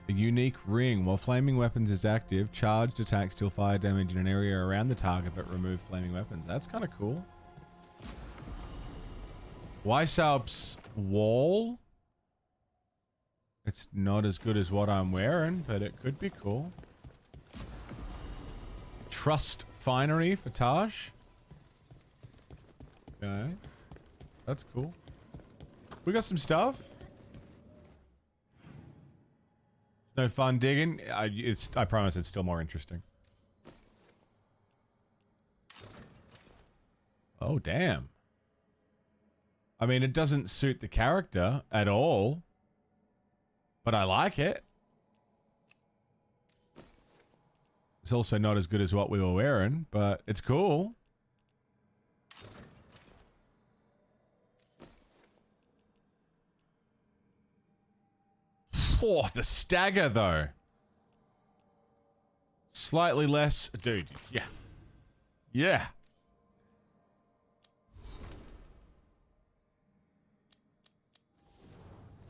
A unique ring. While flaming weapons is active, charged attacks deal fire damage in an area around the target but remove flaming weapons. That's kind of cool. Weissaups wall. It's not as good as what I'm wearing, but it could be cool. Trust finery for Taj. Okay. That's cool. We got some stuff. It's no fun digging. I promise it's still more interesting. Oh, damn. I mean, it doesn't suit the character at all, but I like it. It's also not as good as what we were wearing, but it's cool. Oh, the stagger, though. Slightly less... Dude, yeah. Yeah.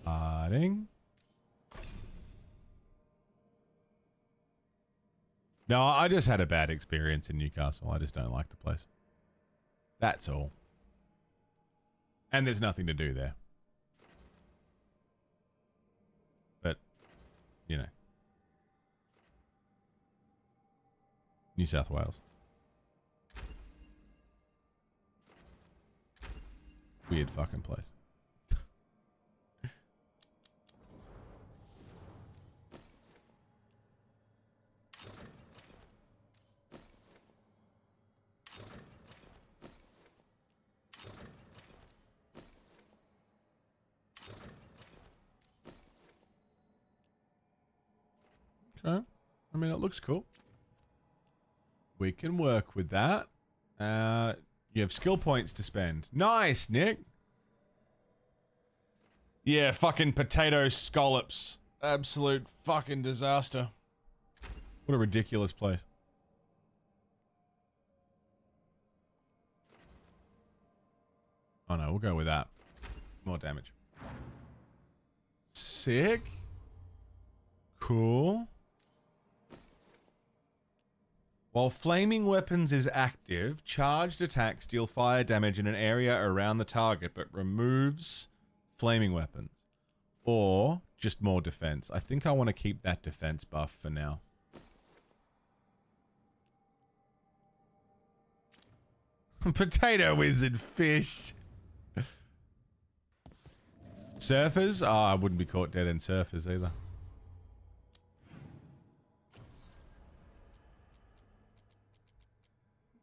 Harding. No, I just had a bad experience in Newcastle. I just don't like the place. That's all. And there's nothing to do there. But, you know. New South Wales. Weird fucking place. Okay. I mean, it looks cool. We can work with that. You have skill points to spend. Nice, Nick. Yeah, fucking potato scallops. Absolute fucking disaster. What a ridiculous place. Oh no, we'll go with that. More damage. Sick. Cool. While flaming weapons is active, charged attacks deal fire damage in an area around the target, but removes flaming weapons. Or just more defense. I think I want to keep that defense buff for now. Potato wizard fish. Surfers? Oh, I wouldn't be caught dead in surfers either.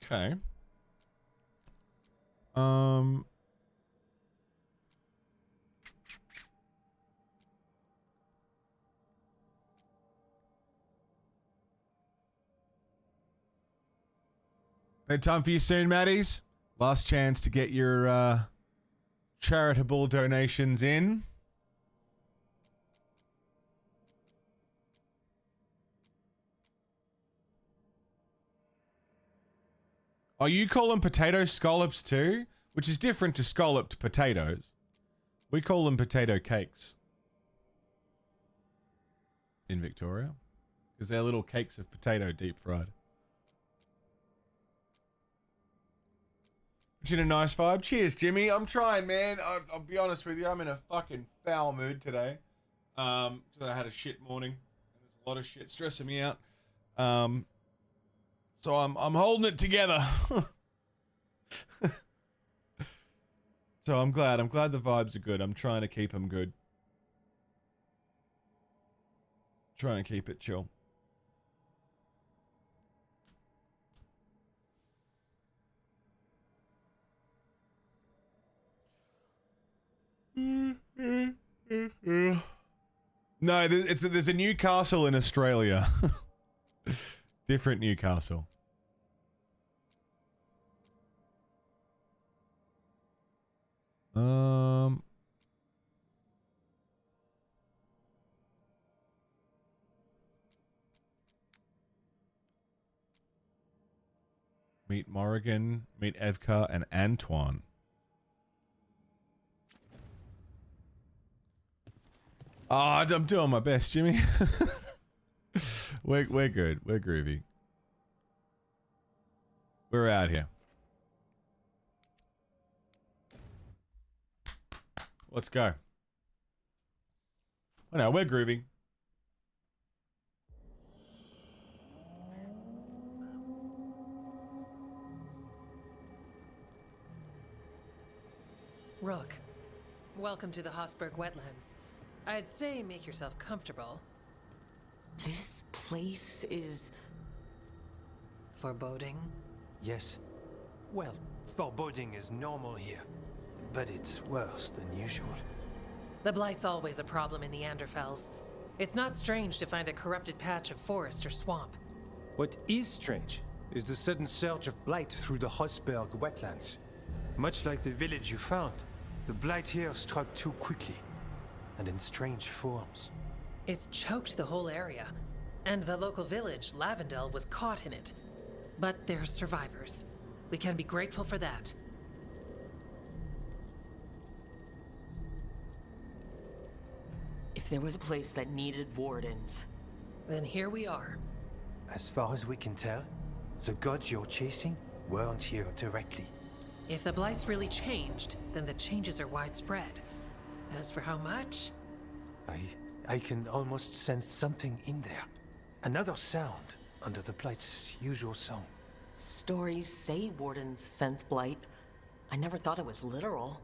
Okay. Bedtime for you soon, Maddies. Last chance to get your charitable donations in. Oh, you call them potato scallops too? Which is different to scalloped potatoes. We call them potato cakes. In Victoria. Because they're little cakes of potato deep fried. Which in a nice vibe. Cheers, Jimmy. I'm trying, man. I'll be honest with you. I'm in a fucking foul mood today. So I had a shit morning. There's a lot of shit stressing me out. So I'm holding it together. So I'm glad the vibes are good. I'm trying to keep them good. Trying to keep it chill. No, there's a Newcastle in Australia. Different Newcastle. Meet Morrigan, meet Evka and Antoine. Oh, I'm doing my best, Jimmy. We're good. We're groovy. We're out here. Let's go. Oh no, we're groovy. Rook, welcome to the Hosberg wetlands. I'd say make yourself comfortable. This place is... foreboding? Yes. Well, foreboding is normal here, but it's worse than usual. The Blight's always a problem in the Anderfels. It's not strange to find a corrupted patch of forest or swamp. What is strange is the sudden surge of blight through the Hosberg wetlands. Much like the village you found, the blight here struck too quickly, and in strange forms. It's choked the whole area, and the local village, Lavendel, was caught in it. But they're survivors. We can be grateful for that. If there was a place that needed wardens... Then here we are. As far as we can tell, the gods you're chasing weren't here directly. If the Blight's really changed, then the changes are widespread. As for how much... I can almost sense something in there. Another sound under the Blight's usual song. Stories say wardens sense blight. I never thought it was literal.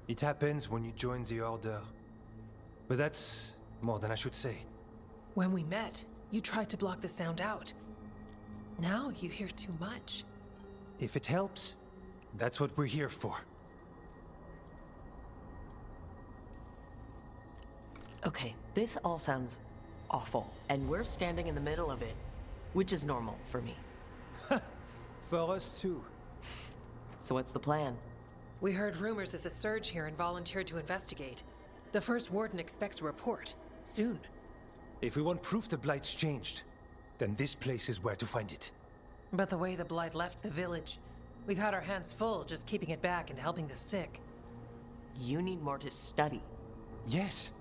It happens when you join the Order. But that's more than I should say. When we met, you tried to block the sound out. Now you hear too much. If it helps, that's what we're here for. Okay, this all sounds awful, and we're standing in the middle of it, which is normal for me. For us too. So what's the plan? We heard rumors of the surge here and volunteered to investigate. The first warden expects a report, soon. If we want proof the Blight's changed, then this place is where to find it. But the way the Blight left the village, we've had our hands full just keeping it back and helping the sick. You need more to study. Yes.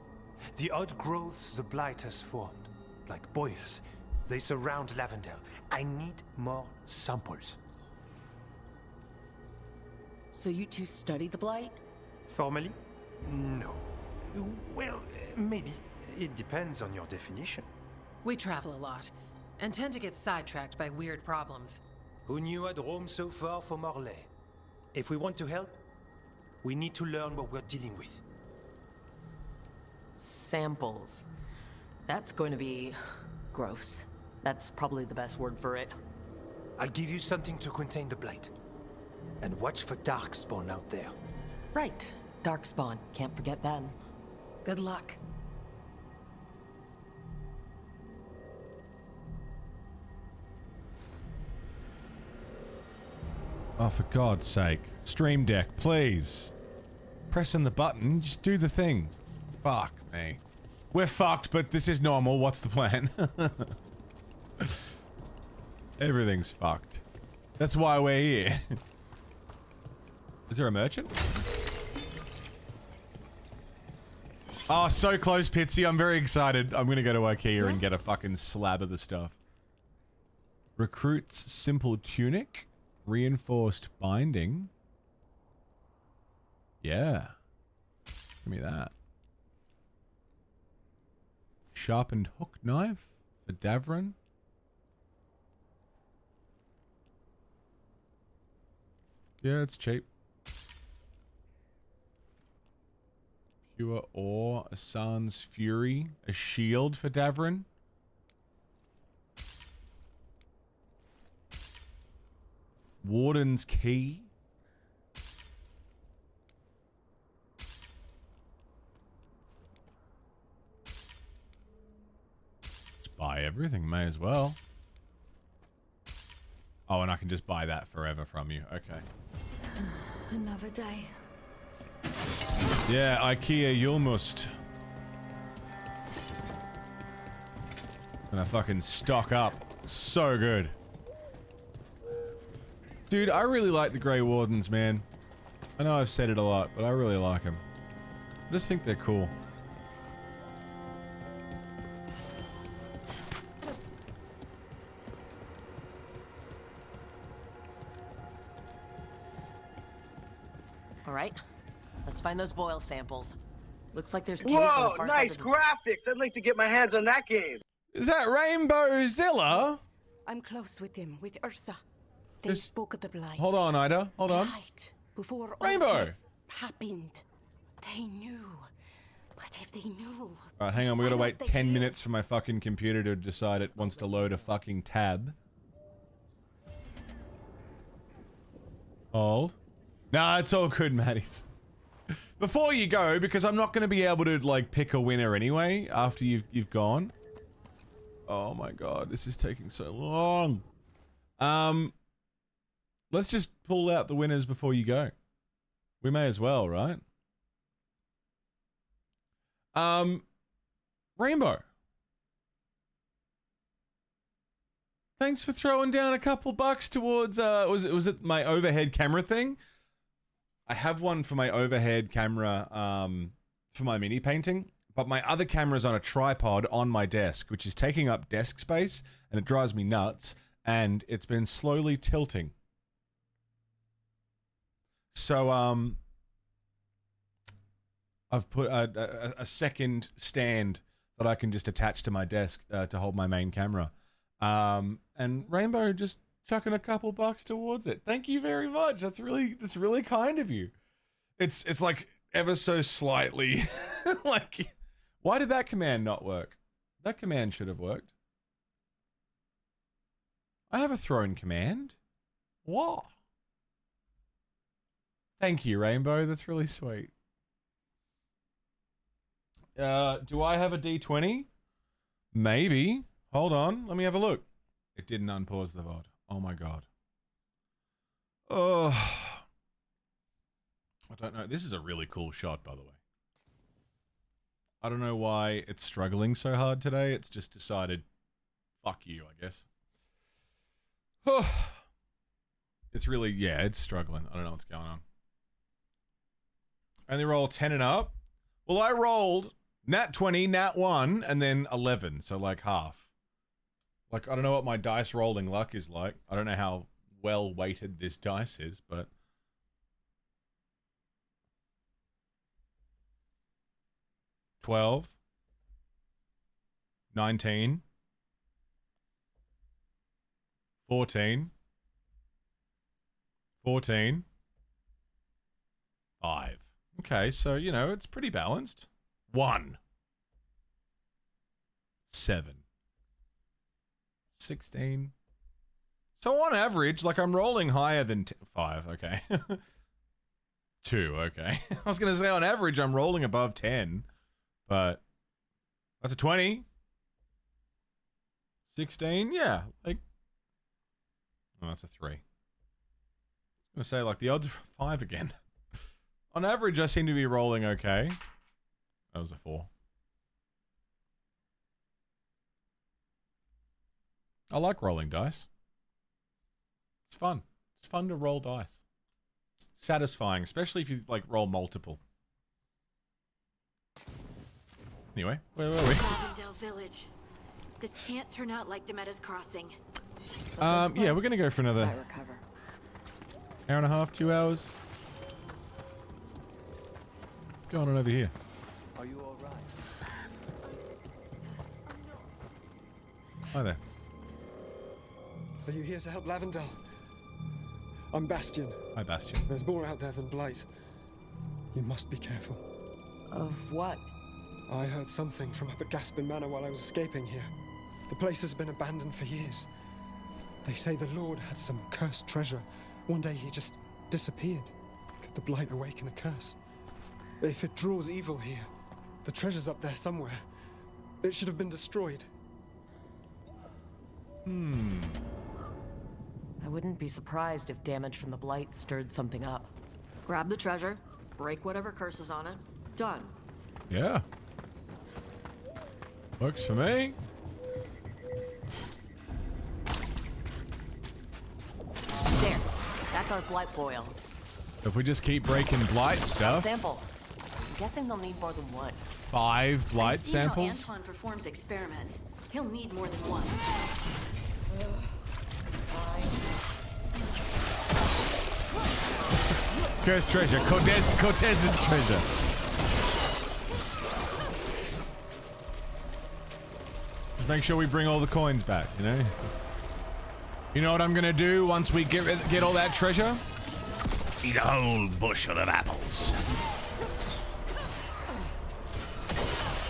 The odd growths the Blight has formed, like boils, they surround Lavendel. I need more samples. So you two study the Blight? Formally? No. Well, maybe. It depends on your definition. We travel a lot, and tend to get sidetracked by weird problems. Who knew I'd roam so far for Morlaix? If we want to help, we need to learn what we're dealing with. Samples. That's going to be... gross. That's probably the best word for it. I'll give you something to contain the Blight. And watch for Darkspawn out there. Right. Darkspawn. Can't forget them. Good luck. Oh, for God's sake. Stream Deck, please. Pressing the button, just do the thing. Fuck me. We're fucked, but this is normal. What's the plan? Everything's fucked. That's why we're here. Is there a merchant? Oh, so close, Pitsy. I'm very excited. I'm gonna go to IKEA and get a fucking slab of the stuff. Recruits simple tunic. Reinforced binding. Yeah. Give me that. Sharpened hook knife for Davron. Yeah, it's cheap. Pure ore, Asan's fury, a shield for Davron. Warden's key. buy everything. May as well. Oh, and I can just buy that forever from you. Okay. Another day. Yeah, IKEA Yulmust. Gonna fucking stock up. So good. Dude, I really like the Grey Wardens, man. I know I've said it a lot, but I really like them. I just think they're cool. All right, let's find those boil samples. Looks like there's caves on Whoa, the far nice side of graphics. I'd like to get my hands on that game. Is that Rainbow Zilla? I'm close with him, with Ursa. They spoke of the blight. Hold on, Ida. Hold on. Blight. Before Rainbow. all this happened, they knew. But if they knew... Alright, hang on. We gotta wait 10 minutes for my fucking computer to decide it wants to load a fucking tab. Hold. Nah, it's all good, Matties. Before you go, because I'm not gonna be able to, like, pick a winner anyway, after you've gone. Oh my god, this is taking so long. Let's just pull out the winners before you go. We may as well, right? Rainbow. Thanks for throwing down a couple bucks towards, was it my overhead camera thing? I have one for my overhead camera, for my mini painting, but my other camera's on a tripod on my desk, which is taking up desk space, and it drives me nuts, and it's been slowly tilting. So, I've put a second stand that I can just attach to my desk to hold my main camera. And Rainbow just chucking a couple bucks towards it. Thank you very much. That's really kind of you. It's like ever so slightly like, why did that command not work? That command should have worked. I have a throne command. What? Thank you, Rainbow. That's really sweet. Do I have a D20? Maybe. Hold on. Let me have a look. It didn't unpause the VOD. Oh my god. Oh. I don't know. This is a really cool shot, by the way. I don't know why it's struggling so hard today. It's just decided, fuck you, I guess. It's really, yeah, it's struggling. I don't know what's going on. Only roll 10 and up. Well, I rolled nat 20, nat 1, and then 11, so like half. Like, I don't know what my dice rolling luck is like. I don't know how well weighted this dice is, but... $12, 19, 14, 14, 5. Okay, so, you know, it's pretty balanced. 1, 7, 16. So on average, like, I'm rolling higher than 5, okay. 2, okay. I was going to say on average, I'm rolling above 10, but that's a 20. 16, yeah, like, oh, that's a 3. I was going to say, like, the odds are 5 again. On average, I seem to be rolling okay. That was a 4. I like rolling dice. It's fun. It's fun to roll dice. Satisfying, especially if you, like, roll multiple. Anyway, where were we? Lavendale Village. This can't turn out like Demetta's Crossing. Yeah, we're gonna go for another hour and a half, 2 hours. What's going on over here? Are you all right? Hi there. Are you here to help Lavendale? I'm Bastion. Hi, Bastion. There's more out there than Blight. You must be careful. Of what? I heard something from up at Gaspin Manor while I was escaping here. The place has been abandoned for years. They say the Lord had some cursed treasure. One day he just disappeared. Could the Blight awaken a curse? If it draws evil here, the treasure's up there somewhere. It should have been destroyed. I wouldn't be surprised if damage from the blight stirred something up. Grab the treasure, break whatever curse is on it. Done. Yeah. Works for me. There. That's our blight boil. If we just keep breaking blight stuff. Sample. I'm guessing they'll need more than one. 5 blight I've seen how samples. Antoine performs experiments. He'll need more than one. Cursed treasure. Cortez's treasure. Just make sure we bring all the coins back, you know? You know what I'm gonna do once we get all that treasure? Eat a whole bushel of apples.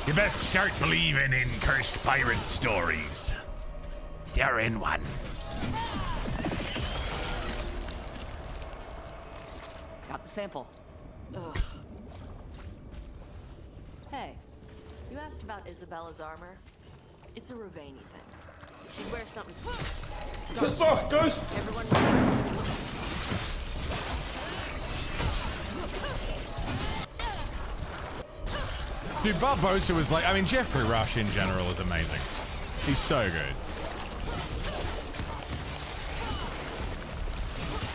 You best start believing in cursed pirate stories. You're in one. Got the sample. Ugh. Hey, you asked about Isabella's armor? It's a Ravani thing. She'd wear something. Piss off, Ghost! Everyone. Dude, Barbosa was like, I mean, Jeffrey Rush in general is amazing. He's so good.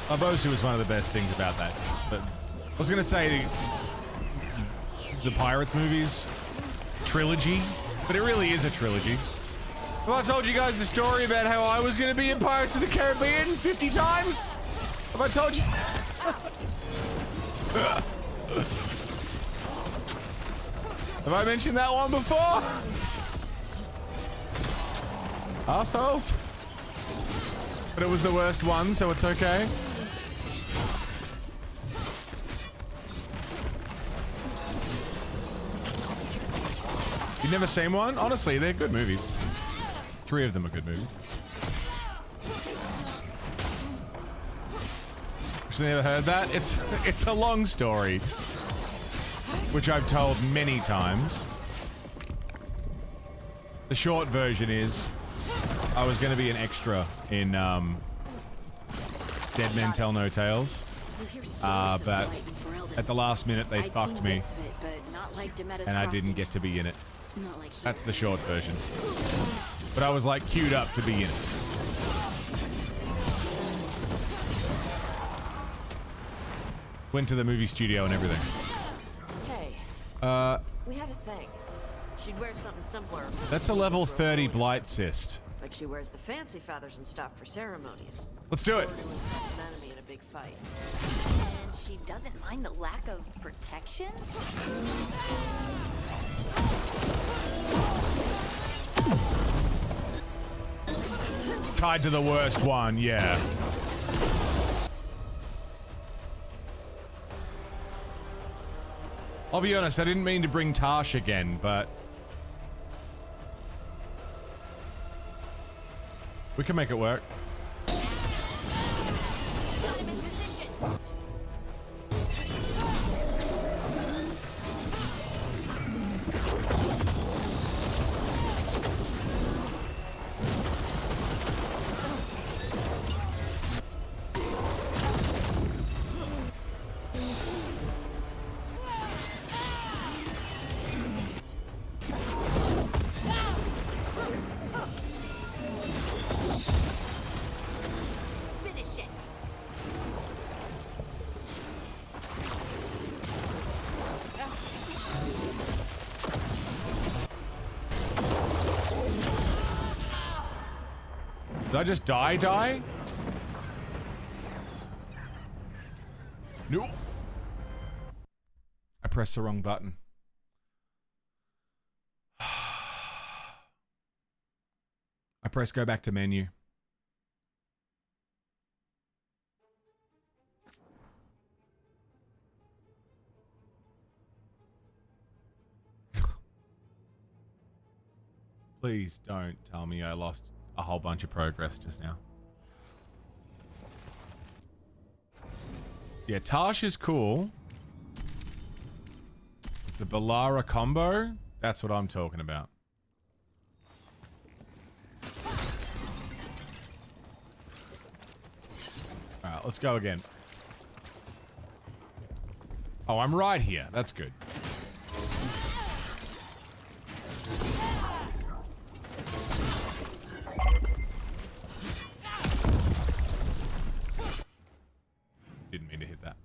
Barbosa was one of the best things about that. But I was gonna say the Pirates movies trilogy, but it really is a trilogy. Have I told you guys the story about how I was gonna be in Pirates of the Caribbean 50 times? Have I told you? Have I mentioned that one before? Arseholes? But it was the worst one, so it's okay. You've never seen one? Honestly, they're good movies. 3 of them are good movies. Actually, never heard that? It's a long story, which I've told many times. The short version is I was going to be an extra in Dead Men Tell No Tales, but at the last minute they fucked me and I didn't get to be in it. That's the short version. But I was like queued up to be in it. Went to the movie studio and everything. Hey. We had a thing. She'd wear something simpler. That's a level 30 blight cyst. But she wears the fancy feathers and stuff for ceremonies. Let's do it. An enemy in a big fight. And she doesn't mind the lack of protection? Tied to the worst one, yeah. I'll be honest, I didn't mean to bring Tash again, but we can make it work. Did I just die? No. I pressed the wrong button. I pressed go back to menu. Please don't tell me I lost a whole bunch of progress just now. Yeah, Tash is cool. The Balara combo, that's what I'm talking about. right, let's go again. Oh, I'm right here. That's good. Didn't mean to hit that.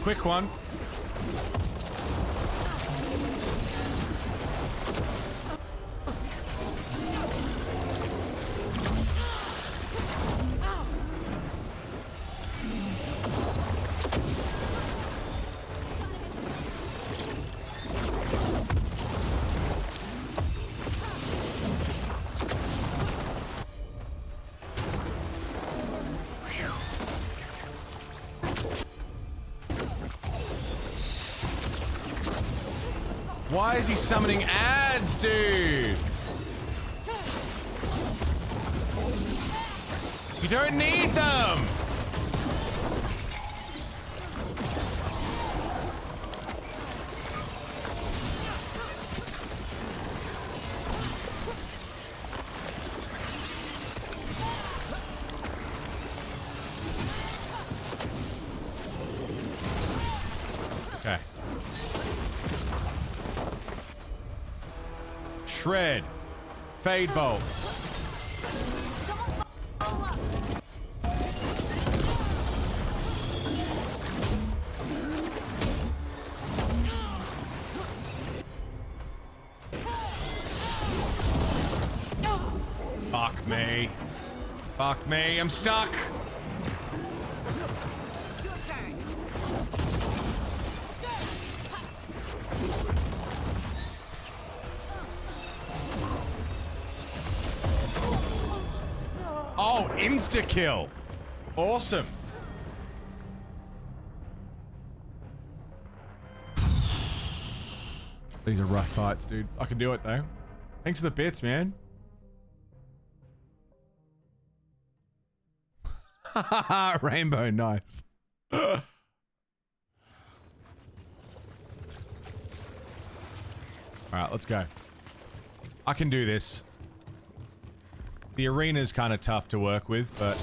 Quick one. Why is he summoning ads, dude? You don't need them! Okay. Shred. Fade bolts. Fuck me. Fuck me, I'm stuck. Oh, insta-kill. Awesome. These are rough fights, dude. I can do it, though. Thanks for the bits, man. Rainbow, nice. Alright, let's go. I can do this. The arena's kind of tough to work with, but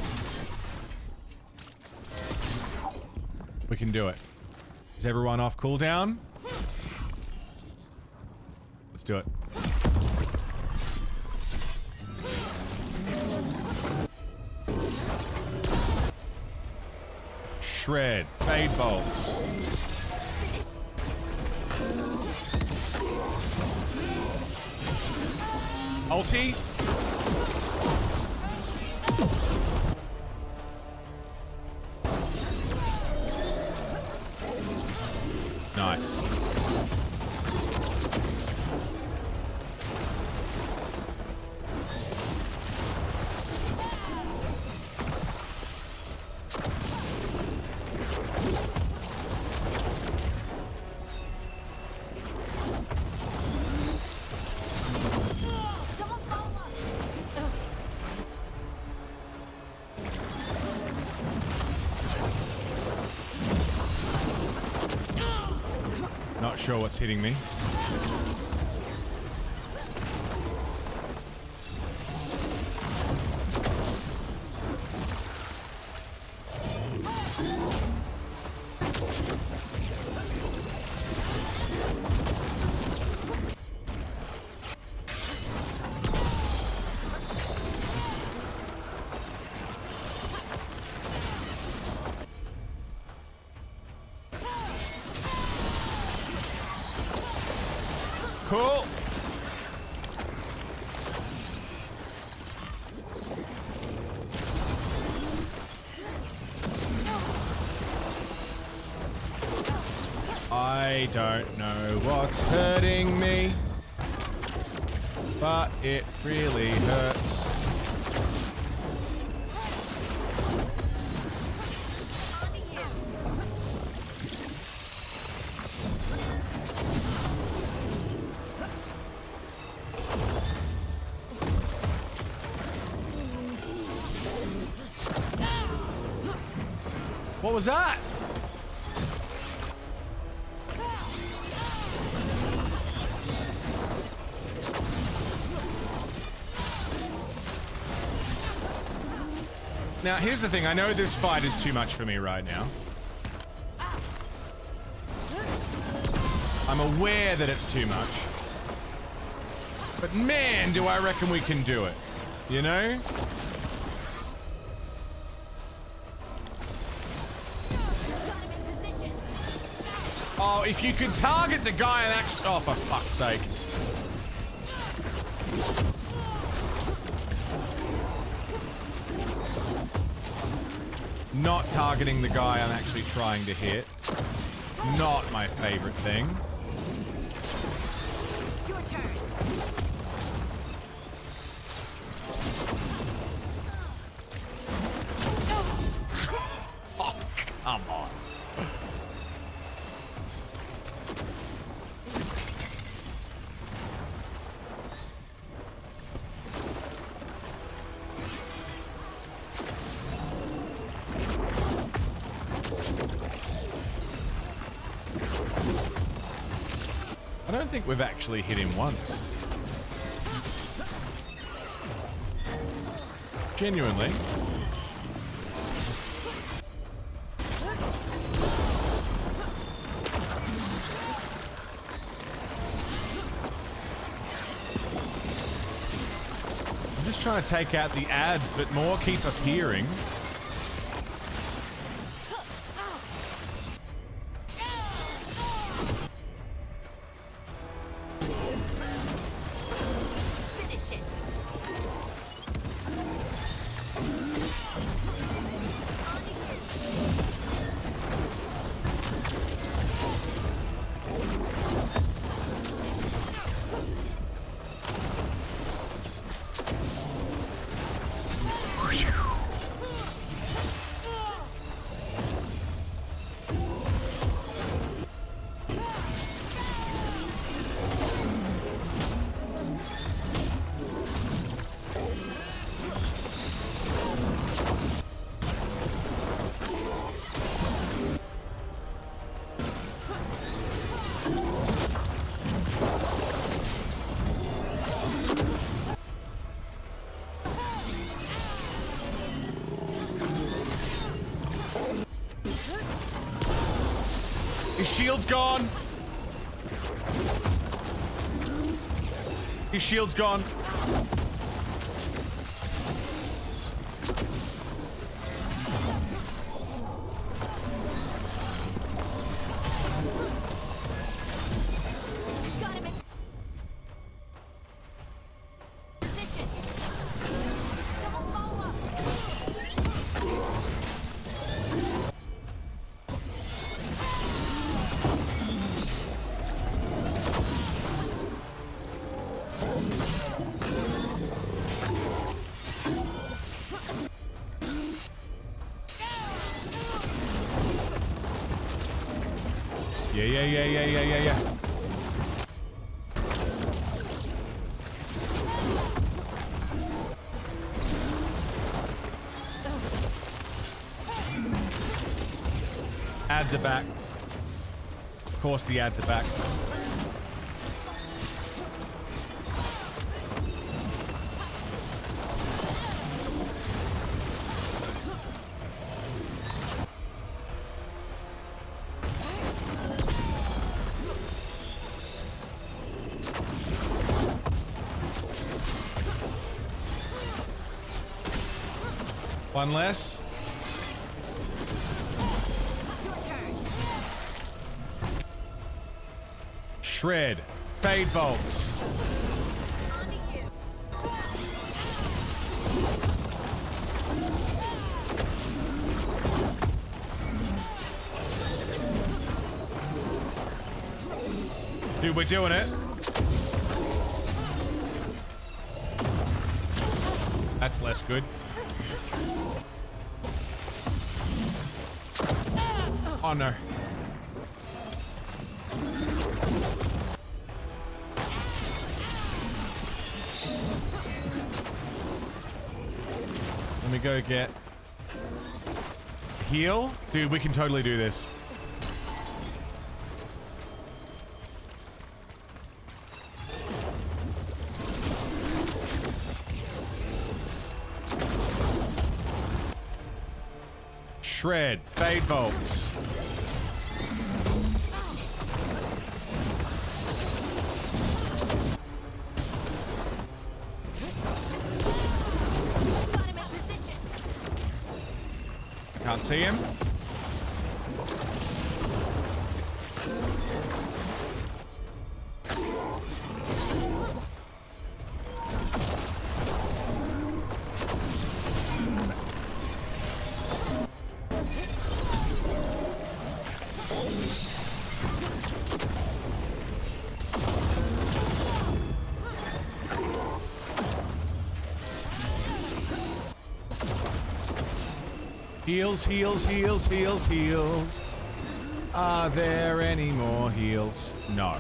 we can do it. Is everyone off cooldown? Let's do it. Shred, fade bolts. Ulti. Nice. Not sure what's hitting me. Cool. I don't know what's hurting me, but it really hurts. was that? Now, here's the thing. I know this fight is too much for me right now. I'm aware that it's too much. But man, do I reckon we can do it. You know? Oh, if you could target the guy and actually... Oh, for fuck's sake. Not targeting the guy I'm actually trying to hit. Not my favorite thing. Your turn. Oh, come on. I don't think we've actually hit him once. Genuinely. I'm just trying to take out the ads, but more keep appearing. His shield's gone. His shield's gone. Yeah. Ads are back. Of course the ads are back. One less. Shred. Fade bolts. Dude, we're doing it. That's less good. Oh no. Let me go get Heal? Dude, we can totally do this. Shred, Fade Bolts. Can't see him. Heals, heals, heals, heals, heals. Are there any more heals? No.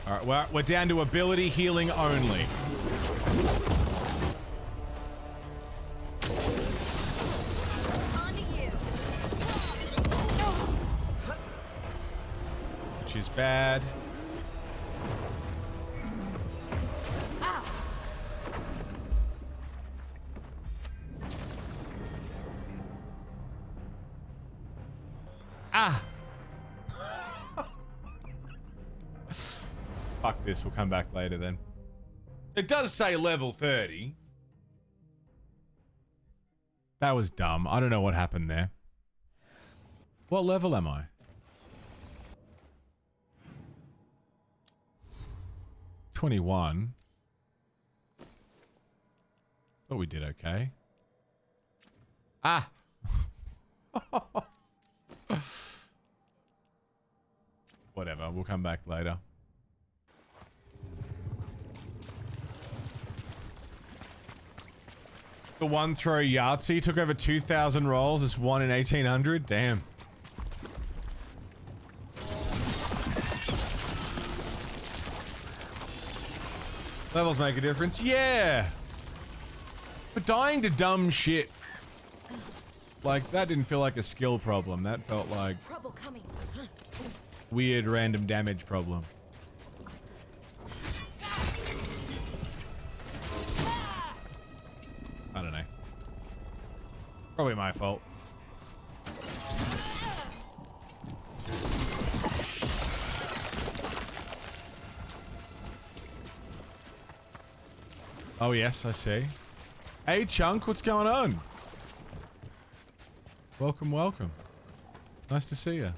All right, we're down to ability healing only. Which is bad. Fuck this, we'll come back later then. It does say level 30. That was dumb. I don't know what happened there. What level am I? 21. Thought we did okay. Ah! Whatever, we'll come back later. The one throw Yahtzee took over 2,000 rolls. It's 1 in 1,800. Damn. Levels make a difference. Yeah. But dying to dumb shit. Like, that didn't feel like a skill problem. That felt like Trouble coming. weird random damage problem. I don't know. Probably my fault. Oh yes, I see. Hey Chunk, what's going on? Welcome, welcome. Nice to see you.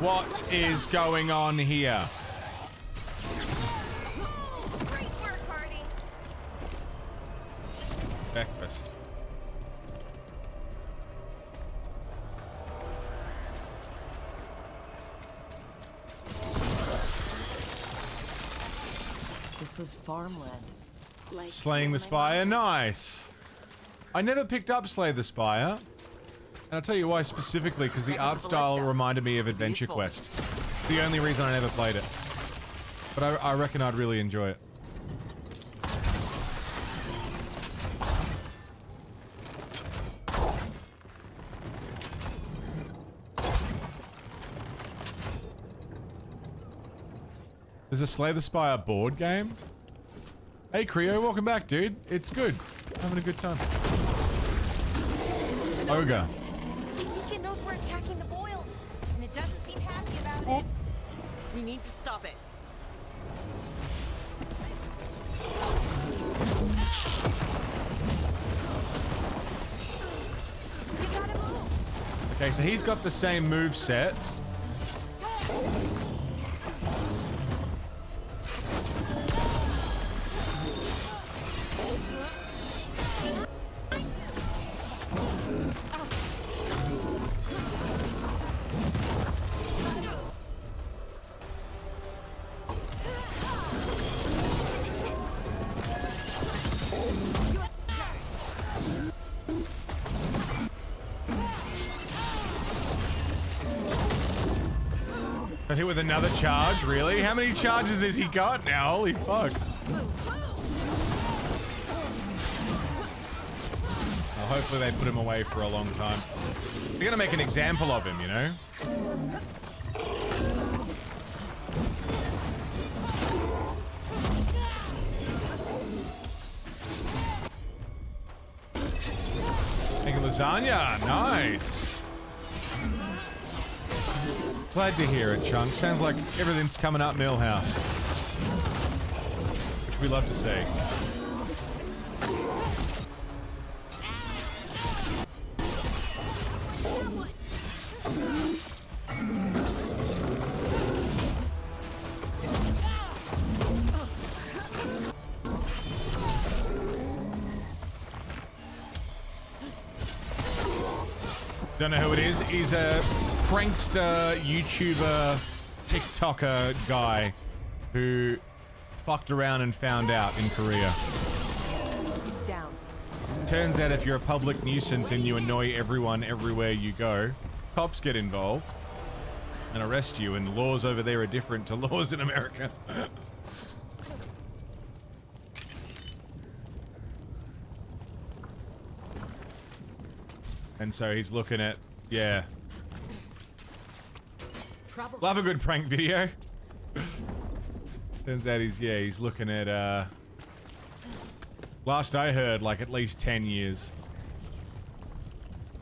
What is going on here? Breakfast. This was farmland. Slaying the Spire, nice. I never picked up Slay the Spire. And I'll tell you why specifically, because the art style reminded me of Adventure Quest. The only reason I never played it. But I reckon I'd really enjoy it. There's a Slay the Spire board game? Hey Creo, welcome back, dude. It's good. Having a good time. Ogre. Deacon knows we're attacking the boils, and it doesn't seem happy about it. We need to stop it. You gotta move. Okay, so he's got the same move set. Got hit with another charge, really? How many charges has he got now? Holy fuck. Well, hopefully they put him away for a long time. They're gonna make an example of him, you know? Making lasagna, nice. Glad to hear it, Chunk. Sounds like everything's coming up Millhouse, which we love to see. Don't know who it is. He's a prankster, YouTuber, TikToker guy who fucked around and found out in Korea. It's down. Turns out if you're a public nuisance and you annoy everyone everywhere you go, cops get involved and arrest you, and laws over there are different to laws in America. And so he's looking at, yeah. Love a good prank video. Turns out he's looking at, last I heard, like at least 10 years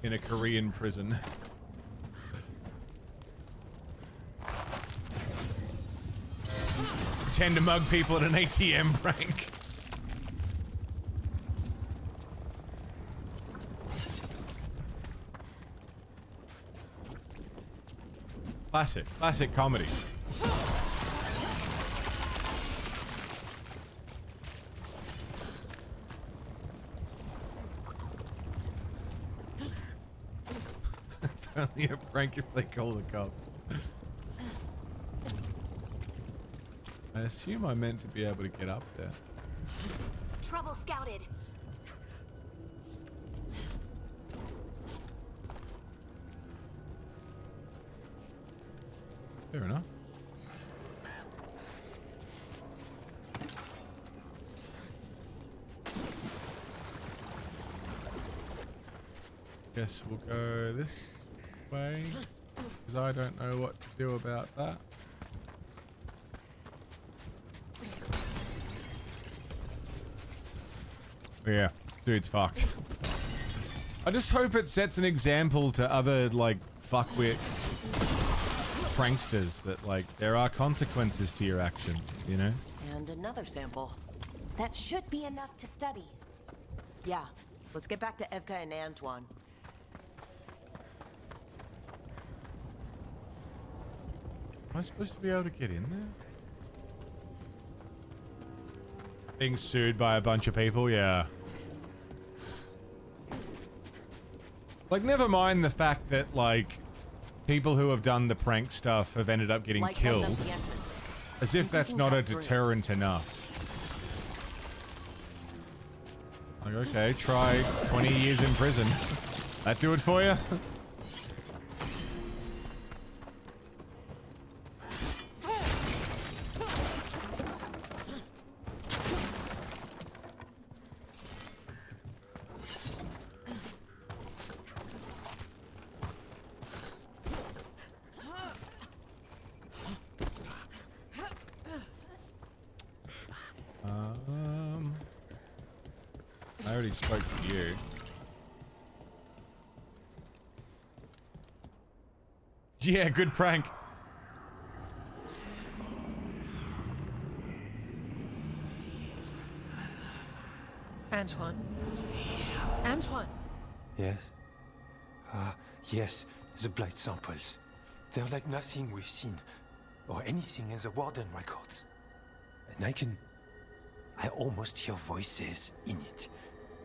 in a Korean prison. Pretend to mug people at an ATM prank. Classic comedy. It's only a prank if they call the cops. I assume I meant to be able to get up there. Trouble scouted. Fair enough. Guess we'll go this way, because I don't know what to do about that. Yeah, dude's fucked. I just hope it sets an example to other, like, fuckwit pranksters that, like, there are consequences to your actions, you know? And another sample. That should be enough to study. Yeah, let's get back to Evka and Antoine. Am I supposed to be able to get in there? Being sued by a bunch of people, yeah. Like, never mind the fact that, like, people who have done the prank stuff have ended up getting killed. As if that's not a deterrent enough. Like, okay, try 20 years in prison. That do it for you? I already spoke to you. Yeah, good prank. Antoine? Antoine! Yes? Yes, the blight samples. They're like nothing we've seen, or anything in the Warden records. And I almost hear voices in it.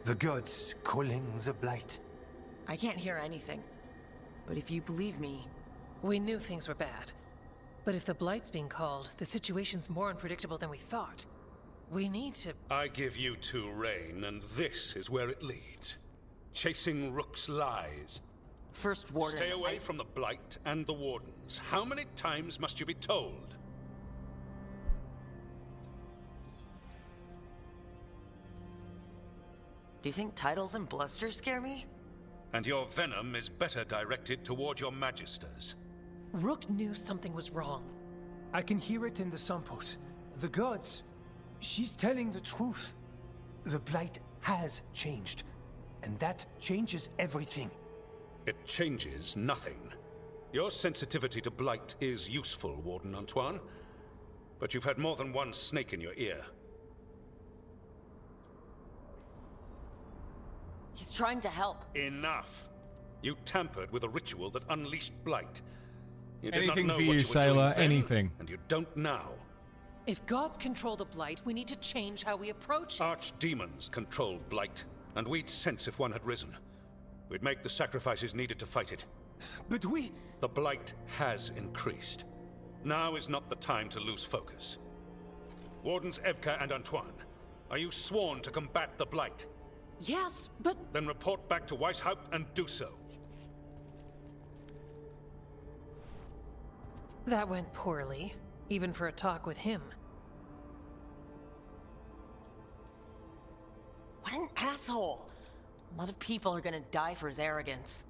The gods calling the blight. I can't hear anything. But if you believe me... We knew things were bad. But if the Blight's being called, the situation's more unpredictable than we thought. We need to... I give you two reign, and this is where it leads. Chasing Rook's lies. First Warden... Stay away from the Blight and the Wardens. How many times must you be told? Do you think titles and bluster scare me? And your venom is better directed toward your magisters. Rook knew something was wrong. I can hear it in the samples. The gods. She's telling the truth. The Blight has changed. And that changes everything. It changes nothing. Your sensitivity to blight is useful, Warden Antoine. But you've had more than one snake in your ear. He's trying to help. Enough. You tampered with a ritual that unleashed blight. You did Anything not know for what you, were sailor, doing then, anything. And you don't now. If gods control the Blight, we need to change how we approach it. Archdemons control blight, and we'd sense if one had risen. We'd make the sacrifices needed to fight it. But we... The blight has increased. Now is not the time to lose focus. Wardens Evka and Antoine, are you sworn to combat the blight? Yes, but... Then report back to Weishaupt and do so. That went poorly, even for a talk with him. What an asshole! A lot of people are gonna die for his arrogance.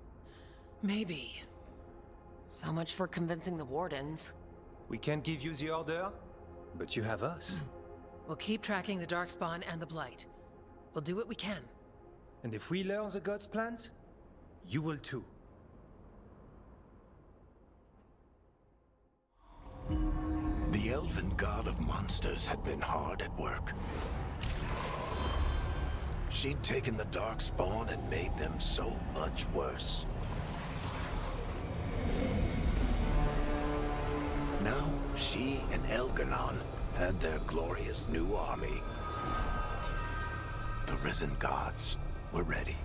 Maybe. So much for convincing the Wardens. We can't give you the order, but you have us. We'll keep tracking the Darkspawn and the Blight. We'll do what we can. And if we learn the gods' plans, you will too. The elven god of monsters had been hard at work. She'd taken the Darkspawn and made them so much worse. Now, she and Elgar'nan had their glorious new army. The risen gods were ready.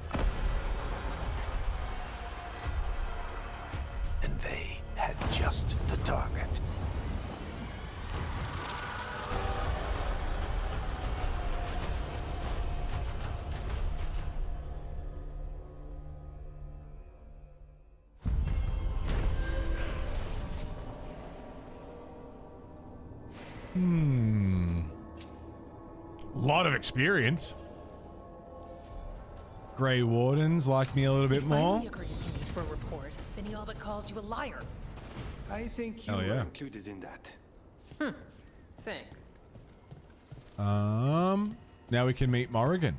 And they had just the target. Lot of experience. Grey Wardens like me a little bit more. He agrees to meet for a report, then he all but calls you a liar. I think you Hell were yeah. included in that. Thanks. Now we can meet Morrigan.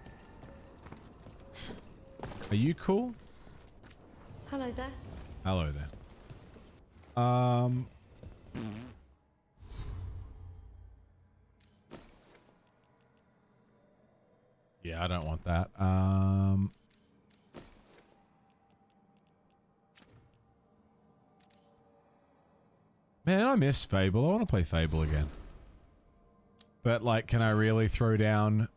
Are you cool? Hello there. Hello there. Yeah, I don't want that. Man, I miss Fable. I want to play Fable again. But, like, can I really throw down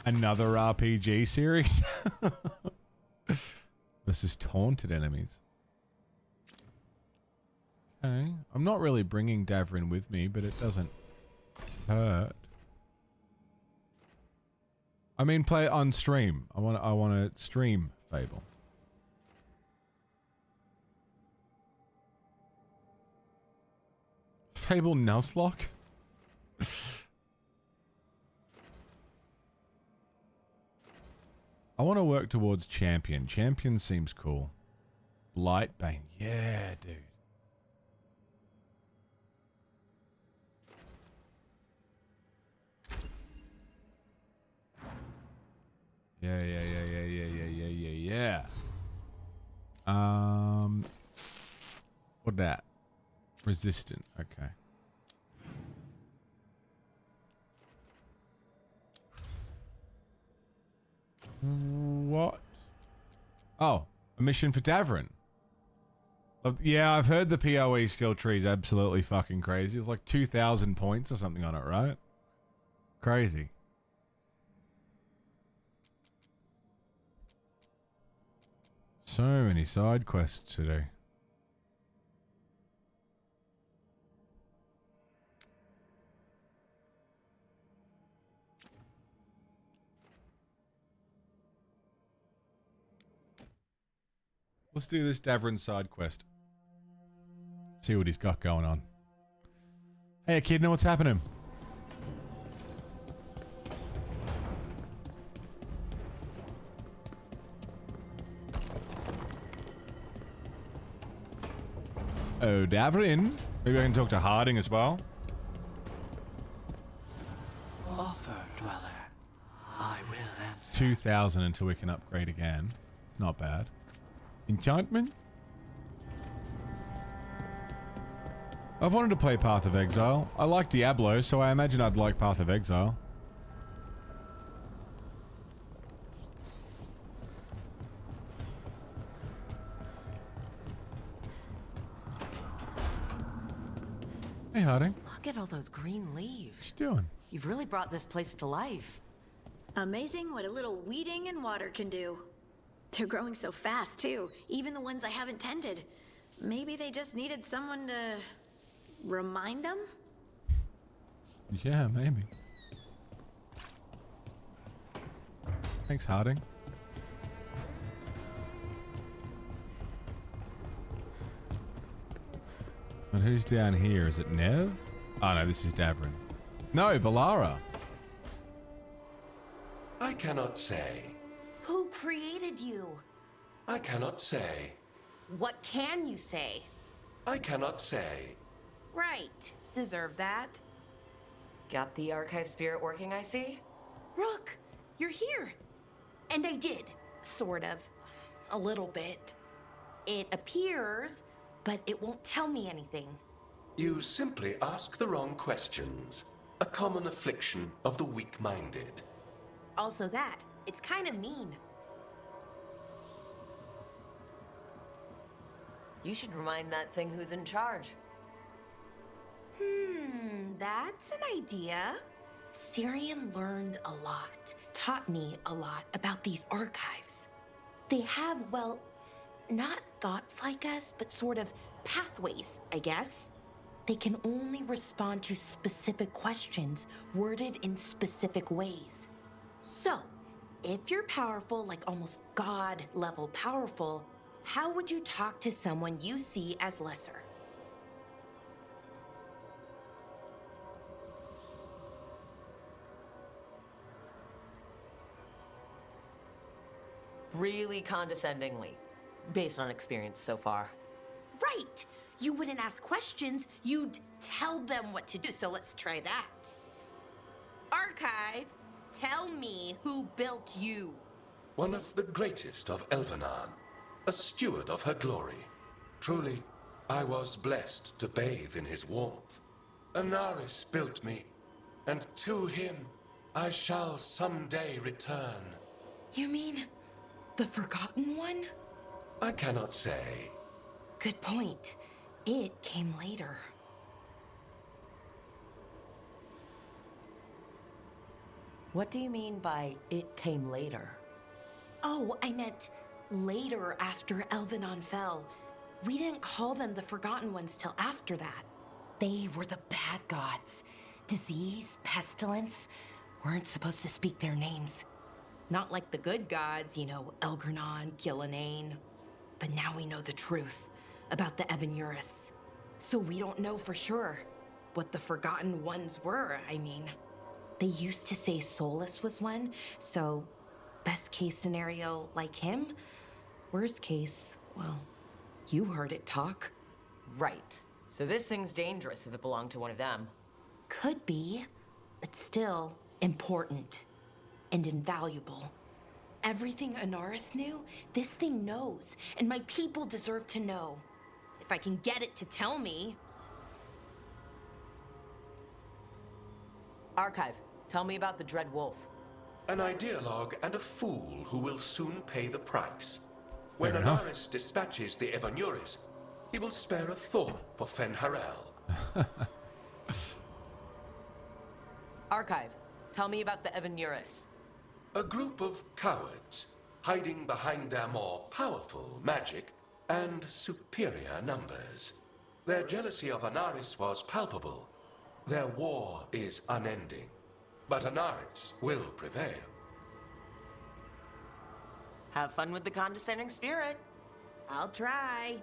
another RPG series? Versus taunted enemies. Okay. I'm not really bringing Davrin with me, but it doesn't hurt. I mean, play it on stream. I want to stream Fable. Fable Nuzlocke? I want to work towards Champion. Champion seems cool. Blightbane. Yeah, dude. Yeah. What that? Resistant. Okay. What? Oh, a mission for Davrin. Yeah, I've heard the PoE skill tree is absolutely fucking crazy. It's like 2,000 points or something on it, right? Crazy. So many side quests to do. Let's do this Davrin side quest. See what he's got going on. Hey, Echidna, what's happening? Oh, Davrin. Maybe I can talk to Harding as well. Offer, Dweller. I will answer. 2,000 until we can upgrade again. It's not bad. Enchantment? I've wanted to play Path of Exile. I like Diablo, so I imagine I'd like Path of Exile. Hey, Harding. Look at all those green leaves. What you doing? You've really brought this place to life. Amazing what a little weeding and water can do. They're growing so fast, too. Even the ones I haven't tended. Maybe they just needed someone to remind them? Yeah, maybe. Thanks, Harding. And who's down here? Is it Nev? Oh no, this is Davrin. No, Balara. I cannot say. Who created you? I cannot say. What can you say? I cannot say. Right. Deserve that. Got the archive spirit working, I see? Rook, you're here. And I did. Sort of. A little bit. It appears, but it won't tell me anything. You simply ask the wrong questions. A common affliction of the weak-minded. Also that. It's kind of mean. You should remind that thing who's in charge. That's an idea. Syrian learned a lot, taught me a lot about these archives. They have, well, not thoughts like us, but sort of pathways, I guess. They can only respond to specific questions worded in specific ways. So, if you're powerful, like almost God-level powerful, how would you talk to someone you see as lesser? Really condescendingly, based on experience so far. Right! You wouldn't ask questions, you'd tell them what to do, so let's try that. Archive, tell me who built you. One of the greatest of Elvenan, a steward of her glory. Truly, I was blessed to bathe in his warmth. Anaris built me, and to him I shall someday return. You mean the Forgotten One? I cannot say. Good point. It came later. What do you mean by it came later? Oh, I meant later after Elvenon fell. We didn't call them the Forgotten Ones till after that. They were the bad gods. Disease, pestilence, weren't supposed to speak their names. Not like the good gods, you know, Elgernon, Gillenane. But now we know the truth about the Evanuris. So we don't know for sure what the Forgotten Ones were, I mean. They used to say Solus was one, so best case scenario, like him. Worst case, well, you heard it talk. Right. So this thing's dangerous if it belonged to one of them. Could be, but still important and invaluable. Everything Anaris knew, this thing knows, and my people deserve to know. If I can get it to tell me. Archive, tell me about the Dread Wolf. An ideologue and a fool who will soon pay the price. When Fair enough. Anaris dispatches the Evanuris, he will spare a thorn for Fen'Harel. Archive, tell me about the Evanuris. A group of cowards, hiding behind their more powerful magic and superior numbers. Their jealousy of Anaris was palpable. Their war is unending. But Anaris will prevail. Have fun with the condescending spirit. I'll try.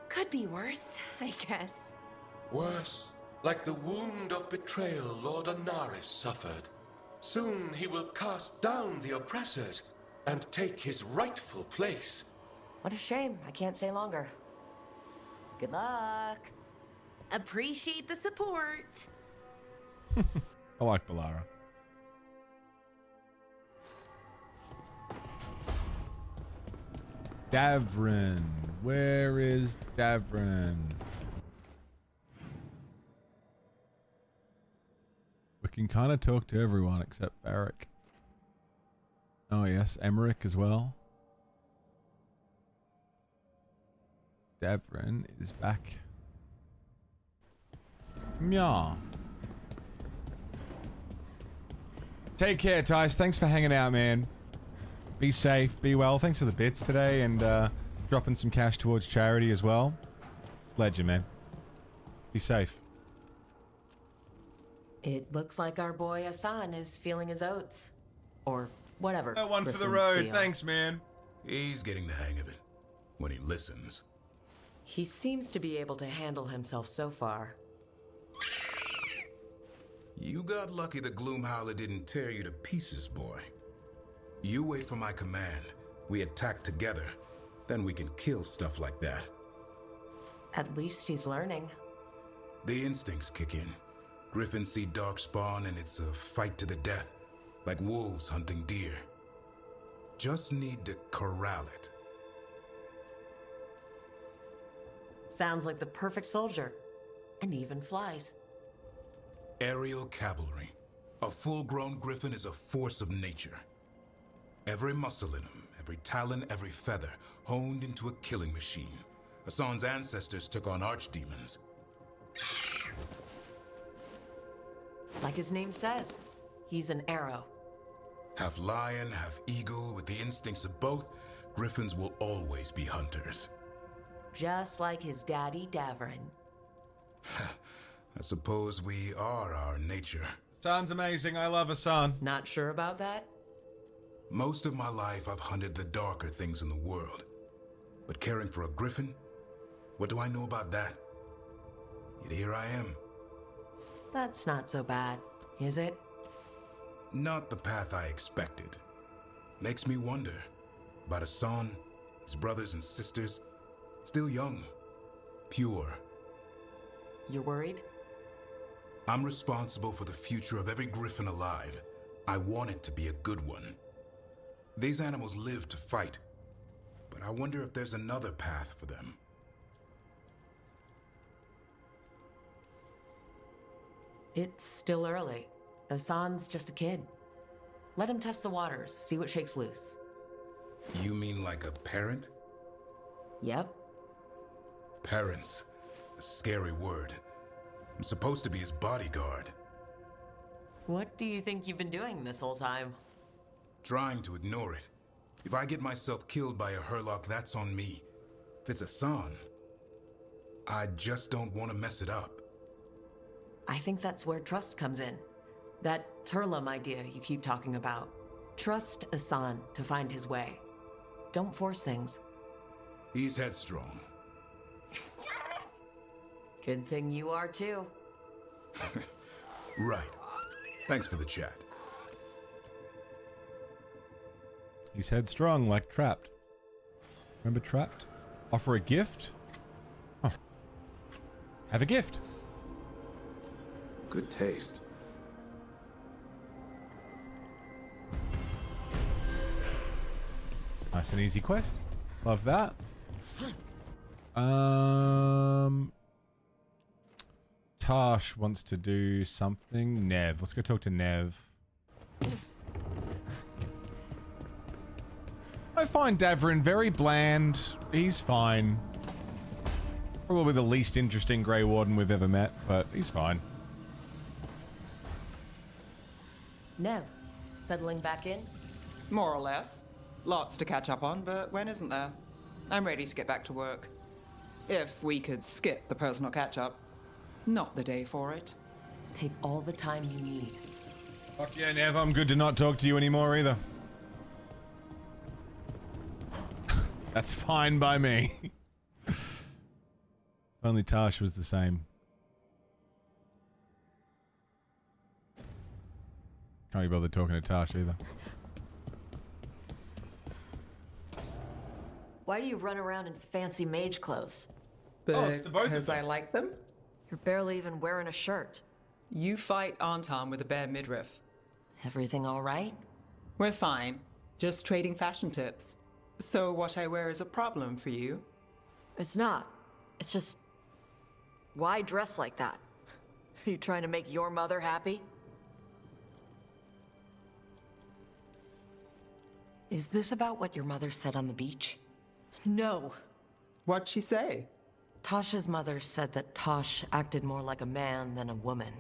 Could be worse, I guess. Worse, like the wound of betrayal Lord Anaris suffered. Soon he will cast down the oppressors and take his rightful place. What a shame. I can't stay longer. Good luck. Appreciate the support. I like Balara. Davrin. Where is Davrin? We can kind of talk to everyone except Varric. Oh yes, Emmerich as well. Davrin is back. Meow. Take care, Tice. Thanks for hanging out, man. Be safe, be well. Thanks for the bits today and dropping some cash towards charity as well. Legend, man. Be safe. It looks like our boy Hassan is feeling his oats. Or whatever. That one for the Griffins road. feel. Thanks, man. He's getting the hang of it. When he listens. He seems to be able to handle himself so far. You got lucky the Gloomhowler didn't tear you to pieces, boy. You wait for my command. We attack together. Then we can kill stuff like that. At least he's learning. The instincts kick in. Griffins see darkspawn and it's a fight to the death. Like wolves hunting deer. Just need to corral it. Sounds like the perfect soldier. And even flies. Aerial cavalry. A full-grown griffin is a force of nature. Every muscle in him, every talon, every feather, honed into a killing machine. Hassan's ancestors took on archdemons. Like his name says, he's an arrow. Half lion, half eagle, with the instincts of both, griffins will always be hunters. Just like his daddy Davrin. I suppose we are our nature. Sounds amazing. I love Hassan. Not sure about that? Most of my life I've hunted the darker things in the world. But caring for a griffin? What do I know about that? Yet here I am. That's not so bad, is it? Not the path I expected. Makes me wonder about Hassan, his brothers and sisters, still young, pure. You're worried? I'm responsible for the future of every griffin alive. I want it to be a good one. These animals live to fight, but I wonder if there's another path for them. It's still early. Hassan's just a kid. Let him test the waters, see what shakes loose. You mean like a parent? Yep. Parents. A scary word. I'm supposed to be his bodyguard. What do you think you've been doing this whole time? Trying to ignore it. If I get myself killed by a Hurlock, that's on me. If it's Hassan, I just don't want to mess it up. I think that's where trust comes in. That Turlum idea you keep talking about. Trust Hassan to find his way. Don't force things. He's headstrong. Good thing you are too. Right. Thanks for the chat. He's headstrong like Trapped. Remember Trapped? Offer a gift? Huh. Have a gift. Good taste. Nice and easy quest. Love that. Tash wants to do something. Nev. Let's go talk to Nev. I find Davrin very bland. He's fine. Probably the least interesting Grey Warden we've ever met, but he's fine. Nev, settling back in? More or less. Lots to catch up on, but when isn't there? I'm ready to get back to work. If we could skip the personal catch-up. Not the day for it. Take all the time you need. Fuck yeah, Nev. I'm good to not talk to you anymore either. That's fine by me. If only Tash was the same. Can't be bothered talking to Tash either. Why do you run around in fancy mage clothes? it's the both of Because I them. like them? You're barely even wearing a shirt. You fight Anton with a bare midriff. Everything all right? We're fine. Just trading fashion tips. So what I wear is a problem for you? It's not. It's just... Why dress like that? Are you trying to make your mother happy? Is this about what your mother said on the beach? No. What'd she say? Tasha's mother said that Tosh acted more like a man than a woman.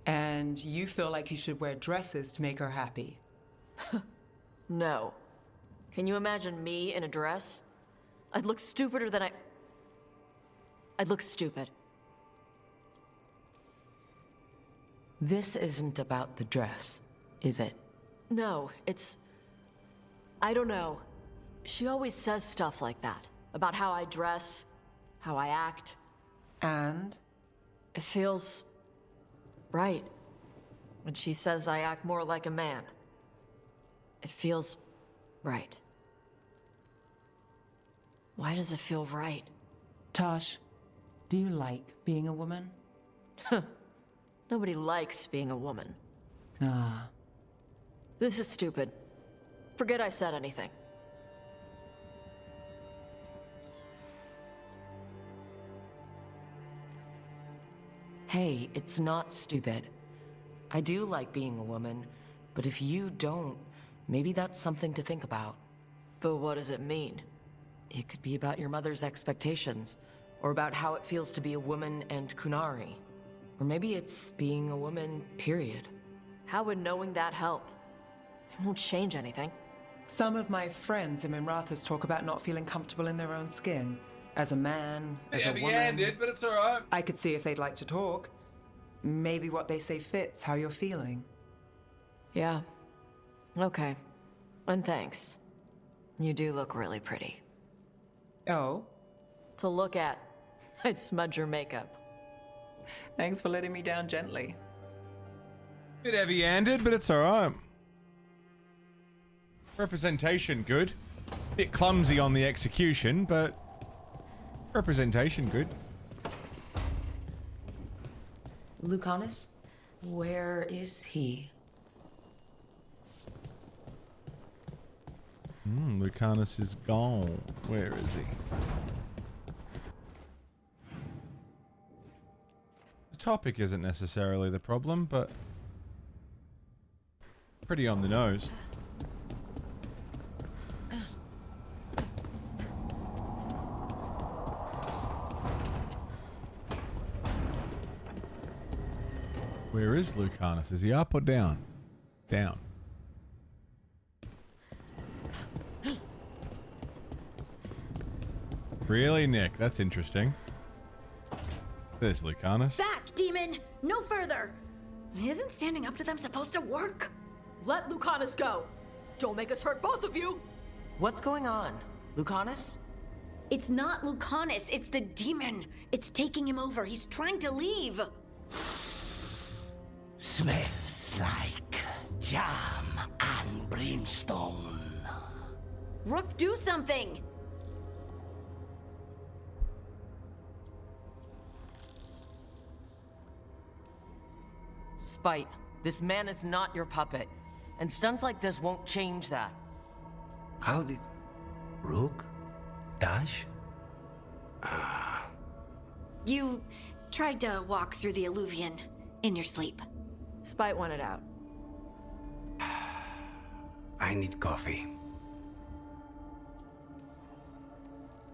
And you feel like you should wear dresses to make her happy? No. Can you imagine me in a dress? I'd look stupider than I'd look stupid. This isn't about the dress, is it? No, it's... I don't know. She always says stuff like that. About how I dress, how I act. And? It feels... right. When she says I act more like a man. It feels... right. Why does it feel right? Tosh, do you like being a woman? Nobody likes being a woman. Ah. This is stupid. Forget I said anything. Hey, it's not stupid. I do like being a woman, but if you don't, maybe that's something to think about. But what does it mean? It could be about your mother's expectations, or about how it feels to be a woman and Kunari. Or maybe it's being a woman, period. How would knowing that help? It won't change anything. Some of my friends in Minrathous talk about not feeling comfortable in their own skin. As a man, as a woman. Heavy-handed, but it's alright. I could see if they'd like to talk. Maybe what they say fits how you're feeling. Yeah. Okay. And thanks. You do look really pretty. Oh? To look at, I'd smudge your makeup. Thanks for letting me down gently. Bit heavy-handed, but it's alright. Representation good. Bit clumsy on the execution, but representation good. Lucanus? Where is he? Lucanus is gone. Where is he? The topic isn't necessarily the problem, but pretty on the nose. Where is Lucanus? Is he up or down? Down. Really, Nick? That's interesting. There's Lucanus. Back, demon! No further! Isn't standing up to them supposed to work? Let Lucanus go! Don't make us hurt both of you! What's going on? Lucanus? It's not Lucanus, it's the demon. It's taking him over. He's trying to leave. Smells like jam and brimstone. Rook, do something! Spite, this man is not your puppet, and stunts like this won't change that. How did... Rook? Dash? You tried to walk through the Alluvion in your sleep. Spite wanted out. I need coffee.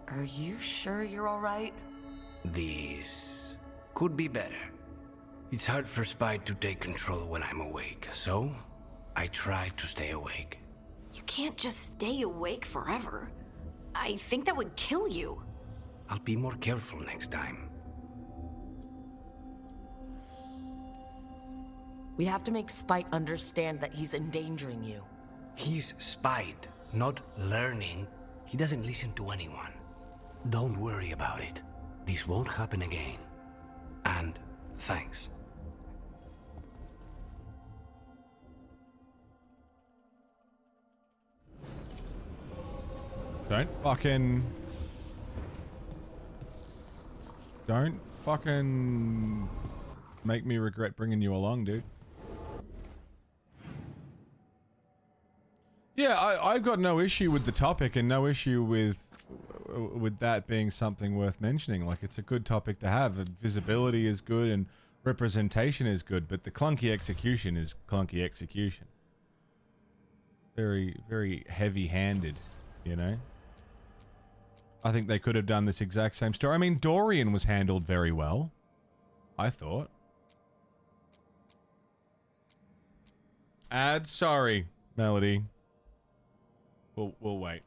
Are you sure you're alright? This could be better. It's hard for Spite to take control when I'm awake, so I try to stay awake. You can't just stay awake forever. I think that would kill you. I'll be more careful next time. We have to make Spite understand that he's endangering you. He's Spite, not learning. He doesn't listen to anyone. Don't worry about it. This won't happen again. And thanks. Don't fucking... Don't fucking make me regret bringing you along, dude. Yeah, I've got no issue with the topic and no issue with that being something worth mentioning. Like, it's a good topic to have. And visibility is good and representation is good, but the clunky execution is clunky execution. Very, very heavy-handed, you know? I think they could have done this exact same story. I mean, Dorian was handled very well, I thought. Sorry, Melody. We'll wait.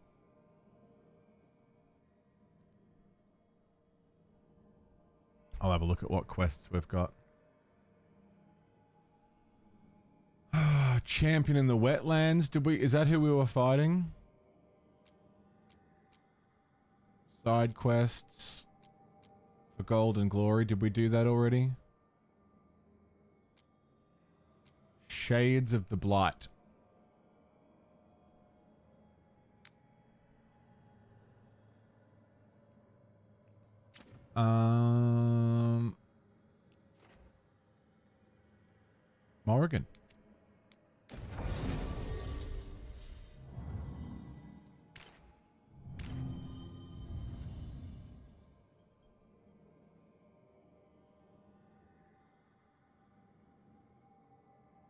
I'll have a look at what quests we've got. Champion in the wetlands. Is that who we were fighting? Side quests for gold and glory. Did we do that already? Shades of the Blight. Morrigan.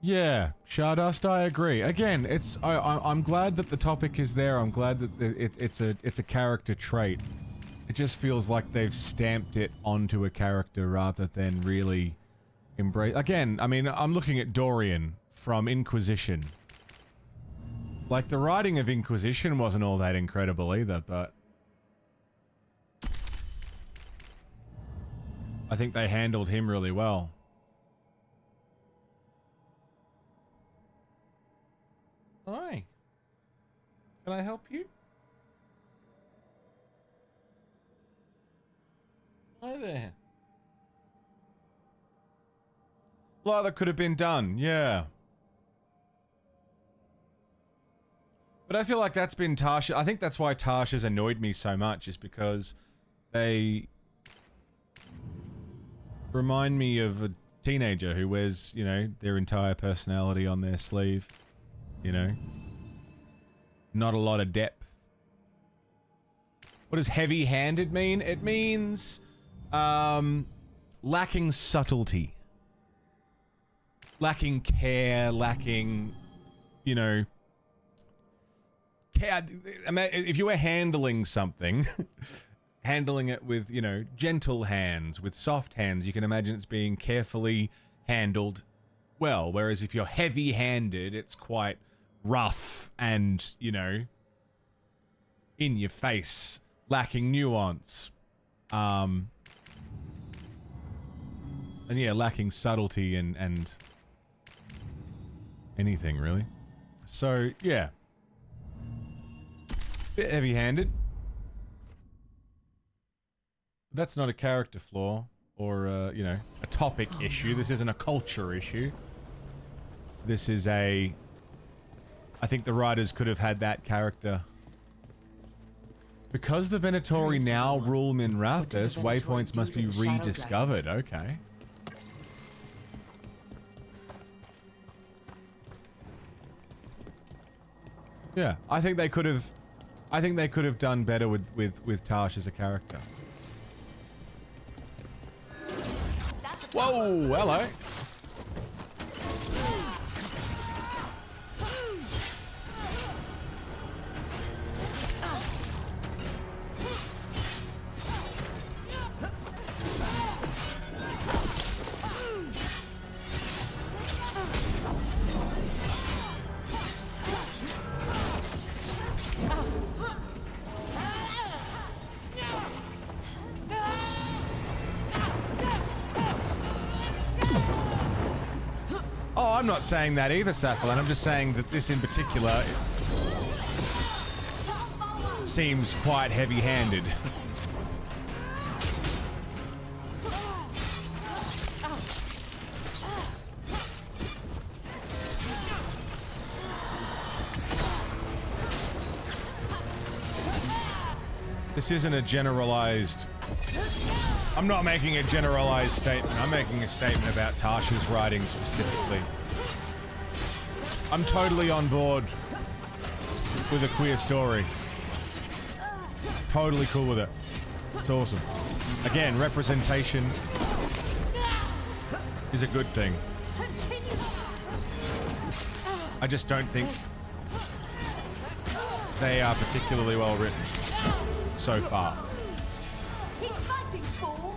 Yeah, Stardust, I agree. Again, I'm glad that the topic is there. I'm glad that it's a character trait. It just feels like they've stamped it onto a character rather than really embrace. Again, I mean, I'm looking at Dorian from Inquisition. Like, the writing of Inquisition wasn't all that incredible either, but I think they handled him really well. Hi. Can I help you? Hi there. A lot that could have been done, yeah. But I feel like that's been Tasha. I think that's why Tasha's annoyed me so much, is because they remind me of a teenager who wears, you know, their entire personality on their sleeve. You know? Not a lot of depth. What does heavy-handed mean? It means lacking subtlety. Lacking care, lacking, you know, care. If you were handling something, handling it with, you know, gentle hands, with soft hands, you can imagine it's being carefully handled well. Whereas if you're heavy-handed, it's quite rough and, you know, in your face, lacking nuance. And yeah, lacking subtlety and anything, really. So, yeah. Bit heavy-handed. That's not a character flaw or, you know, a topic issue. This isn't a culture issue. This is a... I think the writers could have had that character. Because the Venatori now rule Minrathous, waypoints must be rediscovered. Okay. Yeah, I think they could have done better with Tash as a character. Whoa, hello. I'm not saying that either, Safalin. I'm just saying that this in particular seems quite heavy-handed. This isn't a generalized I'm not making a generalized statement. I'm making a statement about Tasha's writing specifically. I'm totally on board with a queer story. Totally cool with it. It's awesome. Again, representation is a good thing. I just don't think they are particularly well written so far. Keep fighting, fool!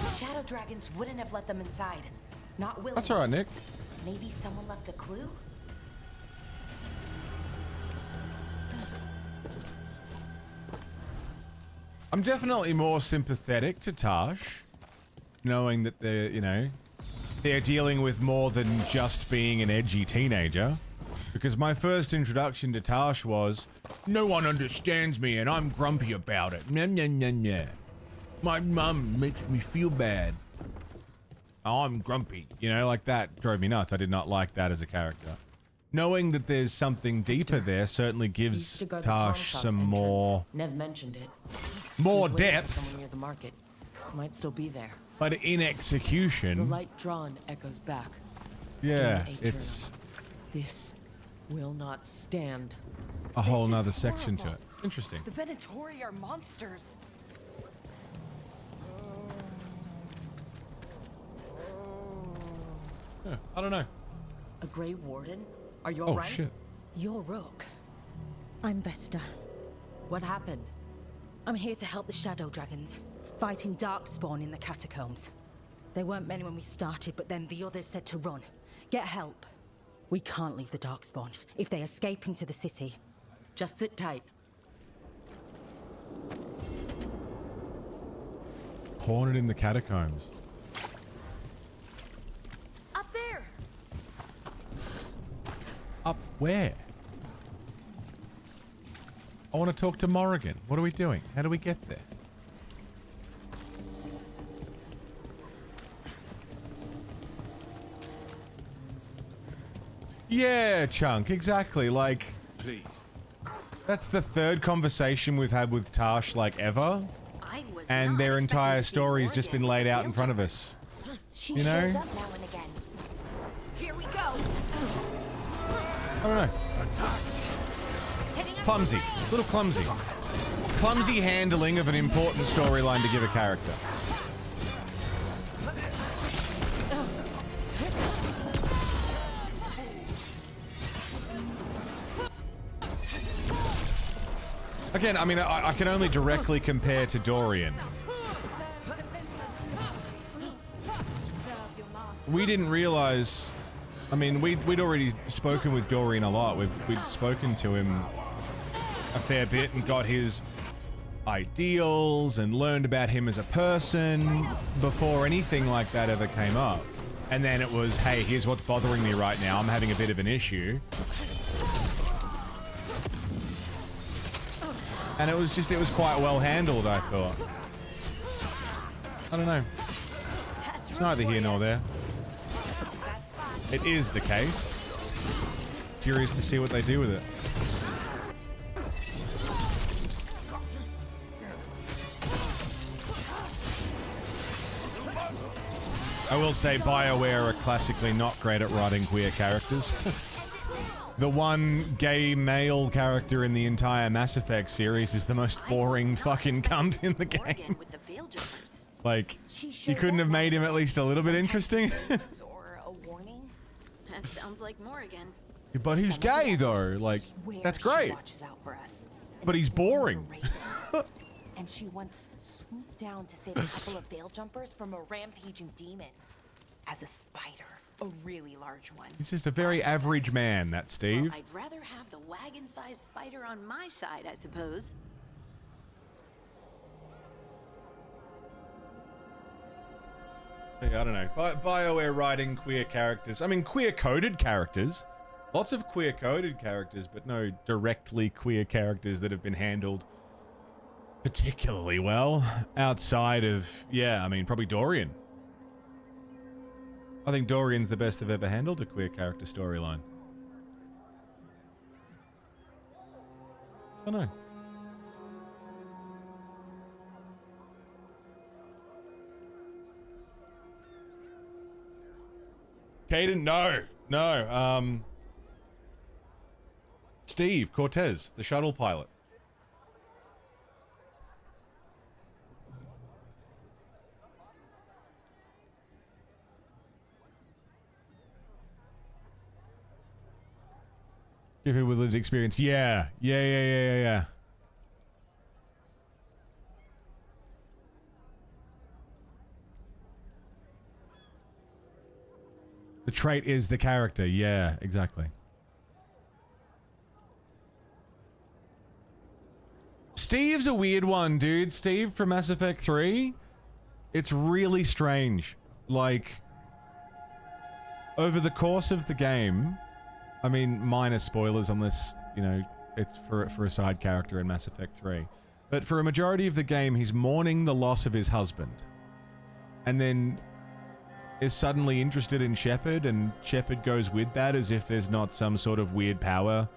The shadow dragons wouldn't have let them inside. Not willingly. That's alright, Nick. Maybe someone left a clue? I'm definitely more sympathetic to Tash, knowing that they're, you know, they're dealing with more than just being an edgy teenager. Because my first introduction to Tash was, no one understands me and I'm grumpy about it. Nah, nah, nah, nah. My mum makes me feel bad. I'm grumpy. You know, like that drove me nuts. I did not like that as a character. Knowing that there's something deeper there certainly gives Tash some more... Nev mentioned it. More He's waiting for depth. someone near the market. Might still be there. But in The execution... light drawn echoes back. Yeah, In it's This will not stand. a whole nother section to it. Interesting. The Venatori are monsters. Yeah, I don't know. A Grey Warden? Are you Oh, alright? shit. You're Rook. I'm Vesta. What happened? I'm here to help the Shadow Dragons, fighting Darkspawn in the catacombs. There weren't many when we started, but then the others said to run. Get help. We can't leave the Darkspawn. If they escape into the city... Just sit tight. Cornered in the catacombs. Up there! Up where? I want to talk to Morrigan. What are we doing? How do we get there? Yeah, Chunk, exactly. Like, Please. that's the third conversation we've had with Tash, like, ever. And their entire story's just been laid out in front of us. She You know? shows up now and again. Here we go. I don't know. Clumsy. A little clumsy. Clumsy handling of an important storyline to give a character. Again, I mean, I can only directly compare to Dorian. We didn't realize... I mean, we'd already spoken with Dorian a lot. We'd spoken to him a fair bit and got his ideals and learned about him as a person before anything like that ever came up. And then it was, hey, here's what's bothering me right now. I'm having a bit of an issue. And it was quite well handled, I thought. I don't know. It's neither here nor there. It is the case. Curious to see what they do with it. I will say BioWare are classically not great at writing queer characters. The one gay male character in the entire Mass Effect series is the most boring fucking cunt in the game. Like, you couldn't have made him at least a little bit interesting? Or a warning? That sounds like Morrigan. But he's gay though, like, that's great. But he's boring. And she once swooped down to save a couple of veil jumpers from a rampaging demon. As a spider. A really large one. He's just a very average man, that Steve. Well, I'd rather have the wagon-sized spider on my side, I suppose. Yeah, I don't know. BioWare writing queer characters. I mean, queer-coded characters. Lots of queer-coded characters, but no directly queer characters that have been handled particularly well outside of, yeah, I mean, probably Dorian. I think Dorian's the best they've ever handled a queer character storyline. I don't know. Caden, no. Steve Cortez, the shuttle pilot. Give people with lived experience. Yeah. The trait is the character. Yeah, exactly. Steve's a weird one, dude. Steve from Mass Effect 3. It's really strange. Like, over the course of the game, I mean, minor spoilers on this, you know, it's for a side character in Mass Effect 3. But for a majority of the game, he's mourning the loss of his husband. And then is suddenly interested in Shepard, and Shepard goes with that as if there's not some sort of weird power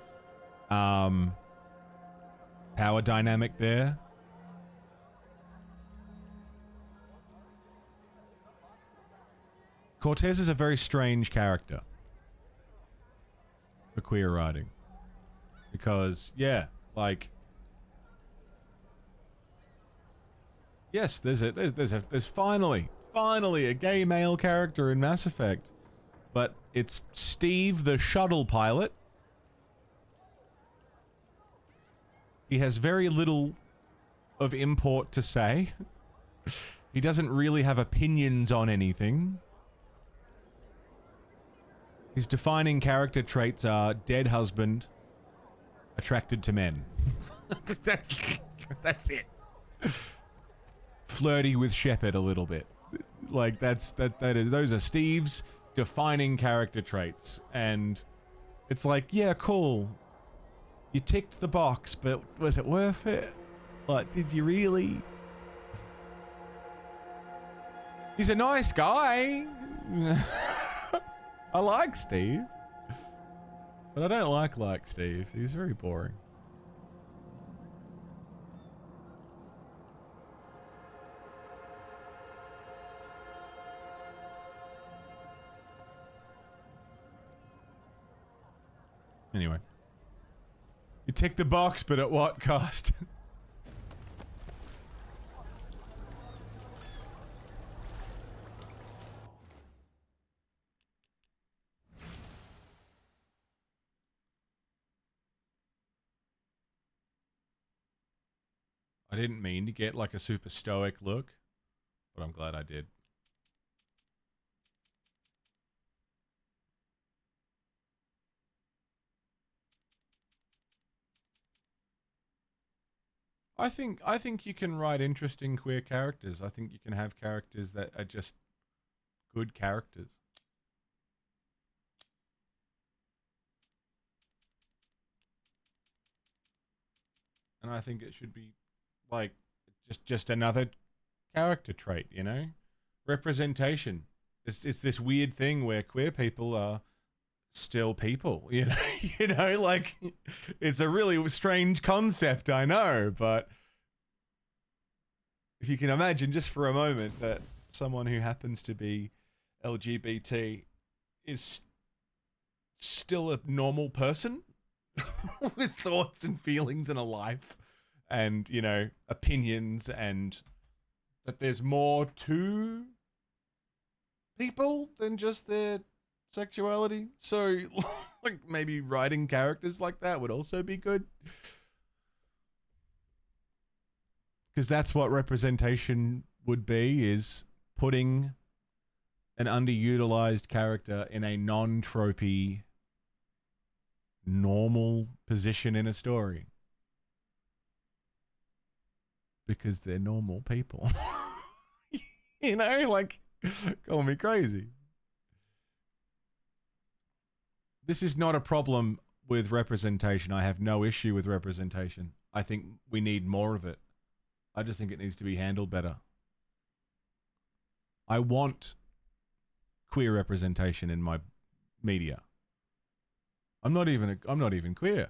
dynamic there. Cortez is a very strange character for queer writing. Because, yeah, like, yes, there's finally a gay male character in Mass Effect, but it's Steve the shuttle pilot. He has very little of import to say. He doesn't really have opinions on anything. His defining character traits are dead husband, attracted to men. That's it. Flirty with Shepard a little bit. Like those are Steve's defining character traits, and it's like, yeah, cool. You ticked the box, but was it worth it? Like, did you really? He's a nice guy. I like Steve. But I don't like Steve. He's very boring. Anyway. You tick the box, but at what cost? I didn't mean to get like a super stoic look, but I'm glad I did. I think you can write interesting queer characters. I think you can have characters that are just good characters. And I think it should be like just another character trait, you know? Representation. It's this weird thing where queer people are still people, you know? You know, like, it's a really strange concept, I know, but if you can imagine just for a moment that someone who happens to be LGBT is still a normal person with thoughts and feelings and a life and, you know, opinions, and that there's more to people than just their sexuality. So, like, maybe writing characters like that would also be good. Because that's what representation would be, is putting an underutilized character in a non-tropey, normal position in a story. Because they're normal people. You know, like, call me crazy. This is not a problem with representation. I have no issue with representation. I think we need more of it. I just think it needs to be handled better. I want queer representation in my media. I'm not even queer,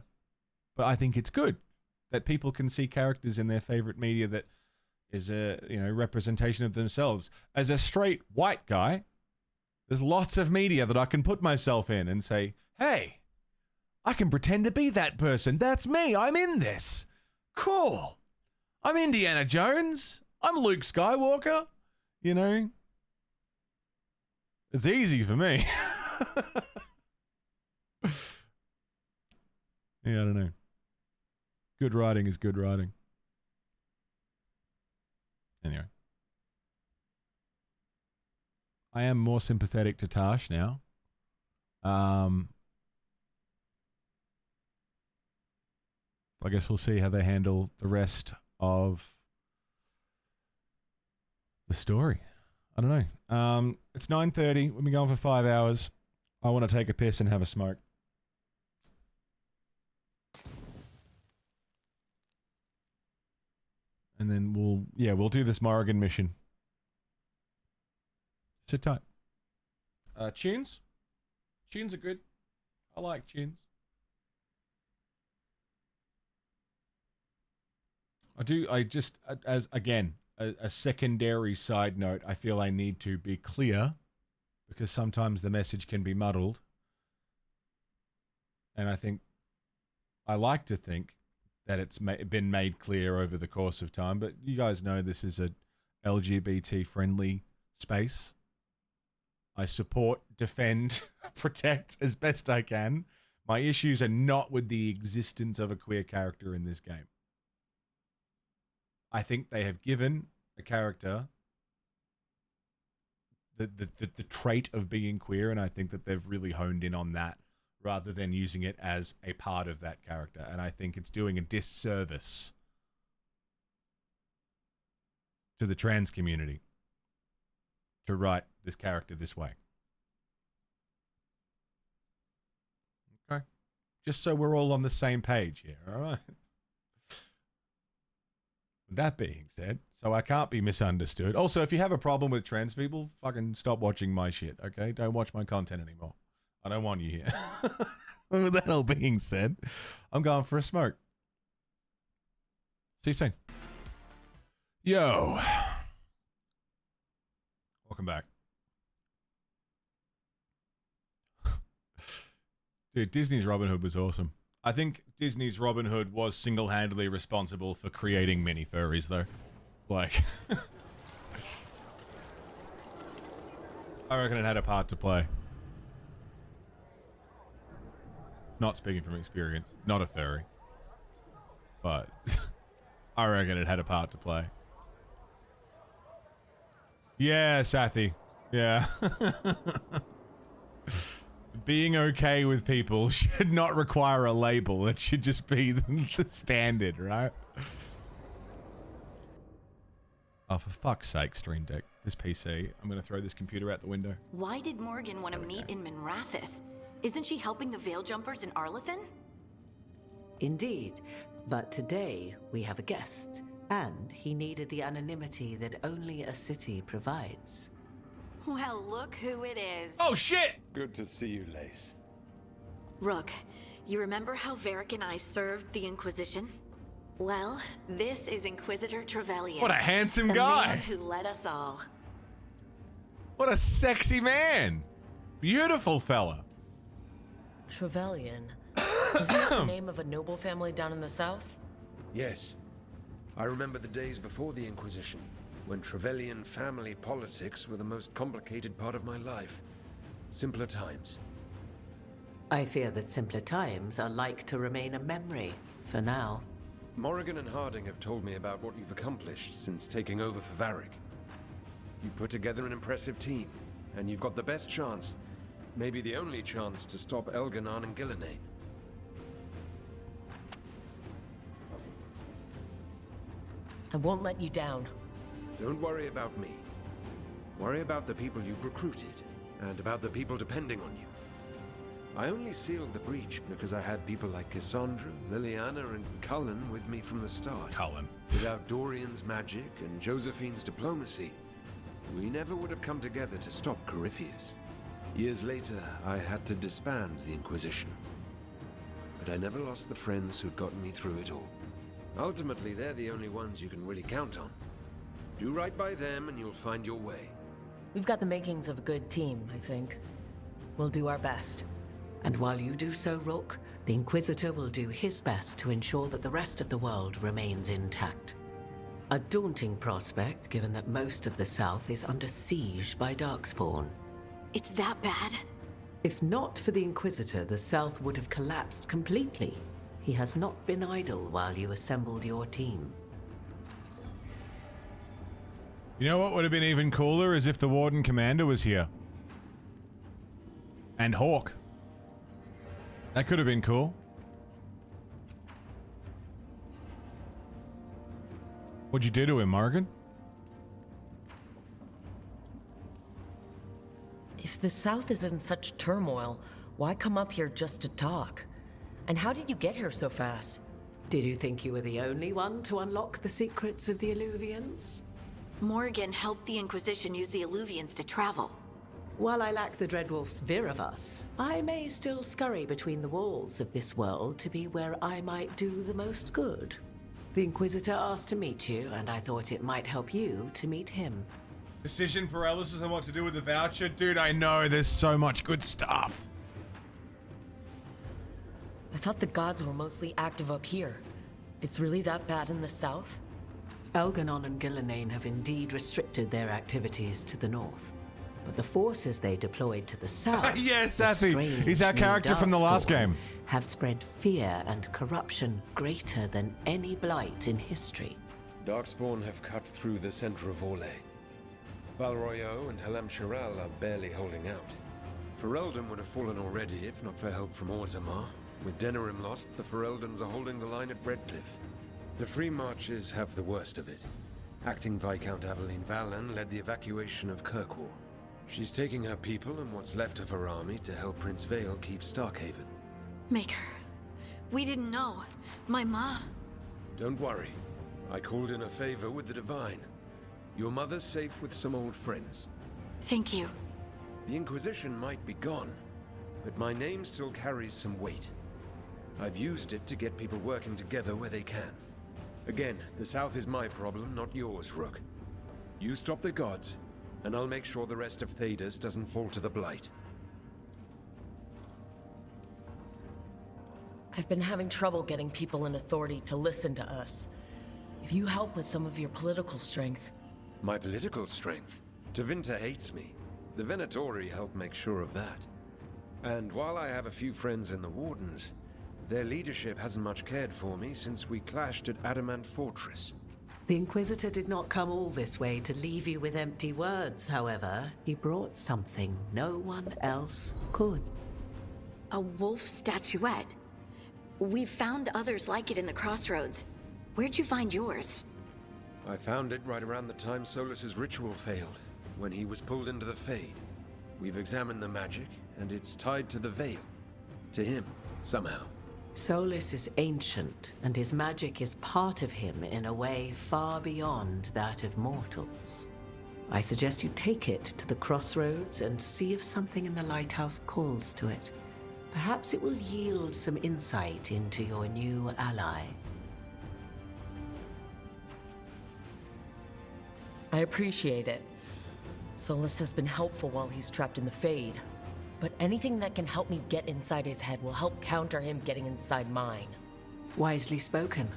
but I think it's good that people can see characters in their favorite media that is a representation of themselves. As a straight white guy, there's lots of media that I can put myself in and say, hey, I can pretend to be that person. That's me. I'm in this. Cool. I'm Indiana Jones. I'm Luke Skywalker. You know, it's easy for me. Yeah, I don't know. Good writing is good writing. Anyway. I am more sympathetic to Tash now. I guess we'll see how they handle the rest of the story. I don't know. It's 9:30. We've been going for 5 hours. I want to take a piss and have a smoke. And then we'll do this Morrigan mission. Sit tight. Tunes? Tunes are good. I like tunes. As again, a secondary side note, I feel I need to be clear because sometimes the message can be muddled. And I like to think that it's been made clear over the course of time, but you guys know this is a LGBT-friendly space. I support, defend, protect as best I can. My issues are not with the existence of a queer character in this game. I think they have given a character the trait of being queer, and I think that they've really honed in on that rather than using it as a part of that character. And I think it's doing a disservice to the trans community to write this character this way. Okay. Just so we're all on the same page here, all right? That being said, so I can't be misunderstood. Also, if you have a problem with trans people, fucking stop watching my shit, okay? Don't watch my content anymore. I don't want you here. With that all being said, I'm going for a smoke. See you soon. Yo. Welcome back. Dude, Disney's Robin Hood was awesome. I think Disney's Robin Hood was single-handedly responsible for creating mini furries, though. Like, I reckon it had a part to play. Not speaking from experience, not a furry, but I reckon it had a part to play. Yeah, Sathi. Yeah. Being okay with people should not require a label. It should just be the standard, right? Oh, for fuck's sake, Stream Deck. This PC. I'm going to throw this computer out the window. Why did Morrigan want to meet in Minrathous? Isn't she helping the Veil Jumpers in Arlathan? Indeed, but today we have a guest, and he needed the anonymity that only a city provides. Well, look who it is. Oh, shit! Good to see you, Lace. Rook, you remember how Varric and I served the Inquisition? Well, this is Inquisitor Trevelyan. What a handsome the guy! Man who led us all. What a sexy man! Beautiful fella. Trevelyan. Is that the name of a noble family down in the south? Yes. I remember the days before the Inquisition, when Trevelyan family politics were the most complicated part of my life. Simpler times. I fear that simpler times are like to remain a memory, for now. Morrigan and Harding have told me about what you've accomplished since taking over for Varric. You've put together an impressive team, and you've got the best chance, maybe the only chance, to stop Elganon and Gillenane. I won't let you down. Don't worry about me. Worry about the people you've recruited, and about the people depending on you. I only sealed the breach because I had people like Cassandra, Liliana, and Cullen with me from the start. Cullen. Without Dorian's magic and Josephine's diplomacy, we never would have come together to stop Corypheus. Years later, I had to disband the Inquisition. But I never lost the friends who'd gotten me through it all. Ultimately, they're the only ones you can really count on. Do right by them and you'll find your way. We've got the makings of a good team, I think. We'll do our best. And while you do so, Rook, the Inquisitor will do his best to ensure that the rest of the world remains intact. A daunting prospect, given that most of the South is under siege by Darkspawn. It's that bad? If not for the Inquisitor, the South would have collapsed completely. He has not been idle while you assembled your team. You know what would have been even cooler is if the Warden Commander was here. And Hawk. That could have been cool. What'd you do to him, Morgan? If the South is in such turmoil, why come up here just to talk? And how did you get here so fast? Did you think you were the only one to unlock the secrets of the Illuvians? Morgan helped the Inquisition use the Illuvians to travel. While I lack the Dreadwolf's Viravus, I may still scurry between the walls of this world to be where I might do the most good. The Inquisitor asked to meet you, and I thought it might help you to meet him. Decision paralysis on what to do with the voucher? Dude, I know, there's so much good stuff. I thought the gods were mostly active up here. It's really that bad in the South? Elganon and Gillenane have indeed restricted their activities to the north. But the forces they deployed to the south, yes, Sassy. He's our character from the last game, have spread fear and corruption greater than any blight in history. Darkspawn have cut through the center of Orlais. Valroyo and Halam Shiral are barely holding out. Ferelden would have fallen already if not for help from Orzammar. With Denerim lost, the Fereldans are holding the line at Redcliffe. The Free Marches have the worst of it. Acting Viscount Aveline Valen led the evacuation of Kirkwall. She's taking her people and what's left of her army to help Prince Vale keep Starkhaven. Maker, we didn't know. My ma... Don't worry. I called in a favor with the Divine. Your mother's safe with some old friends. Thank you. The Inquisition might be gone, but my name still carries some weight. I've used it to get people working together where they can. Again, the South is my problem, not yours, Rook. You stop the gods, and I'll make sure the rest of Thedas doesn't fall to the Blight. I've been having trouble getting people in authority to listen to us. If you help with some of your political strength... My political strength? Tevinter hates me. The Venatori help make sure of that. And while I have a few friends in the Wardens, their leadership hasn't much cared for me since we clashed at Adamant Fortress. The Inquisitor did not come all this way to leave you with empty words, however. He brought something no one else could. A wolf statuette. We've found others like it in the crossroads. Where'd you find yours? I found it right around the time Solus's ritual failed, when he was pulled into the Fade. We've examined the magic, and it's tied to the Veil. To him, somehow. Solus is ancient, and his magic is part of him in a way far beyond that of mortals. I suggest you take it to the crossroads and see if something in the lighthouse calls to it. Perhaps it will yield some insight into your new ally. I appreciate it. Solus has been helpful while he's trapped in the Fade. But anything that can help me get inside his head will help counter him getting inside mine. Wisely spoken.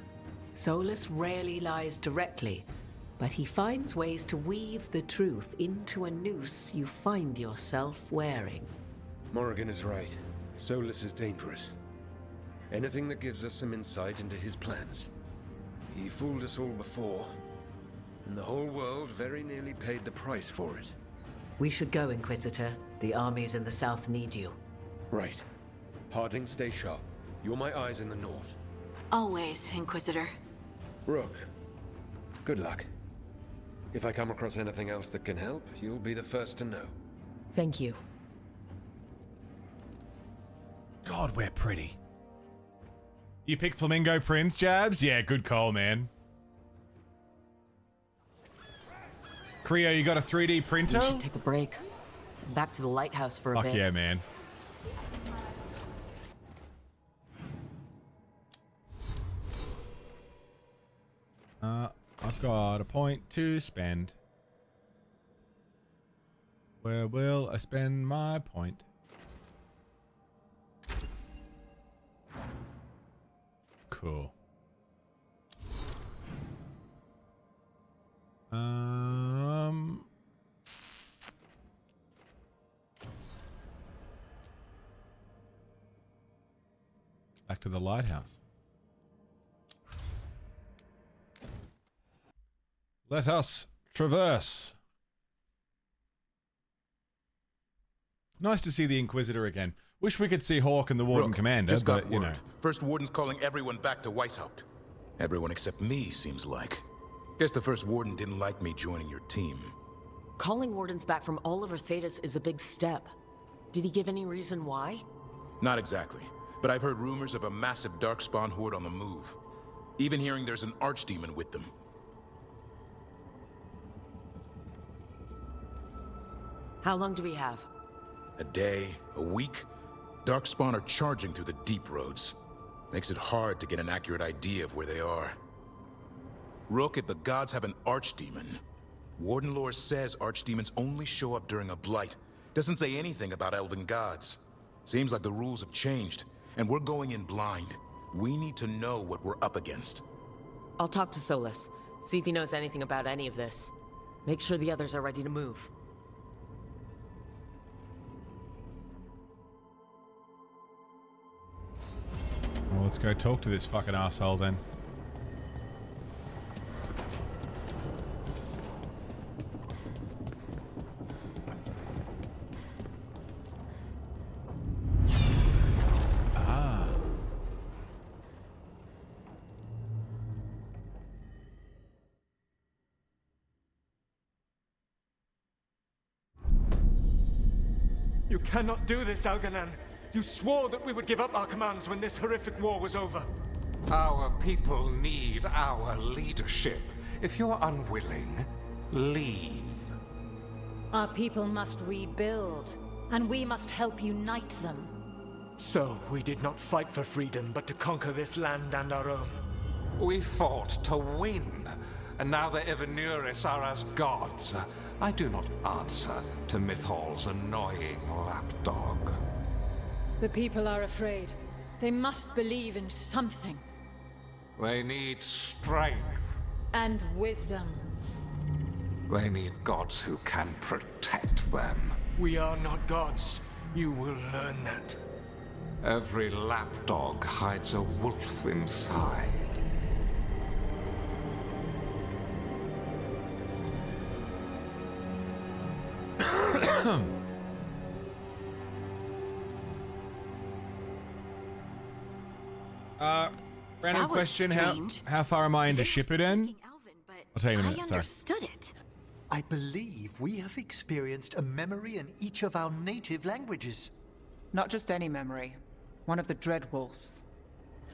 Solus rarely lies directly, but he finds ways to weave the truth into a noose you find yourself wearing. Morrigan is right. Solus is dangerous. Anything that gives us some insight into his plans. He fooled us all before, and the whole world very nearly paid the price for it. We should go, Inquisitor. The armies in the south need you. Right. Harding, stay sharp. You're my eyes in the north. Always, Inquisitor. Rook, good luck. If I come across anything else that can help, you'll be the first to know. Thank you. God, we're pretty. You pick Flamingo Prince, Jabs? Yeah, good call, man. Creo, you got a 3D printer? We should take a break. Back to the lighthouse for a bit. Fuck yeah, man. I've got a point to spend. Where will I spend my point? Cool. Back to the lighthouse. Let us traverse. Nice to see the Inquisitor again. Wish we could see Hawk and the Warden Commander, just got but, you know. word. First Warden's calling everyone back to Weishaupt. Everyone except me, seems like. Guess the First Warden didn't like me joining your team. Calling Wardens back from all over Thedas is a big step. Did he give any reason why? Not exactly, but I've heard rumors of a massive Darkspawn horde on the move. Even hearing there's an Archdemon with them. How long do we have? A day, a week? Darkspawn are charging through the deep roads. Makes it hard to get an accurate idea of where they are. Rook, if the gods have an Archdemon, Warden lore says Archdemons only show up during a blight. Doesn't say anything about elven gods. Seems like the rules have changed, and we're going in blind. We need to know what we're up against. I'll talk to Solus, see if he knows anything about any of this. Make sure the others are ready to move. Well, let's go talk to this fucking asshole then. Ah. You cannot do this, Algernon. You swore that we would give up our commands when this horrific war was over. Our people need our leadership. If you're unwilling, leave. Our people must rebuild, and we must help unite them. So, we did not fight for freedom, but to conquer this land and our own. We fought to win, and now the Evanuris are as gods. I do not answer to Mythal's annoying lapdog. The people are afraid. They must believe in something. They need strength. And wisdom. They need gods who can protect them. We are not gods. You will learn that. Every lapdog hides a wolf inside. Random question, how far am I into Shippuden? I'll tell you in a minute, sorry. I understood it. I believe we have experienced a memory in each of our native languages. Not just any memory. One of the Dreadwolves.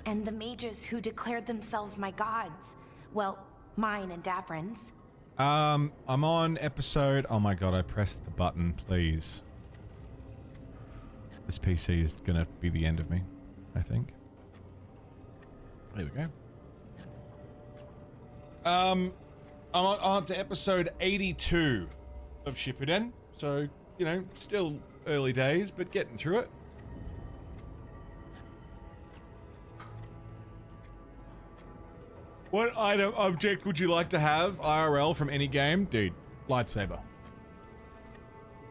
And the mages who declared themselves my gods. Well, mine and Davrin's. I'm on episode... Oh my god, I pressed the button, please. This PC is gonna be the end of me, I think. There we go. I'm on to episode 82 of Shippuden. So, you know, still early days, but getting through it. What item object would you like to have IRL from any game? Dude, lightsaber.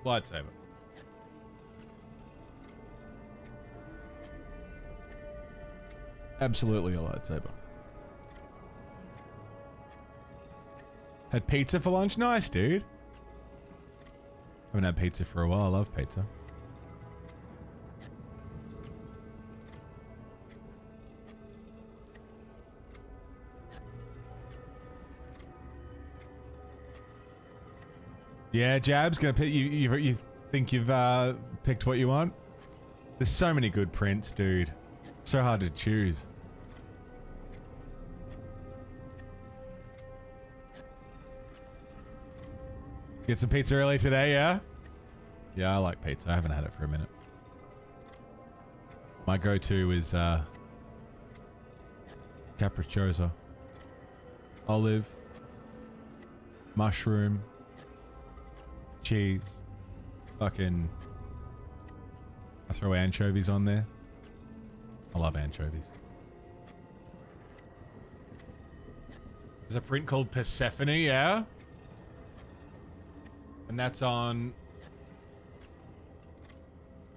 Lightsaber. Absolutely a lightsaber. Had pizza for lunch? Nice, dude. Haven't had pizza for a while. I love pizza. Yeah, Jab's gonna pick you. You think you've picked what you want? There's so many good prints, dude. So hard to choose. Get some pizza early today, yeah? Yeah, I like pizza. I haven't had it for a minute. My go-to is capricciosa. Olive, mushroom, cheese, fucking... I throw anchovies on there. I love anchovies. There's a print called Persephone, yeah? And that's on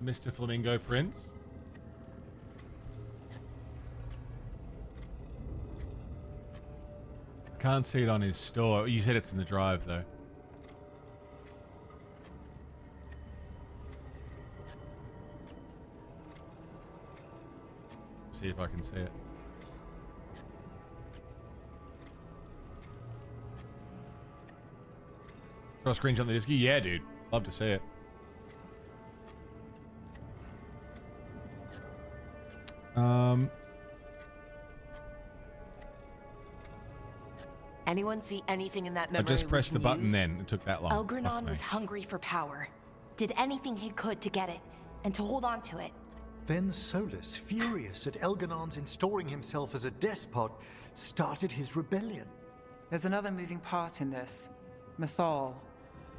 Mr. Flamingo prints. Can't see it on his store. You said it's in the drive, though. See if I can see it. Throw a screenshot on the disky? Yeah, dude. Love to see it. Anyone see anything in that memory? I just pressed the button used? then. It took that long. Elgranon was hungry for power. Did anything he could to get it, and to hold on to it. Then Solus, furious at Elganon's installing himself as a despot, started his rebellion. There's another moving part in this. Mythal.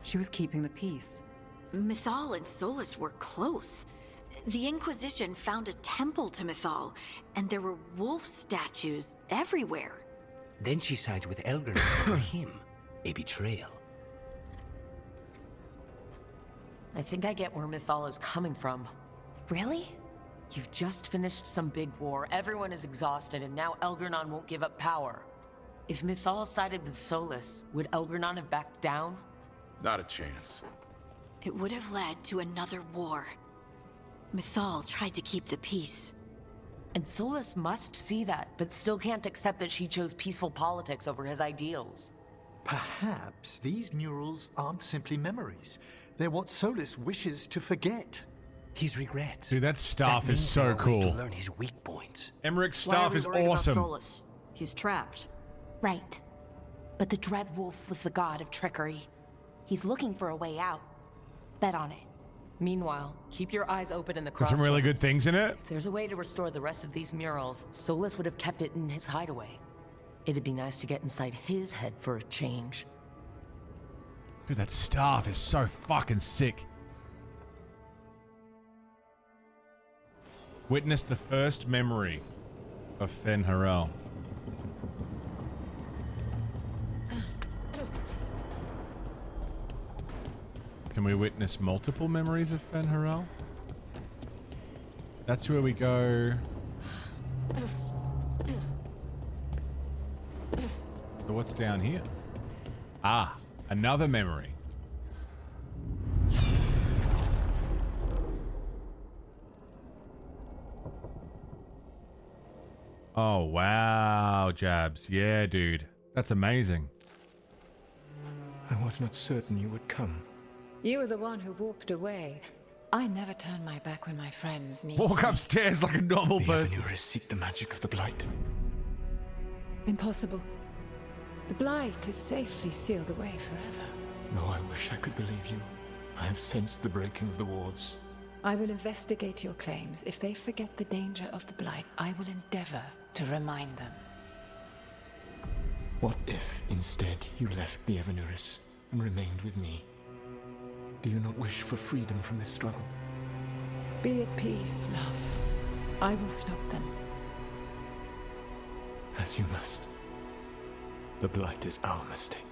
She was keeping the peace. Mythal and Solus were close. The Inquisition found a temple to Mythal, and there were wolf statues everywhere. Then she sides with Elganon for him. A betrayal. I think I get where Mythal is coming from. Really? You've just finished some big war, everyone is exhausted, and now Elgranon won't give up power. If Mythal sided with Solus, would Elgranon have backed down? Not a chance. It would have led to another war. Mythal tried to keep the peace. And Solus must see that, but still can't accept that she chose peaceful politics over his ideals. Perhaps these murals aren't simply memories. They're what Solus wishes to forget. His regrets. Dude, that staff is so cool. To learn his weak points. Emmerich's staff is awesome. Solus? He's trapped. Right. But the Dread Wolf was the god of trickery. He's looking for a way out. Bet on it. Meanwhile, keep your eyes open in the There's crossroads. some really good things in it. If there's a way to restore the rest of these murals, Solus would have kept it in his hideaway. It'd be nice to get inside his head for a change. Dude, that staff is so fucking sick. Witness the first memory of Fen Harel. Can we witness multiple memories of Fen Harel? That's where we go. So what's down here? Ah, another memory. Oh, wow, Jabs. Yeah, dude. That's amazing. I was not certain you would come. You were the one who walked away. I never turn my back when my friend needs Walk me. upstairs like a normal person. The seek the magic of the Blight. Impossible. The Blight is safely sealed away forever. No, I wish I could believe you. I have sensed the breaking of the wards. I will investigate your claims. If they forget the danger of the Blight, I will endeavor to remind them. What if, instead, you left the Evanuris and remained with me? Do you not wish for freedom from this struggle? Be at peace, love. I will stop them. As you must. The Blight is our mistake.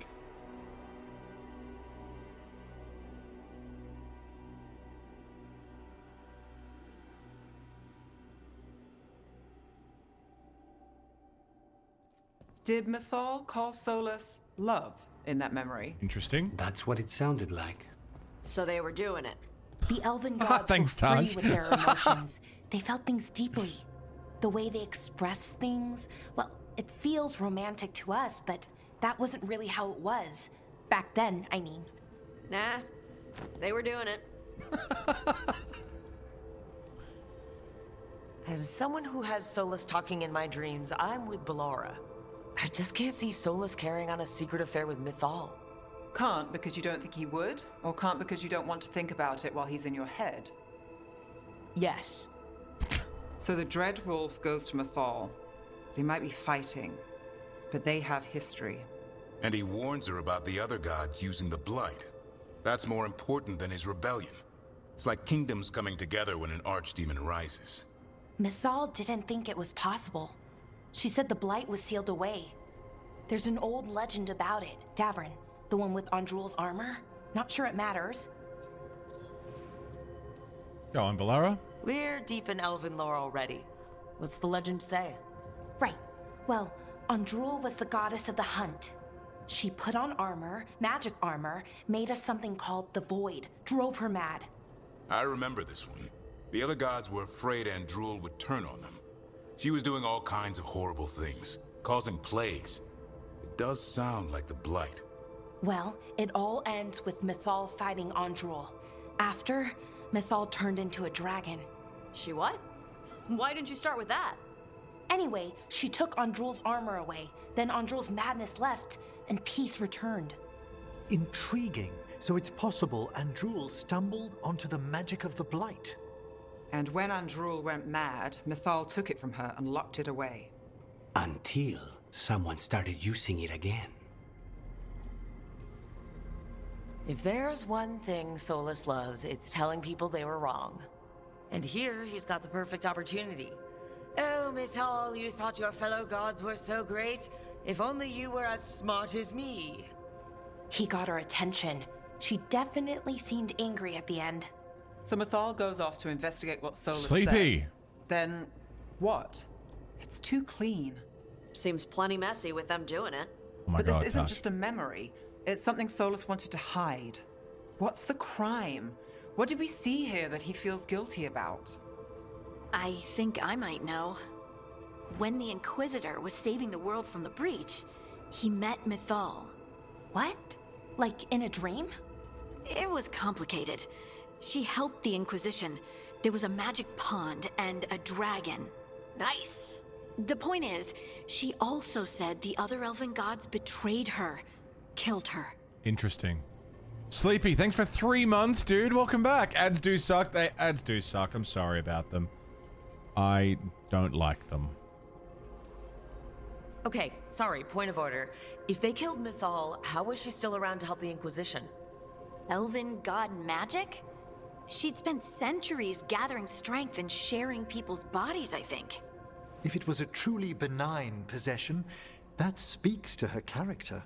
Did Mythal call Solus love in that memory? Interesting. That's what it sounded like. So they were doing it. The elven gods Thanks, were free Taj. with their emotions. They felt things deeply. The way they express things, well, it feels romantic to us, but that wasn't really how it was. Back then, I mean. Nah, they were doing it. As someone who has Solus talking in my dreams, I'm with Ballora. I just can't see Solus carrying on a secret affair with Mythal. Can't because you don't think he would, or can't because you don't want to think about it while he's in your head? Yes. So the Dread Wolf goes to Mythal. They might be fighting, but they have history. And he warns her about the other gods using the Blight. That's more important than his rebellion. It's like kingdoms coming together when an archdemon rises. Mythal didn't think it was possible. She said the Blight was sealed away. There's an old legend about it. Davrin, the one with Andrul's armor. Not sure it matters. Go on, Ballora. We're deep in elven lore already. What's the legend say? Right. Well, Andrul was the goddess of the hunt. She put on armor, magic armor, made us something called the Void, drove her mad. I remember this one. The other gods were afraid Andrul would turn on them. She was doing all kinds of horrible things, causing plagues. It does sound like the Blight. Well, it all ends with Mythal fighting Andrul. After, Mythal turned into a dragon. She what? Why didn't you start with that? Anyway, she took Andrul's armor away. Then Andrul's madness left, and peace returned. Intriguing. So it's possible Andrul stumbled onto the magic of the Blight. And when Andrul went mad, Mythal took it from her and locked it away. Until someone started using it again. If there's one thing Solus loves, it's telling people they were wrong. And here, he's got the perfect opportunity. Oh, Mythal, you thought your fellow gods were so great? If only you were as smart as me. He got her attention. She definitely seemed angry at the end. So Mythal goes off to investigate what Solus Sleepy. says. Then, what? It's too clean. Seems plenty messy with them doing it. Oh my But God, this isn't Tash. just a memory. It's something Solus wanted to hide. What's the crime? What did we see here that he feels guilty about? I think I might know. When the Inquisitor was saving the world from the breach, he met Mythal. What? Like in a dream? It was complicated. She helped the Inquisition. There was a magic pond and a dragon. Nice. The point is, she also said the other elven gods betrayed her, killed her. Interesting. Sleepy, thanks for 3 months, dude. Welcome back. Ads do suck. Ads do suck. I'm sorry about them. I don't like them. Okay, sorry, point of order. If they killed Mythal, how was she still around to help the Inquisition? Elven god magic? She'd spent centuries gathering strength and sharing people's bodies, I think. If it was a truly benign possession, that speaks to her character.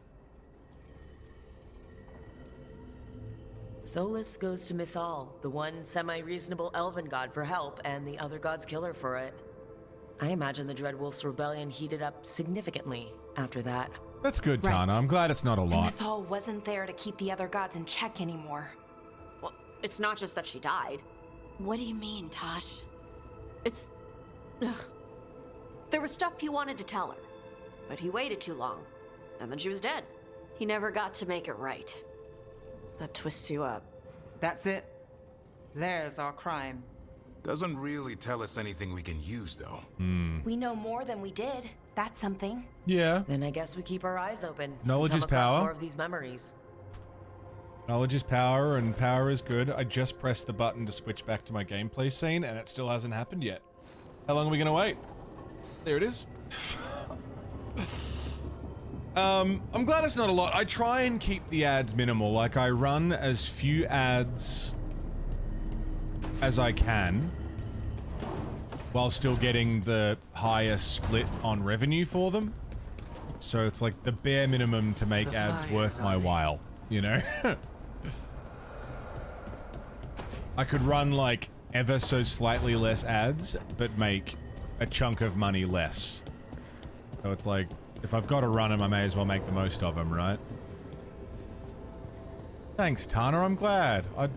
Solus goes to Mythal, the one semi-reasonable elven god, for help, and the other gods kill her for it. I imagine the Dreadwolf's rebellion heated up significantly after that. That's good, Right. Tana. I'm glad it's not a lot. And Mythal wasn't there to keep the other gods in check anymore. Well, it's not just that she died. What do you mean, Tosh? It's... Ugh. There was stuff he wanted to tell her, but he waited too long, and then she was dead. He never got to make it right. That twists you up. That's it. There's our crime. Doesn't really tell us anything we can use, though. We know more than we did. That's something. Yeah. Then I guess we keep our eyes open. Knowledge Come is across power. More of these memories. Knowledge is power, and power is good. I just pressed the button to switch back to my gameplay scene, and it still hasn't happened yet. How long are we gonna wait? There it is. I'm glad it's not a lot. I try and keep the ads minimal. Like, I run as few ads as I can, while still getting the highest split on revenue for them. So it's like the bare minimum to make ads worth my while, you know? I could run like ever so slightly less ads, but make a chunk of money less. So it's like, if I've got to run them, I may as well make the most of them, right? Thanks, Tana. I'm glad. I'd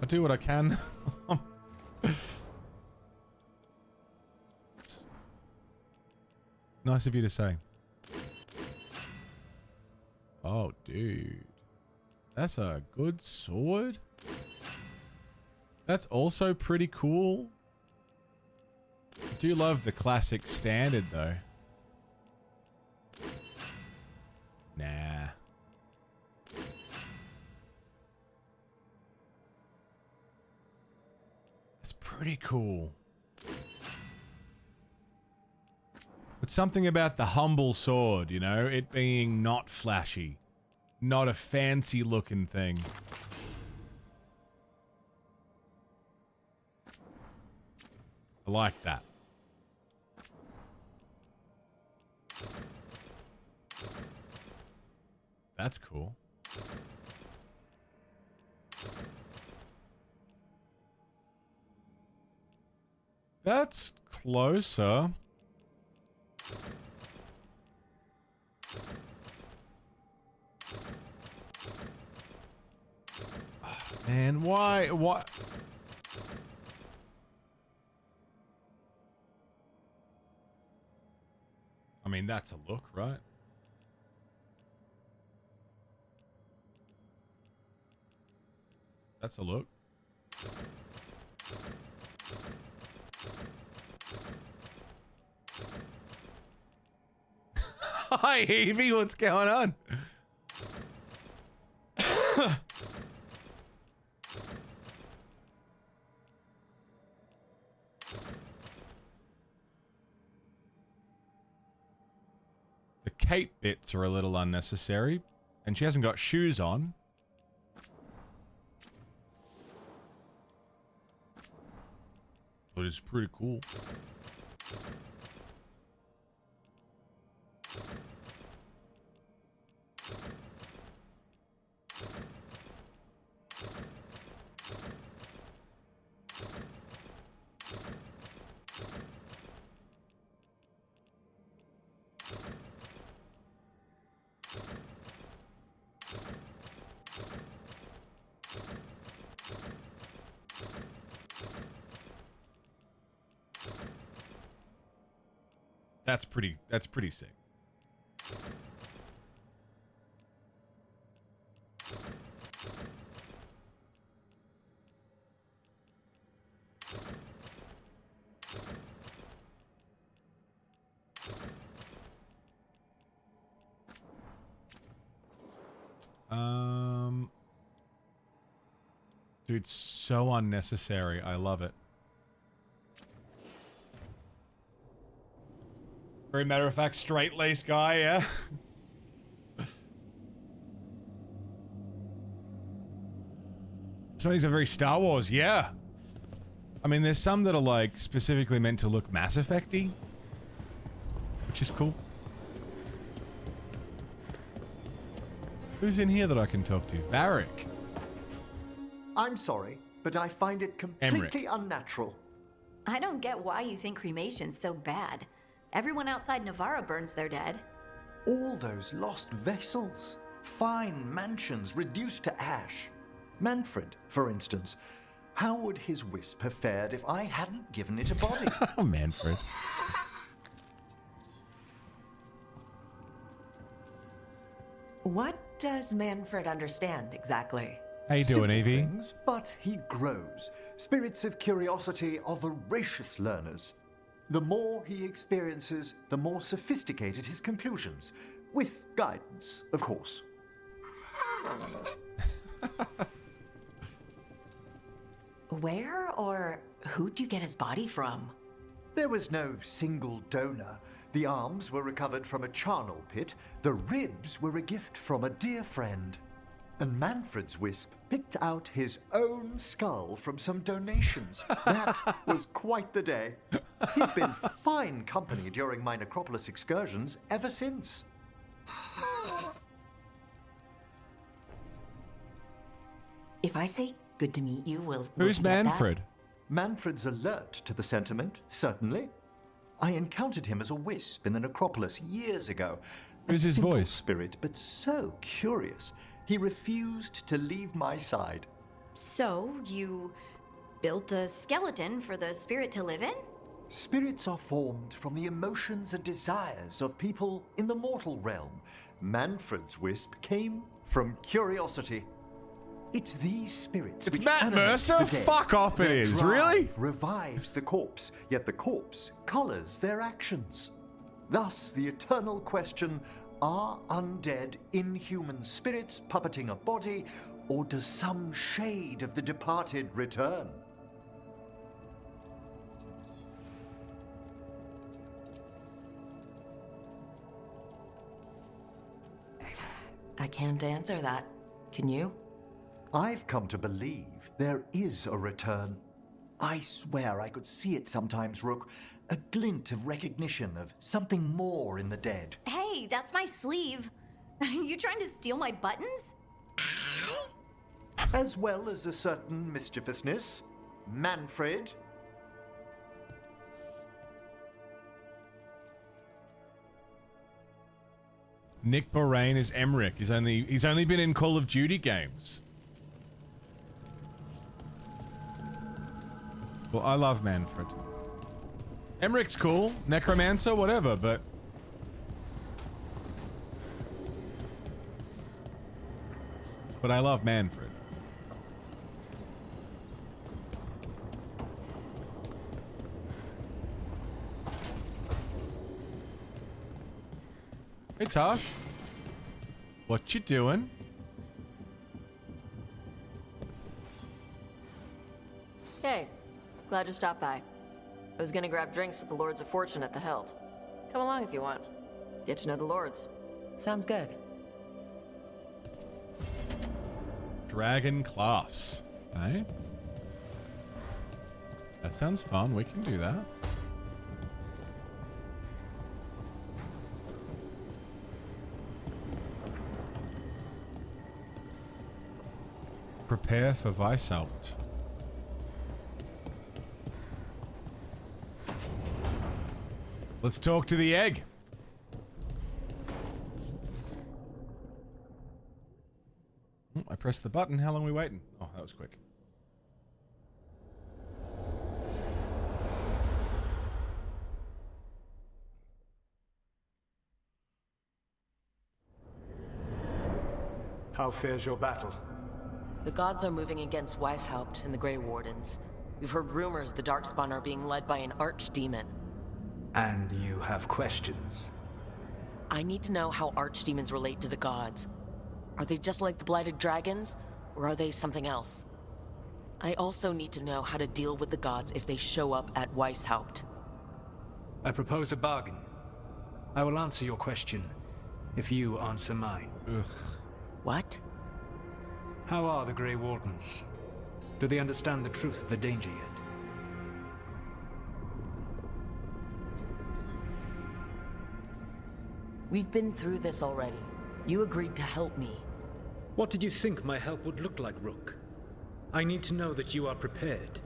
do what I can. Nice of you to say. Oh, dude. That's a good sword. That's also pretty cool. I do love the classic standard, though. Nah. It's pretty cool. But something about the humble sword, you know? It being not flashy. Not a fancy looking thing. I like that. That's cool. That's closer. Oh, man, why? What? I mean, that's a look, right? That's a look. Hi, Evie, what's going on? The cape bits are a little unnecessary, and she hasn't got shoes on. But it's pretty cool. That's pretty sick. Dude, so unnecessary. I love it. Very matter-of-fact, straight-laced guy, yeah? Some of these are very Star Wars, yeah. I mean, there's some that are, like, specifically meant to look Mass Effect-y, which is cool. Who's in here that I can talk to? Varric. I'm sorry, but I find it completely unnatural. I don't get why you think cremation's so bad. Everyone outside Navarra burns their dead. All those lost vessels. Fine mansions reduced to ash. Manfred, for instance. How would his wisp have fared if I hadn't given it a body? Oh, Manfred. What does Manfred understand exactly? How you doing, Simple Evie? things, but he grows. Spirits of curiosity are voracious learners. The more he experiences, the more sophisticated his conclusions. With guidance, of course. Where or who'd you get his body from? There was no single donor. The arms were recovered from a charnel pit. The ribs were a gift from a dear friend. And Manfred's wisp picked out his own skull from some donations. That was quite the day. He's been fine company during my necropolis excursions ever since. If I say good to meet you, will Who's you get Manfred? that? Manfred's alert to the sentiment, certainly. I encountered him as a wisp in the necropolis years ago. Who's his simple voice? Spirit, but so curious. He refused to leave my side. So, you built a skeleton for the spirit to live in? Spirits are formed from the emotions and desires of people in the mortal realm. Manfred's wisp came from curiosity. It's these spirits It's which Matt animate Mercer? the dead. Fuck off, it Their is. drive Really? revives the corpse, yet the corpse colors their actions. Thus, the eternal question, are undead, inhuman spirits puppeting a body, or does some shade of the departed return? I can't answer that. Can you? I've come to believe there is a return. I swear I could see it sometimes, Rook. A glint of recognition of something more in the dead. Hey, that's my sleeve. Are you trying to steal my buttons? As well as a certain mischievousness. Manfred. Nick Borain is Emmerich. He's only been in Call of Duty games. Well, I love Manfred. Emmerich's cool, necromancer, whatever, but I love Manfred. Hey Tosh, what you doing? Hey, glad you stopped by. I was gonna grab drinks with the Lords of Fortune at the Hilt. Come along if you want. Get to know the Lords. Sounds good. Dragon class, eh? That sounds fun. We can do that. Prepare for Weishaupt. Let's talk to the egg. Oh, I pressed the button. How long are we waiting? Oh, that was quick. How fares your battle? The gods are moving against Weishaupt and the Grey Wardens. We've heard rumors the Darkspawn are being led by an archdemon. And you have questions? I need to know how archdemons relate to the gods. Are they just like the blighted dragons, or are they something else? I also need to know how to deal with the gods if they show up at Weishaupt. I propose a bargain. I will answer your question if you answer mine. Ugh. What? How are the Grey Wardens? Do they understand the truth of the danger yet? We've been through this already. You agreed to help me. What did you think my help would look like, Rook? I need to know that you are prepared.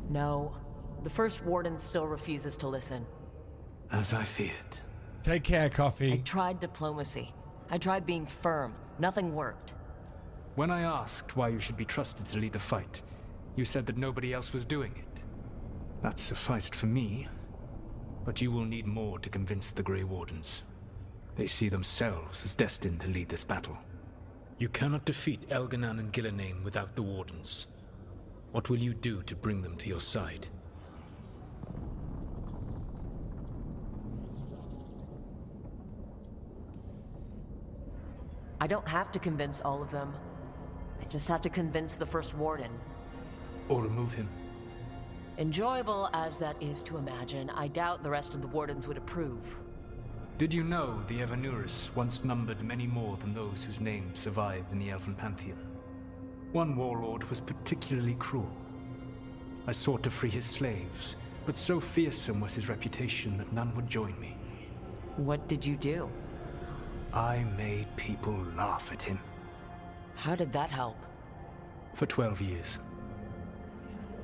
No. The First Warden still refuses to listen. As I feared. Take care, Coffee. I tried diplomacy. I tried being firm. Nothing worked. When I asked why you should be trusted to lead the fight, you said that nobody else was doing it. That sufficed for me, but you will need more to convince the Grey Wardens. They see themselves as destined to lead this battle. You cannot defeat Elganan and Gillenane without the Wardens. What will you do to bring them to your side? I don't have to convince all of them. I just have to convince the First Warden. Or remove him. Enjoyable as that is to imagine, I doubt the rest of the Wardens would approve. Did you know the Evanuris once numbered many more than those whose names survive in the Elven Pantheon? One warlord was particularly cruel. I sought to free his slaves, but so fearsome was his reputation that none would join me. What did you do? I made people laugh at him. How did that help? For 12 years.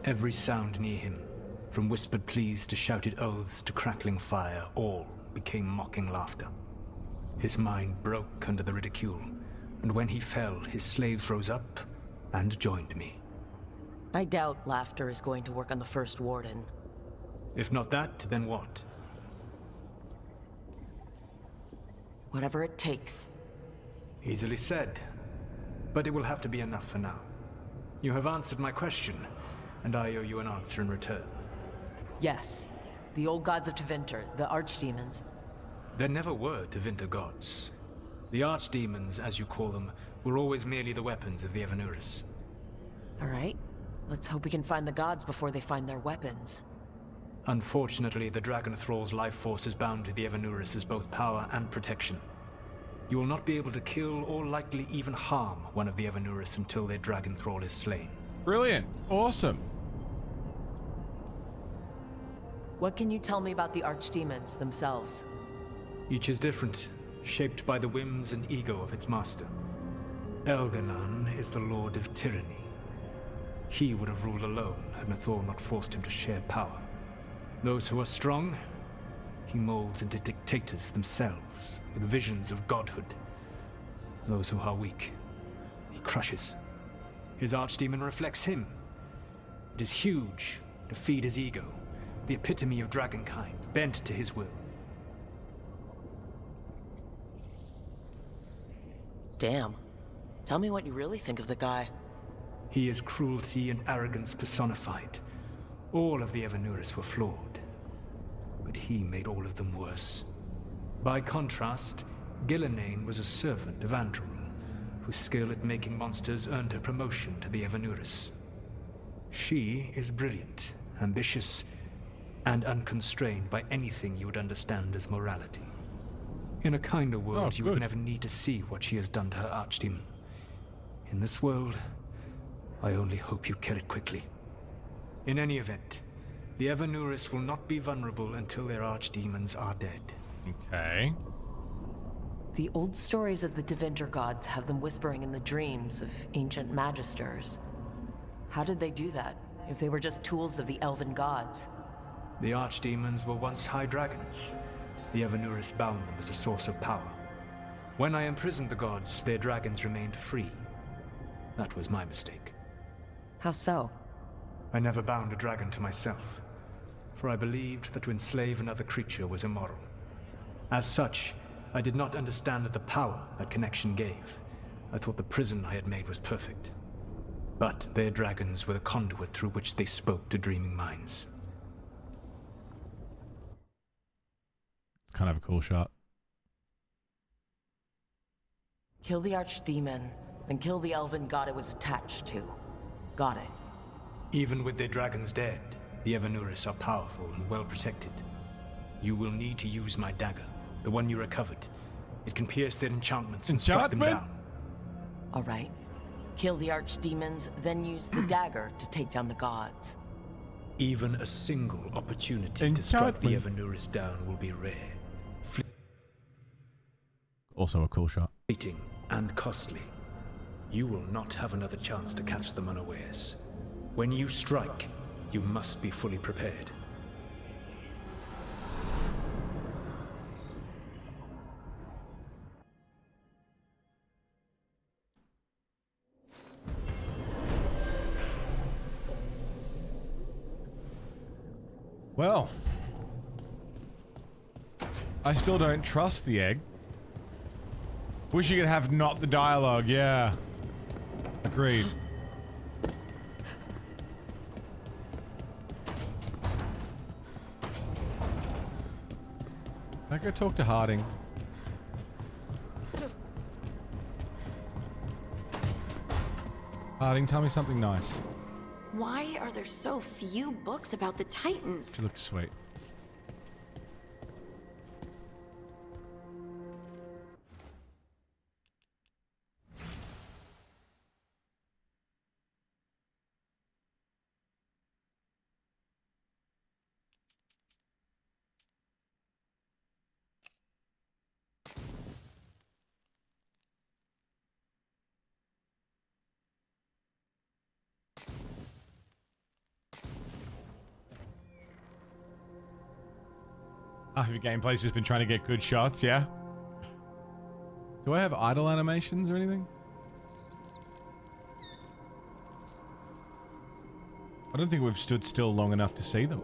Every sound near him, from whispered pleas to shouted oaths to crackling fire, all became mocking laughter. His mind broke under the ridicule, and when he fell, his slaves rose up and joined me. I doubt laughter is going to work on the First Warden. If not that, then what? Whatever it takes. Easily said. But it will have to be enough for now. You have answered my question, and I owe you an answer in return. Yes. The old gods of Tevinter, the archdemons. There never were Tevinter gods. The archdemons, as you call them, were always merely the weapons of the Evanuris. Alright. Let's hope we can find the gods before they find their weapons. Unfortunately, the Dragon Thrall's life force is bound to the Evanuris as both power and protection. You will not be able to kill or likely even harm one of the Evanuris until their Dragon Thrall is slain. Brilliant. Awesome. What can you tell me about the archdemons themselves? Each is different, shaped by the whims and ego of its master. Elganon is the Lord of Tyranny. He would have ruled alone had Mythal not forced him to share power. Those who are strong, he molds into dictators themselves, with visions of godhood. Those who are weak, he crushes. His archdemon reflects him. It is huge, to feed his ego, the epitome of dragonkind, bent to his will. Damn. Tell me what you really think of the guy. He is cruelty and arrogance personified. All of the Evanuris were flawed, but he made all of them worse. By contrast, Gillenane was a servant of Andrul, whose skill at making monsters earned her promotion to the Evanuris. She is brilliant, ambitious, and unconstrained by anything you would understand as morality. In a kinder world, you would never need to see what she has done to her archdemon. In this world, I only hope you kill it quickly. In any event, the Evanuris will not be vulnerable until their archdemons are dead. Okay. The old stories of the Tevinter gods have them whispering in the dreams of ancient magisters. How did they do that, if they were just tools of the elven gods? The archdemons were once high dragons. The Evanuris bound them as a source of power. When I imprisoned the gods, their dragons remained free. That was my mistake. How so? I never bound a dragon to myself, for I believed that to enslave another creature was immoral. As such, I did not understand the power that connection gave. I thought the prison I had made was perfect. But their dragons were the conduit through which they spoke to dreaming minds. It's kind of a cool shot. Kill the archdemon, and kill the elven god it was attached to. Got it. Even with their dragons dead, the Evanuris are powerful and well protected. You will need to use my dagger, the one you recovered. It can pierce their enchantments and strike them down. All right. Kill the archdemons, then use the dagger to take down the gods. Even a single opportunity to strike the Evanuris down will be rare. Also a cool shot. Fleeting and costly. You will not have another chance to catch them unawares. When you strike, you must be fully prepared. Well, I still don't trust the egg. Wish you could have not the dialogue, yeah. Agreed. Can I go talk to Harding? Harding, tell me something nice. Why are there so few books about the Titans? She looks sweet. Half of your gameplay's just been trying to get good shots, yeah? Do I have idle animations or anything? I don't think we've stood still long enough to see them.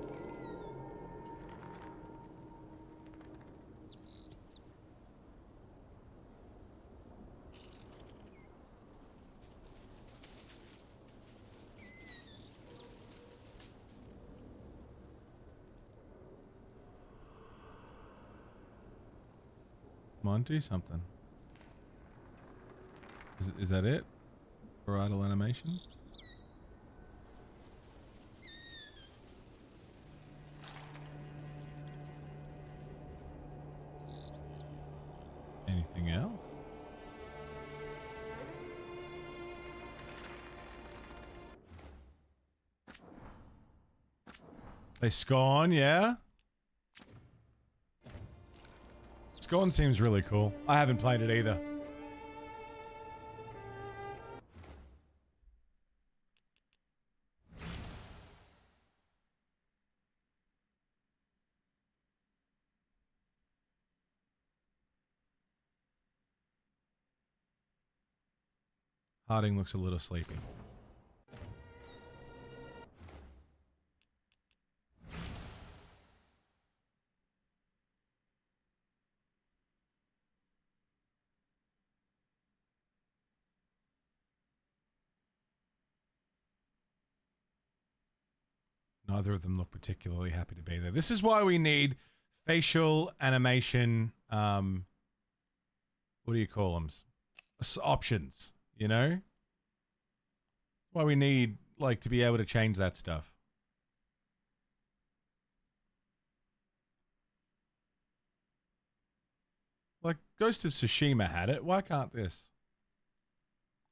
Come on, do something. Is that it? For idle animations? Anything else? They Scorn, yeah? Scorn seems really cool. I haven't played it either. Harding looks a little sleepy. Neither of them look particularly happy to be there. This is why we need facial animation, what do you call them? Options, you know? Why we need, like, to be able to change that stuff. Like, Ghost of Tsushima had it. Why can't this?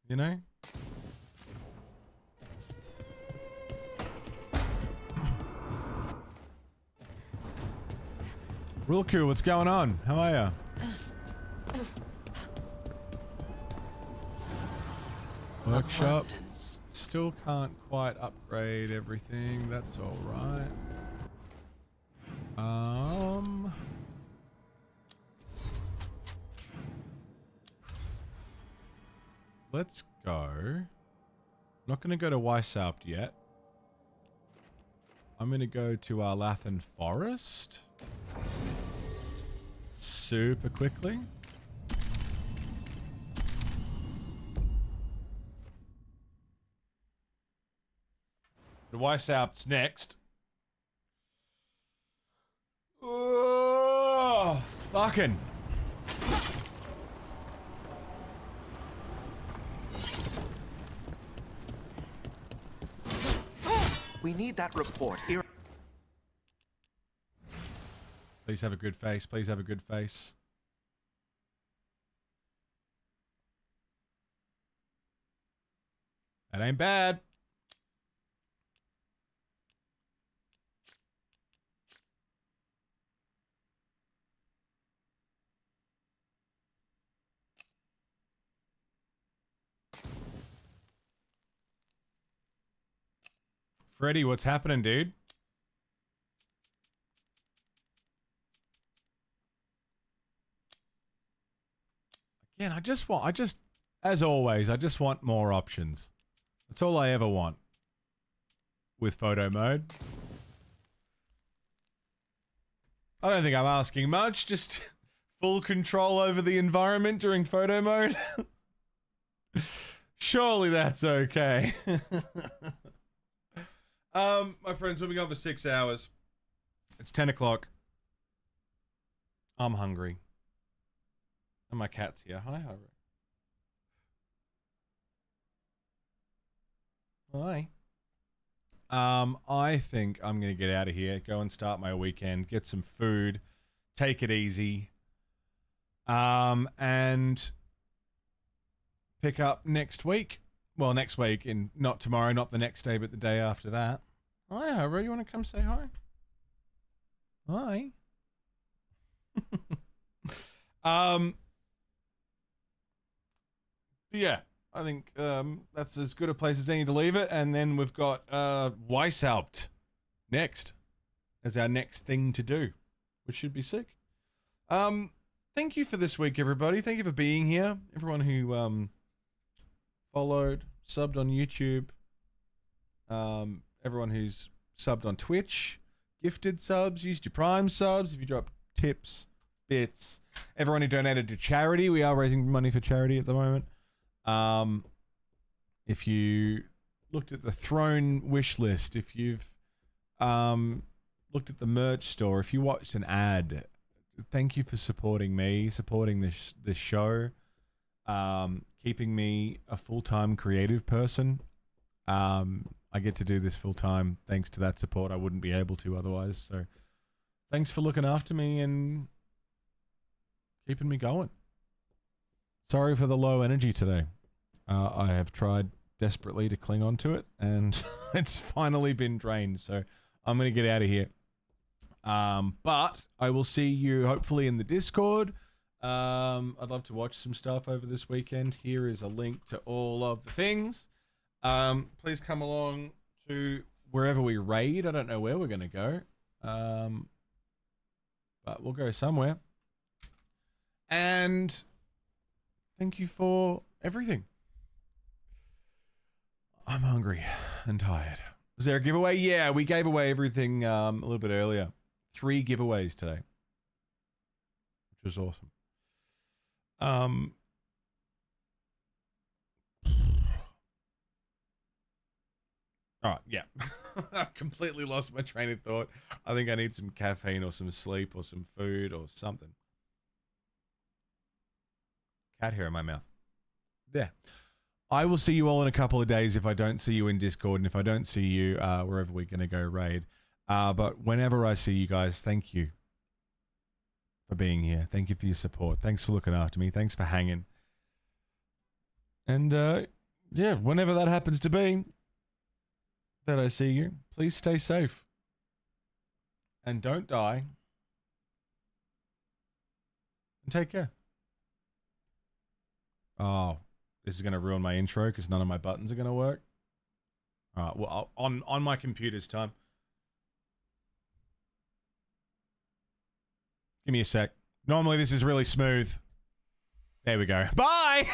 You know? Real cool, what's going on? How are ya? Workshop. Still can't quite upgrade everything. That's all right. Let's go. I'm not going to go to Weishaupt yet. I'm going to go to Lathan Forest. Super quickly. The Weishaupt's next. Oh, fucking. We need that report here. Please have a good face. Please have a good face. That ain't bad. Freddy, what's happening, dude? Again, as always, I just want more options. That's all I ever want with photo mode. I don't think I'm asking much, just full control over the environment during photo mode. Surely that's okay. My friends, we've been going for 6 hours. It's 10 o'clock. I'm hungry. And my cat's here. Hi, Harry. Hi. I think I'm going to get out of here, go and start my weekend, get some food, take it easy, and pick up next week. Well, next week, not tomorrow, not the next day, but the day after that. Hi, Harry. You want to come say hi? Hi. Yeah. I think that's as good a place as any to leave it. And then we've got Weishaupt next as our next thing to do, which should be sick. Thank you for this week, everybody. Thank you for being here. Everyone who followed, subbed on YouTube, everyone who's subbed on Twitch, gifted subs, used your Prime subs, if you dropped tips, bits. Everyone who donated to charity. We are raising money for charity at the moment. If you looked at the Throne wish list, if you've looked at the merch store, if you watched an ad thank you for supporting me, supporting this show, keeping me a full-time creative person. I get to do this full-time thanks to that support. I wouldn't be able to otherwise. So thanks for looking after me and keeping me going. Sorry for the low energy today. I have tried desperately to cling on to it, and it's finally been drained. So I'm going to get out of here. But I will see you hopefully in the Discord. I'd love to watch some stuff over this weekend. Here is a link to all of the things. Please come along to wherever we raid. I don't know where we're going to go. But we'll go somewhere. And thank you for everything. I'm hungry and tired. Was there a giveaway? Yeah, we gave away everything a little bit earlier. 3 giveaways today, which was awesome. All right, yeah. I completely lost my train of thought. I think I need some caffeine or some sleep or some food or something. Cat hair in my mouth. There. I will see you all in a couple of days if I don't see you in Discord, and if I don't see you wherever we're going to go raid. But whenever I see you guys, thank you for being here. Thank you for your support. Thanks for looking after me. Thanks for hanging. And yeah, whenever that happens to be, that I see you, please stay safe. And don't die. And take care. Oh, this is going to ruin my intro because none of my buttons are going to work. All right, well, on my computer's time. Give me a sec. Normally this is really smooth. There we go. Bye!